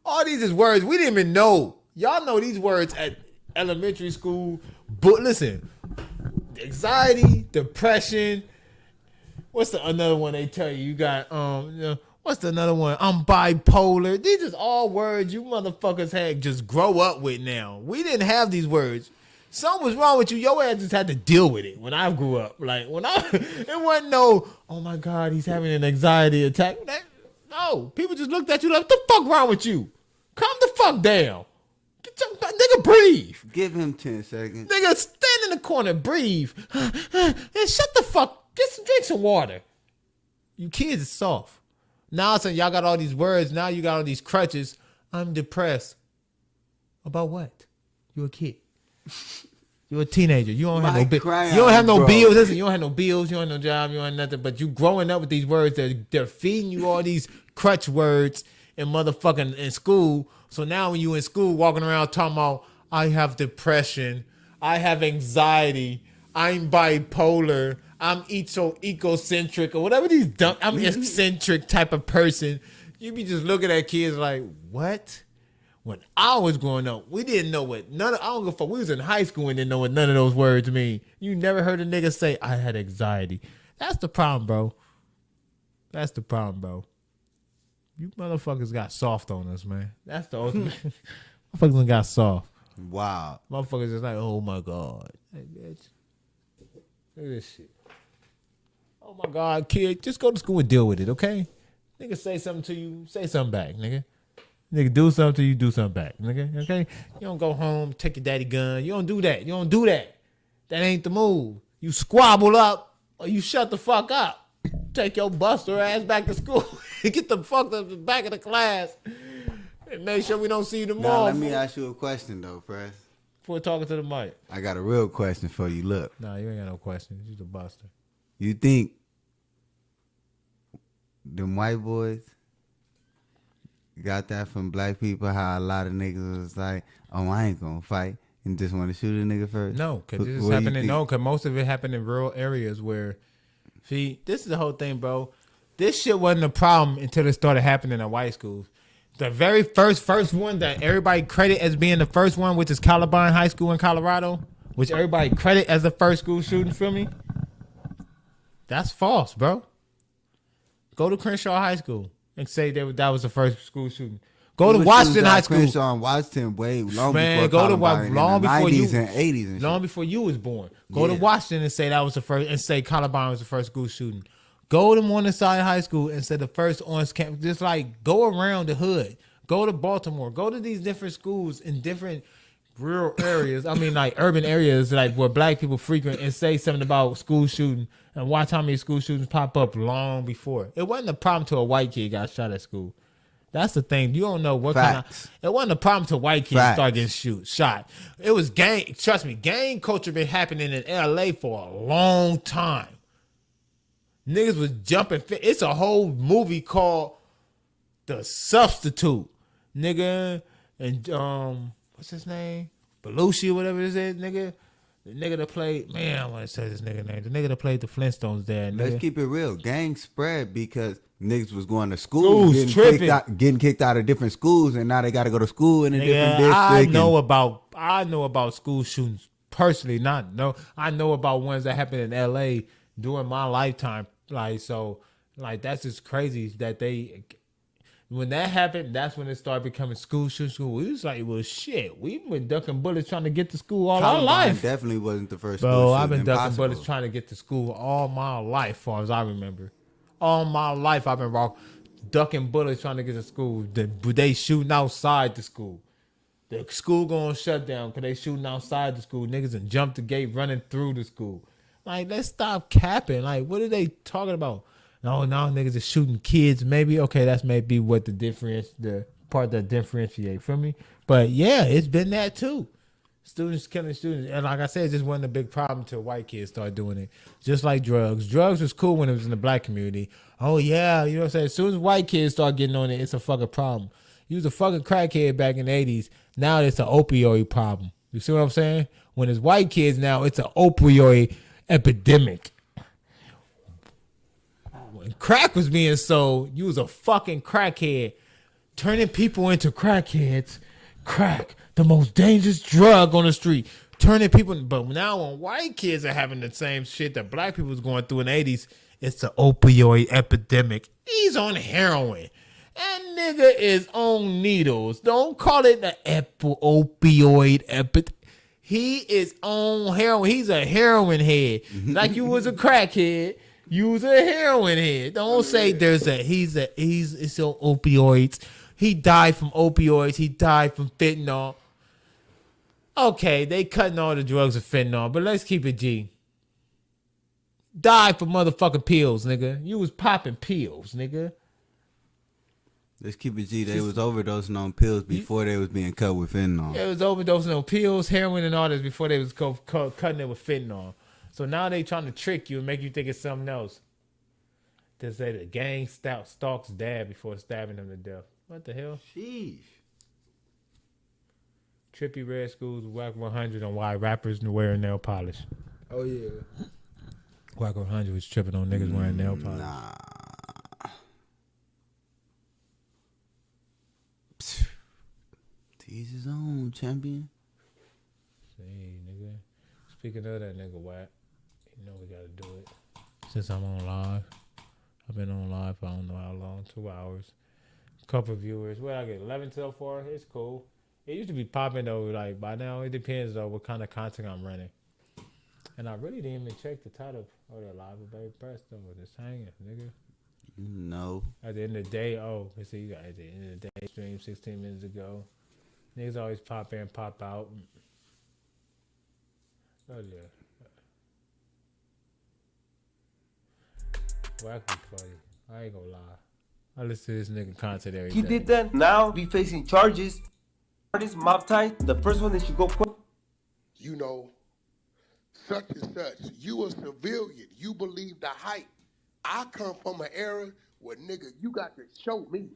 All these is words we didn't even know. Y'all know these words at elementary school. But listen, anxiety, depression. What's another one they tell you? You got, what's another one? I'm bipolar. These is all words you motherfuckers had just grow up with now. We didn't have these words. Something was wrong with you. Your ass just had to deal with it when I grew up. Like, it wasn't no, oh my God, he's having an anxiety attack. No, people just looked at you like, what the fuck wrong with you? Calm the fuck down. Nigga, breathe. Give him 10 seconds. Nigga, stand in the corner, breathe. And shut the fuck. Drink some water. You kids are soft. Now it's like y'all got all these words. Now you got all these crutches. I'm depressed. About what? You're a kid. You're a teenager. You don't have no bills. You don't have no bills. Listen, you don't have no bills. You don't have no job. You don't have nothing. But you growing up with these words. They're feeding you all these crutch words in motherfucking in school. So now when you in school walking around talking about I have depression, I have anxiety, I'm bipolar, I'm ecocentric or whatever these dumb, I'm eccentric type of person. You be just looking at kids like, what? When I was growing up, we didn't know what I don't give a fuck. We was in high school and didn't know what none of those words mean. You never heard a nigga say, I had anxiety. That's the problem, bro. That's the problem, bro. You motherfuckers got soft on us, man. That's the ultimate. Motherfuckers got soft. Wow. Motherfuckers just like, oh my God. Hey, bitch. Look at this shit. Oh my God, kid. Just go to school and deal with it, okay? Nigga say something to you, say something back, nigga. Nigga do something to you, do something back, nigga, okay? You don't go home, take your daddy gun. You don't do that. You don't do that. That ain't the move. You squabble up or you shut the fuck up. Take your buster ass back to school. Get the fuck to the back of the class. And make sure we don't see you tomorrow. Now, let me ask you a question, though, Press. Before talking to the mic. I got a real question for you. Look. Nah, you ain't got no questions. You the buster. You think them white boys got that from black people, how a lot of niggas was like, oh, I ain't gonna fight, and just want to shoot a nigga first? No, because this is happening. No, because most of it happened in rural areas where, see, this is the whole thing, bro. This shit wasn't a problem until it started happening in white schools. The very first one that everybody credit as being the first one, which is Columbine High School in Colorado, which everybody credit as the first school shooting, feel me? That's false, bro. Go to Crenshaw High School and say that was the first school shooting. Go to Washington High School. Crenshaw and Washington way long Man, before go to Columbine, long in the before 90s you and 80s and long shit. before you was born. Go to Washington and say that was the first, and say Columbine was the first school shooting. Go to Morningside High School and say the first on campus. Just like go around the hood. Go to Baltimore. Go to these different schools in different rural areas. I mean, like urban areas, like where black people frequent, and say something about school shooting and watch how many school shootings pop up long before. It wasn't a problem till a white kid got shot at school. That's the thing. You don't know what kind of. It wasn't a problem till white kids start getting shot. It was gang. Trust me, gang culture been happening in LA for a long time. Niggas was jumping. It's a whole movie called The Substitute, nigga, and what's his name? Belushi or whatever it is, nigga. The nigga that played, man, I want to say this nigga name. The nigga that played the Flintstones there. Nigga. Let's keep it real. Gang spread because niggas was going to school, getting kicked out of different schools, and now they got to go to school in a different district. I know about school shootings personally. I know about ones that happened in L.A. during my lifetime. That's just crazy that when that happened, that's when it started becoming school. We was like, well, shit, we've been ducking bullets trying to get to school all our life. Definitely wasn't the first. Bro, I've been ducking bullets trying to get to school all my life, as far as I remember. All my life, I've been ducking bullets trying to get to school. They shooting outside the school. The school going shut down because they shooting outside the school. Niggas and jump the gate running through the school. Like, let's stop capping. Like, what are they talking about? No, niggas are shooting kids. Maybe, okay, that's maybe what the part that differentiate from me. But yeah, it's been that too. Students killing students. And like I said, it just wasn't a big problem until white kids started doing it. Just like drugs. Drugs was cool when it was in the black community. Oh yeah, you know what I'm saying? As soon as white kids start getting on it, it's a fucking problem. You was a fucking crackhead back in the 80s. Now it's an opioid problem. You see what I'm saying? When it's white kids now, it's an opioid epidemic. When crack was being sold, you was a fucking crackhead, turning people into crackheads. Crack, the most dangerous drug on the street, turning people. But now when white kids are having the same shit that black people was going through in the 80s, it's an opioid epidemic. He's on heroin. And nigga is on needles. Don't call it the opioid epidemic. He is on heroin. He's a heroin head. Like you was a crackhead, you was a heroin head. Don't say he's on opioids. He died from opioids. He died from fentanyl. Okay, they cutting all the drugs with fentanyl, but let's keep it G. Died for motherfucking pills, nigga. You was popping pills, nigga. Let's keep it G. They was overdosing on pills before they was being cut with fentanyl. It was overdosing on pills, heroin, and all this before they was cutting it with fentanyl. So now they trying to trick you and make you think it's something else. They say the gang stalks dad before stabbing him to death. What the hell? Sheesh. Trippy Red Schools, Whack 100 on why rappers wearing nail polish. Oh, yeah. Whack 100 was tripping on niggas wearing nail polish. Nah. Tease his own, champion. See, nigga. Speaking of that nigga Whack, you know we gotta do it. Since I'm on live. I've been on live for I don't know how long, 2 hours. Couple viewers. Well, I get 11 so far. It's cool. It used to be popping though, like by now it depends though what kind of content I'm running. And I really didn't even check the title of the live with Baby Presto. Just hanging, nigga. No. At the end of the day, let's see, you got at the end of the day stream 16 minutes ago. Niggas always pop in, pop out. Oh yeah. Whack be funny. I ain't gonna lie. I listen to this nigga content every day. He did that. Now be facing charges. Mob ties. The first one that you go quick. You know, such and such. You a civilian. You believe the hype. I come from an era where, nigga, you got to show me.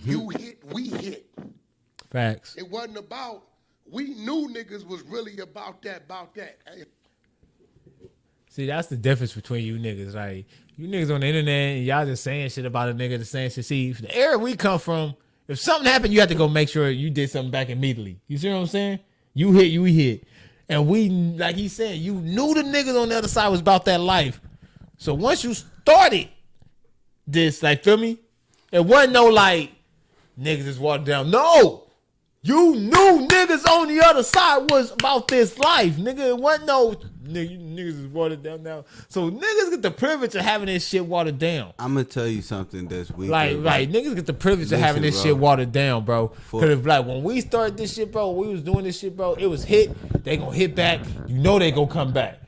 You hit, we hit. Facts. It wasn't about, we knew niggas was really about that. Hey. See, that's the difference between you niggas. Like, you niggas on the internet and y'all just saying shit about a nigga the same shit. See, the era we come from, if something happened, you have to go make sure you did something back immediately. You see what I'm saying? You hit. And we, like he said, you knew the niggas on the other side was about that life. So once you started this, like, feel me? It wasn't no, like, niggas just watered down. No! You knew niggas on the other side was about this life, nigga. It wasn't no niggas is watered down now. So niggas get the privilege of having this shit watered down. I'm gonna tell you something that's weak. Like niggas get the privilege of having this shit watered down, bro. Cause like when we started this shit, bro, we was doing this shit, bro. It was hit. They gonna hit back. You know they gonna come back.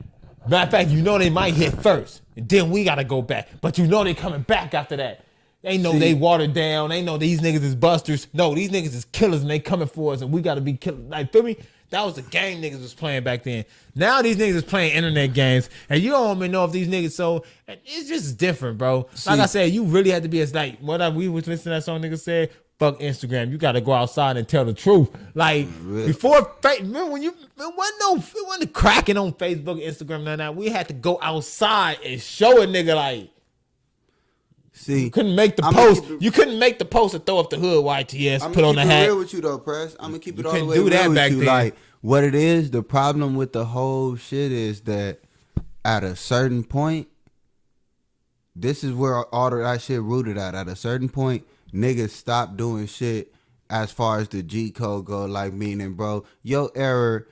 Matter of fact, you know they might hit first, and then we gotta go back. But you know they coming back after that. They know they watered down. They know these niggas is busters. No, these niggas is killers and they coming for us and we got to be killers. Like, feel me? That was the game niggas was playing back then. Now these niggas is playing internet games and you don't even know if these niggas so. It's just different, bro. Like I said, you really had to be as like, we was listening to that song niggas said, fuck Instagram. You got to go outside and tell the truth. Like, before, remember when it wasn't cracking on Facebook, Instagram, none of that. We had to go outside and show a nigga like, see, you couldn't make the post. You couldn't make the post and throw up the hood YTS, put on the hat. I'm real with you though, Press. I'm gonna keep it all the way do that real back with you. then. Like what it is, the problem with the whole shit is that at a certain point, this is where all of that shit rooted at. At a certain point, niggas stop doing shit as far as the G code go. Like meaning, bro, your error,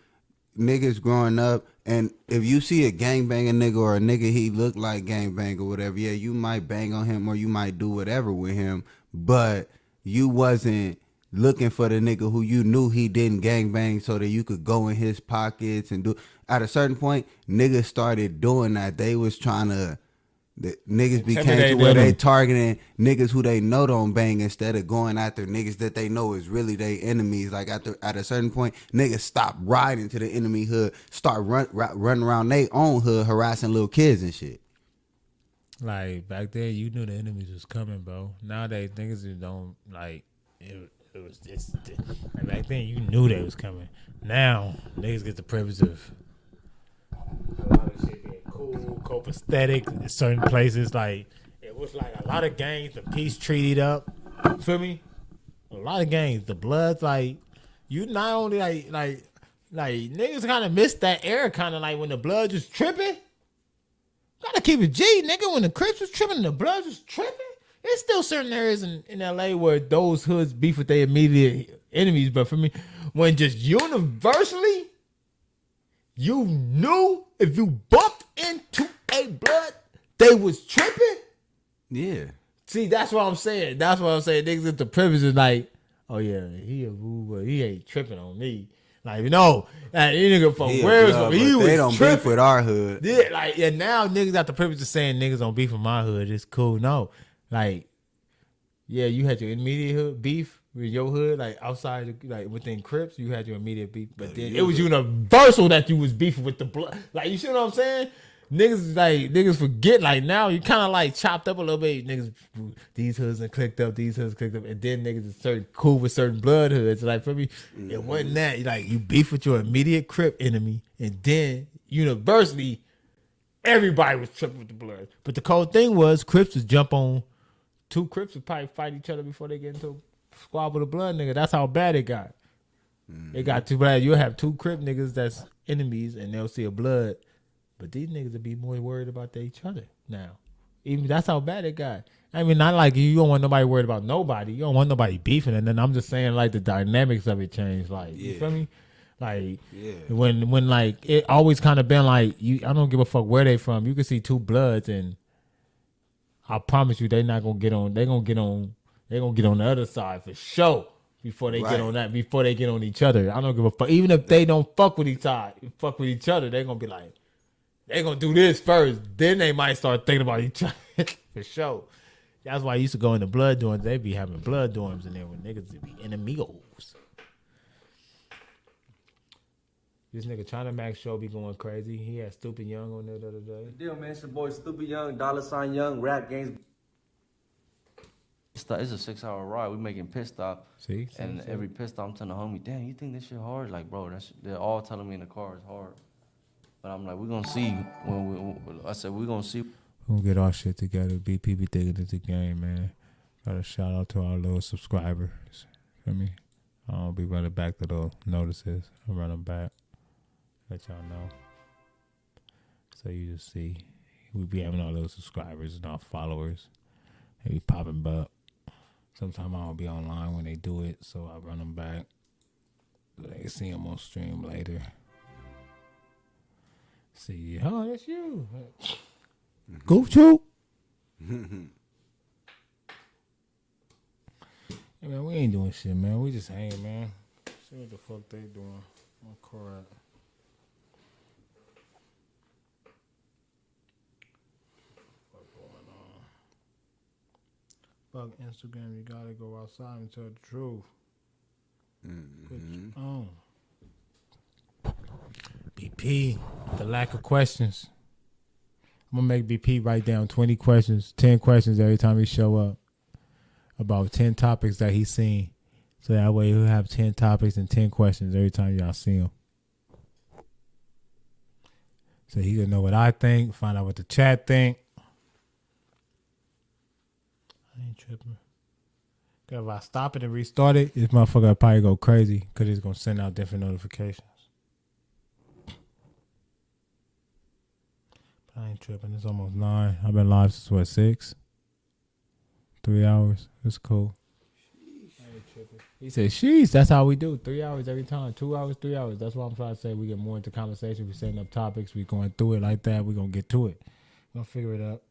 niggas growing up. And if you see a gangbanging nigga or a nigga he look like gangbang or whatever, yeah, you might bang on him or you might do whatever with him, but you wasn't looking for the nigga who you knew he didn't gangbang so that you could go in his pockets and do. At a certain point, niggas started doing that. They was trying to, the niggas became to where they targeting niggas who they know don't bang instead of going after niggas that they know is really their enemies. Like at a certain point, niggas stop riding to the enemy hood, start running around their own hood, harassing little kids and shit. Like back then, you knew the enemies was coming, bro. Nowadays, niggas just don't like it. It was just like back then, you knew they was coming. Now niggas get the privilege of a lot of shit being cool, copacetic in certain places. Like it was like a lot of gangs, the peace treated up. Feel me? A lot of gangs, the Bloods. Like you not only like niggas kind of missed that era, kind of like when the Bloods was tripping. Gotta keep it G, nigga. When the Crips was tripping, and the Bloods was tripping. There's still certain areas in LA where those hoods beef with their immediate enemies, but for me, when just universally. You knew if you bumped into a Blood, they was tripping? Yeah. See, that's what I'm saying. Niggas get the privilege is like, oh yeah, he a boo, but he ain't tripping on me. Like, you know, that nigga from He a where blood, he but was they don't tripping. beef with our hood. Yeah, like, yeah, now niggas got the privilege of saying niggas don't beef with my hood. It's cool. No. Like, yeah, you had your immediate hood beef with your hood, like outside, like within Crips, you had your immediate beef. But then it was universal that you was beefing with the blood. Like, you see what I'm saying? Niggas forget, like, now you kind of like chopped up a little bit. Niggas, these hoods and clicked up, and then niggas is cool with certain blood hoods. Like, for me, it wasn't that. Like, you beef with your immediate Crip enemy, and then universally, everybody was tripping with the blood. But the cold thing was, Crips would jump on. Two Crips would probably fight each other before they get into a squabble of blood, nigga. That's how bad it got. It got too bad. You'll have two Crip niggas that's enemies, and they'll see a blood. But these niggas will be more worried about each other now. Even that's how bad it got. I mean, not like you don't want nobody worried about nobody. You don't want nobody beefing. And then I'm just saying, like, the dynamics of it changed. Like, you feel me? Like, when like, it always kind of been like, I don't give a fuck where they from. You can see two bloods, and I promise you, they not gonna get on. They gonna get on the other side for sure before they get on that. Before they get on each other, I don't give a fuck. Even if they don't fuck with each other, they gonna be like, they gonna do this first. Then they might start thinking about each other for sure. That's why I used to go into blood dorms. They be having blood dorms in there when niggas would be enemigos. This nigga China Max show be going crazy. He had Stupid Young on there the other day. Deal, man. It's your boy Stupid Young, $sign Young, Rap Games. It's a 6-hour ride. We making pit stop. See? And every pit stop, I'm telling the homie, damn, you think this shit hard? Like, bro, they're all telling me in the car it's hard. But I'm like, we're going to see. I said, we're going to see. We'll get our shit together. BP be thinking it's a game, man. Got a shout out to our little subscribers. Feel me? I'll be running back to the notices. I'll run them back. Let y'all know. So you just see, we be having all those subscribers and our followers. They be popping up. Sometimes I don't be online when they do it, so I run them back. So they can see them on stream later. See, oh, that's you. Goof troop. Hey, man, we ain't doing shit, man. We just hanging, man. See what the fuck they doing. My car at. Fuck Instagram, you gotta go outside and tell the truth. Put you on. BP, the lack of questions. I'm gonna make BP write down 20 questions, 10 questions every time he show up. About 10 topics that he's seen. So that way he'll have 10 topics and 10 questions every time y'all see him. So he can know what I think, find out what the chat think. I ain't tripping. Cause if I stop it and restart it, this motherfucker will probably go crazy because it's gonna send out different notifications. But I ain't tripping. It's almost 9. I've been live since what, 6? 3 hours. It's cool. I ain't tripping. He said, sheesh, that's how we do. 3 hours every time. 2 hours, 3 hours. That's what I'm trying to say. We get more into conversation. We setting up topics. We going through it like that. We gonna get to it. We're gonna figure it out.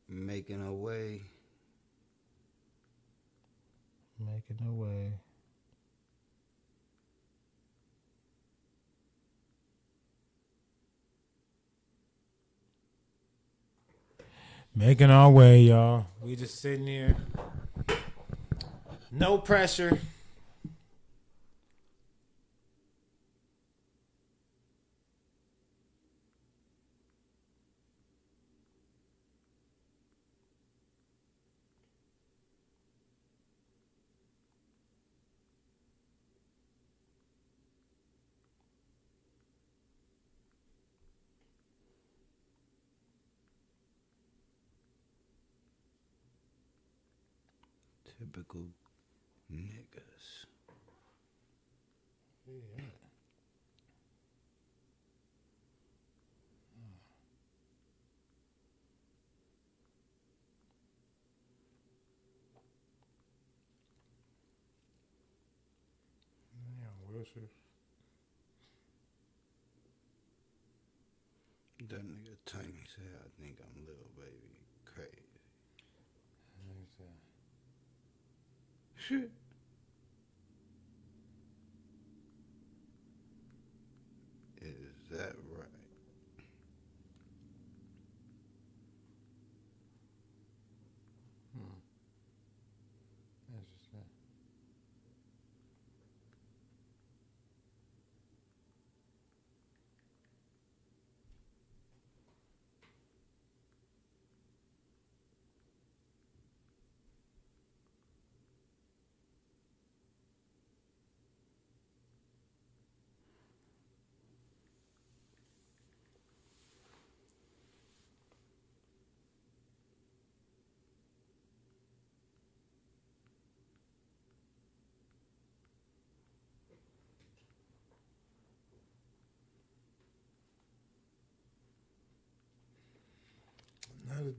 Making a way. Making a way. Making our way, y'all. We just sitting here. No pressure. Typical niggas. Yeah. Wilshire. That nigga tiny said, I think I'm little baby. Crazy. Shit.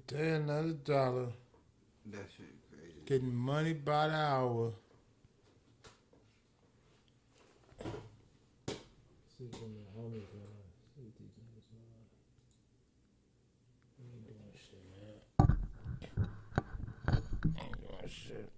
day, another dollar. That shit crazy. Getting money by the hour. See if them homies see what these niggas are. Ain't doing shit, man. Ain't doing shit.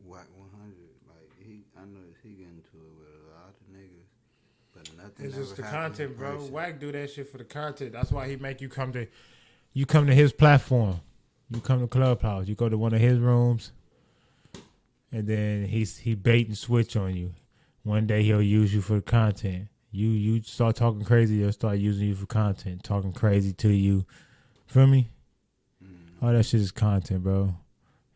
Whack 100, like I know he get into it with a lot of niggas, but nothing. It's just the ever happened in content, bro. person. Whack do that shit for the content. That's why he make you come to his platform. You come to Clubhouse. You go to one of his rooms, and then he bait and switch on you. One day he'll use you for the content. You start talking crazy, he'll start using you for content, talking crazy to you. Feel me? All that shit is content, bro.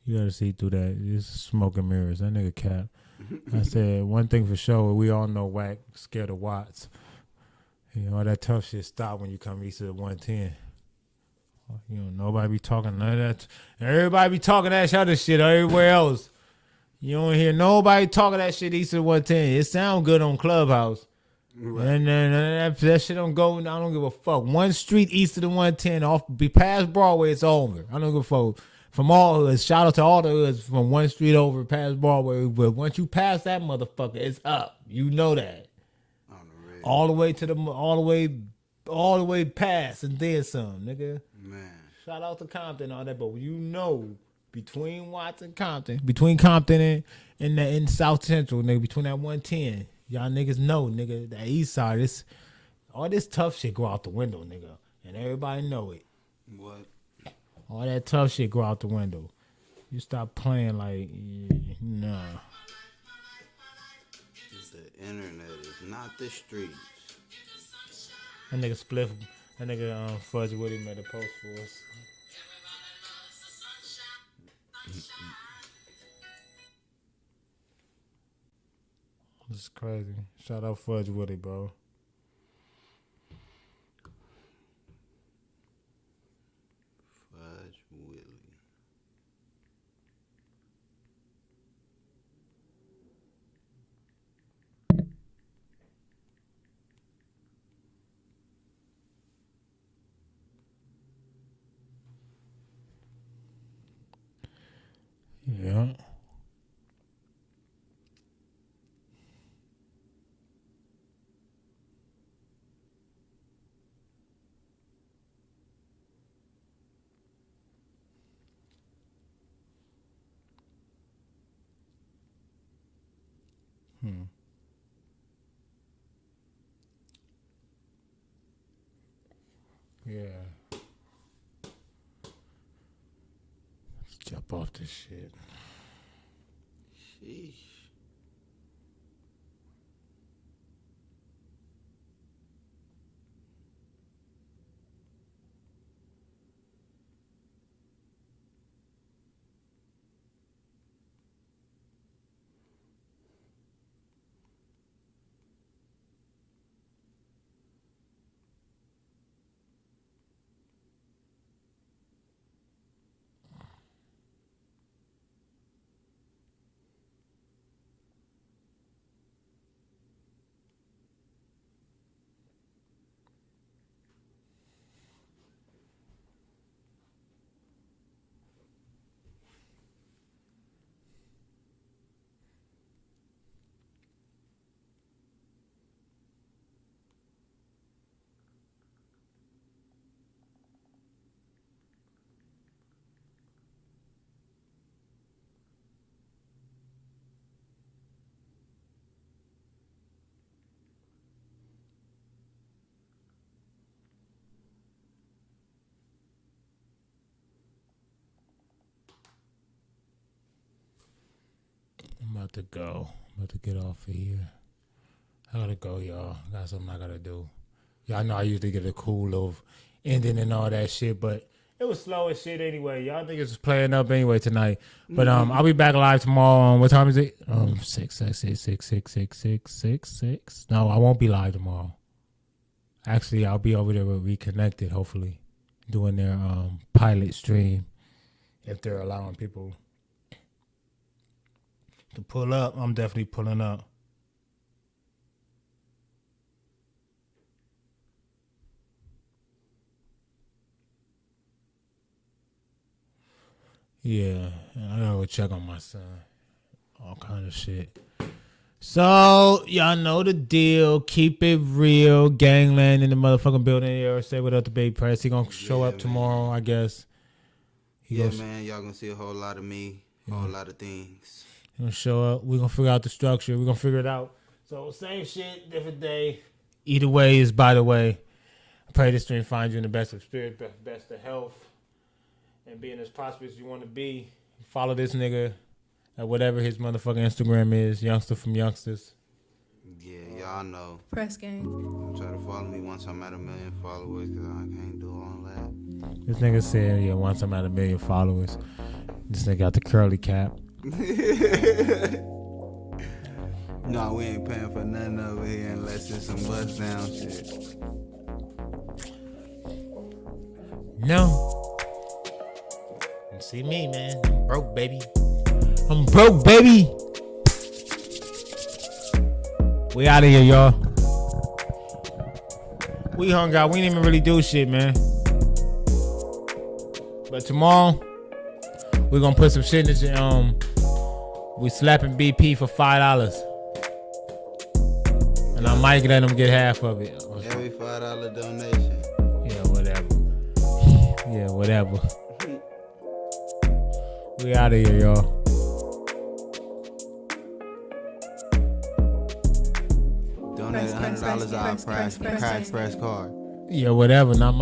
You gotta see through that. It's smoke and mirrors. That nigga cap. I said one thing for sure. We all know Whack scared of Watts. You know, all that tough shit stop when you come east of the 110. You know, nobody be talking none of that. Everybody be talking that other shit everywhere else. You don't hear nobody talking that shit east of the 110. It sound good on Clubhouse. Right. And then that shit don't go. I don't give a fuck. One street east of the 110, off be past Broadway, it's over. I don't give a fuck. From all hoods, shout out to all the hoods from one street over past Broadway. But once you pass that motherfucker, it's up. You know that. All the way to all the way past and then some, nigga. Man. Shout out to Compton and all that, but you know, between Watts and Compton, between Compton and in South Central, nigga, between that 110, y'all niggas know, nigga, that east side, all this tough shit go out the window, nigga. And everybody know it. What? All that tough shit go out the window. You stop playing like, nah. The internet is not the streets. That nigga Spliff, that nigga Fudge Woody made a post for us. This is crazy. Shout out Fudge Woody, bro. Fudge Willie. Yeah. Yeah. Let's jump off this shit. Sheesh. I'm about to go. I'm about to get off of here. I gotta go, y'all. Got something I gotta do. Y'all know I usually get a cool little ending and all that shit, but It was slow as shit anyway. Y'all niggas was playing up anyway tonight. But I'll be back live tomorrow. What time is it? 6. No, I won't be live tomorrow. Actually, I'll be over there with Reconnected, hopefully, doing their pilot stream. If they're allowing people to pull up, I'm definitely pulling up. Yeah, I gotta go check on my son. All kind of shit. So, y'all know the deal. Keep it real. Gangland in the motherfucking building here. Say what up to Baby Press. He gonna show up tomorrow, I guess. Man, y'all gonna see a whole lot of me, a whole lot of things. He gonna show up. We gonna figure out the structure. We gonna figure it out. So, same shit, different day. Either way is by the way. I pray this stream finds you in the best of spirit, best of health, and being as prosperous as you want to be. Follow this nigga at whatever his motherfucking Instagram is, Youngster from Youngsters. Yeah, y'all know. Presgang. Try to follow me once I'm at 1 million followers, because I can't do all that. This nigga said, yeah, once I'm at 1 million followers. This nigga got the curly cap. No, we ain't paying for nothing over here unless it's some bust down shit. No. See me, man. I'm broke, baby. I'm broke, baby. We out of here, y'all. We hung out. We didn't even really do shit, man. But tomorrow, we're gonna put some shit in the we slapping BP for $5. And I might let them get half of it. Every $5 donation. Yeah, whatever. Yeah, whatever. We out of here, y'all. Donate $100 off Press card. Yeah, whatever. Not my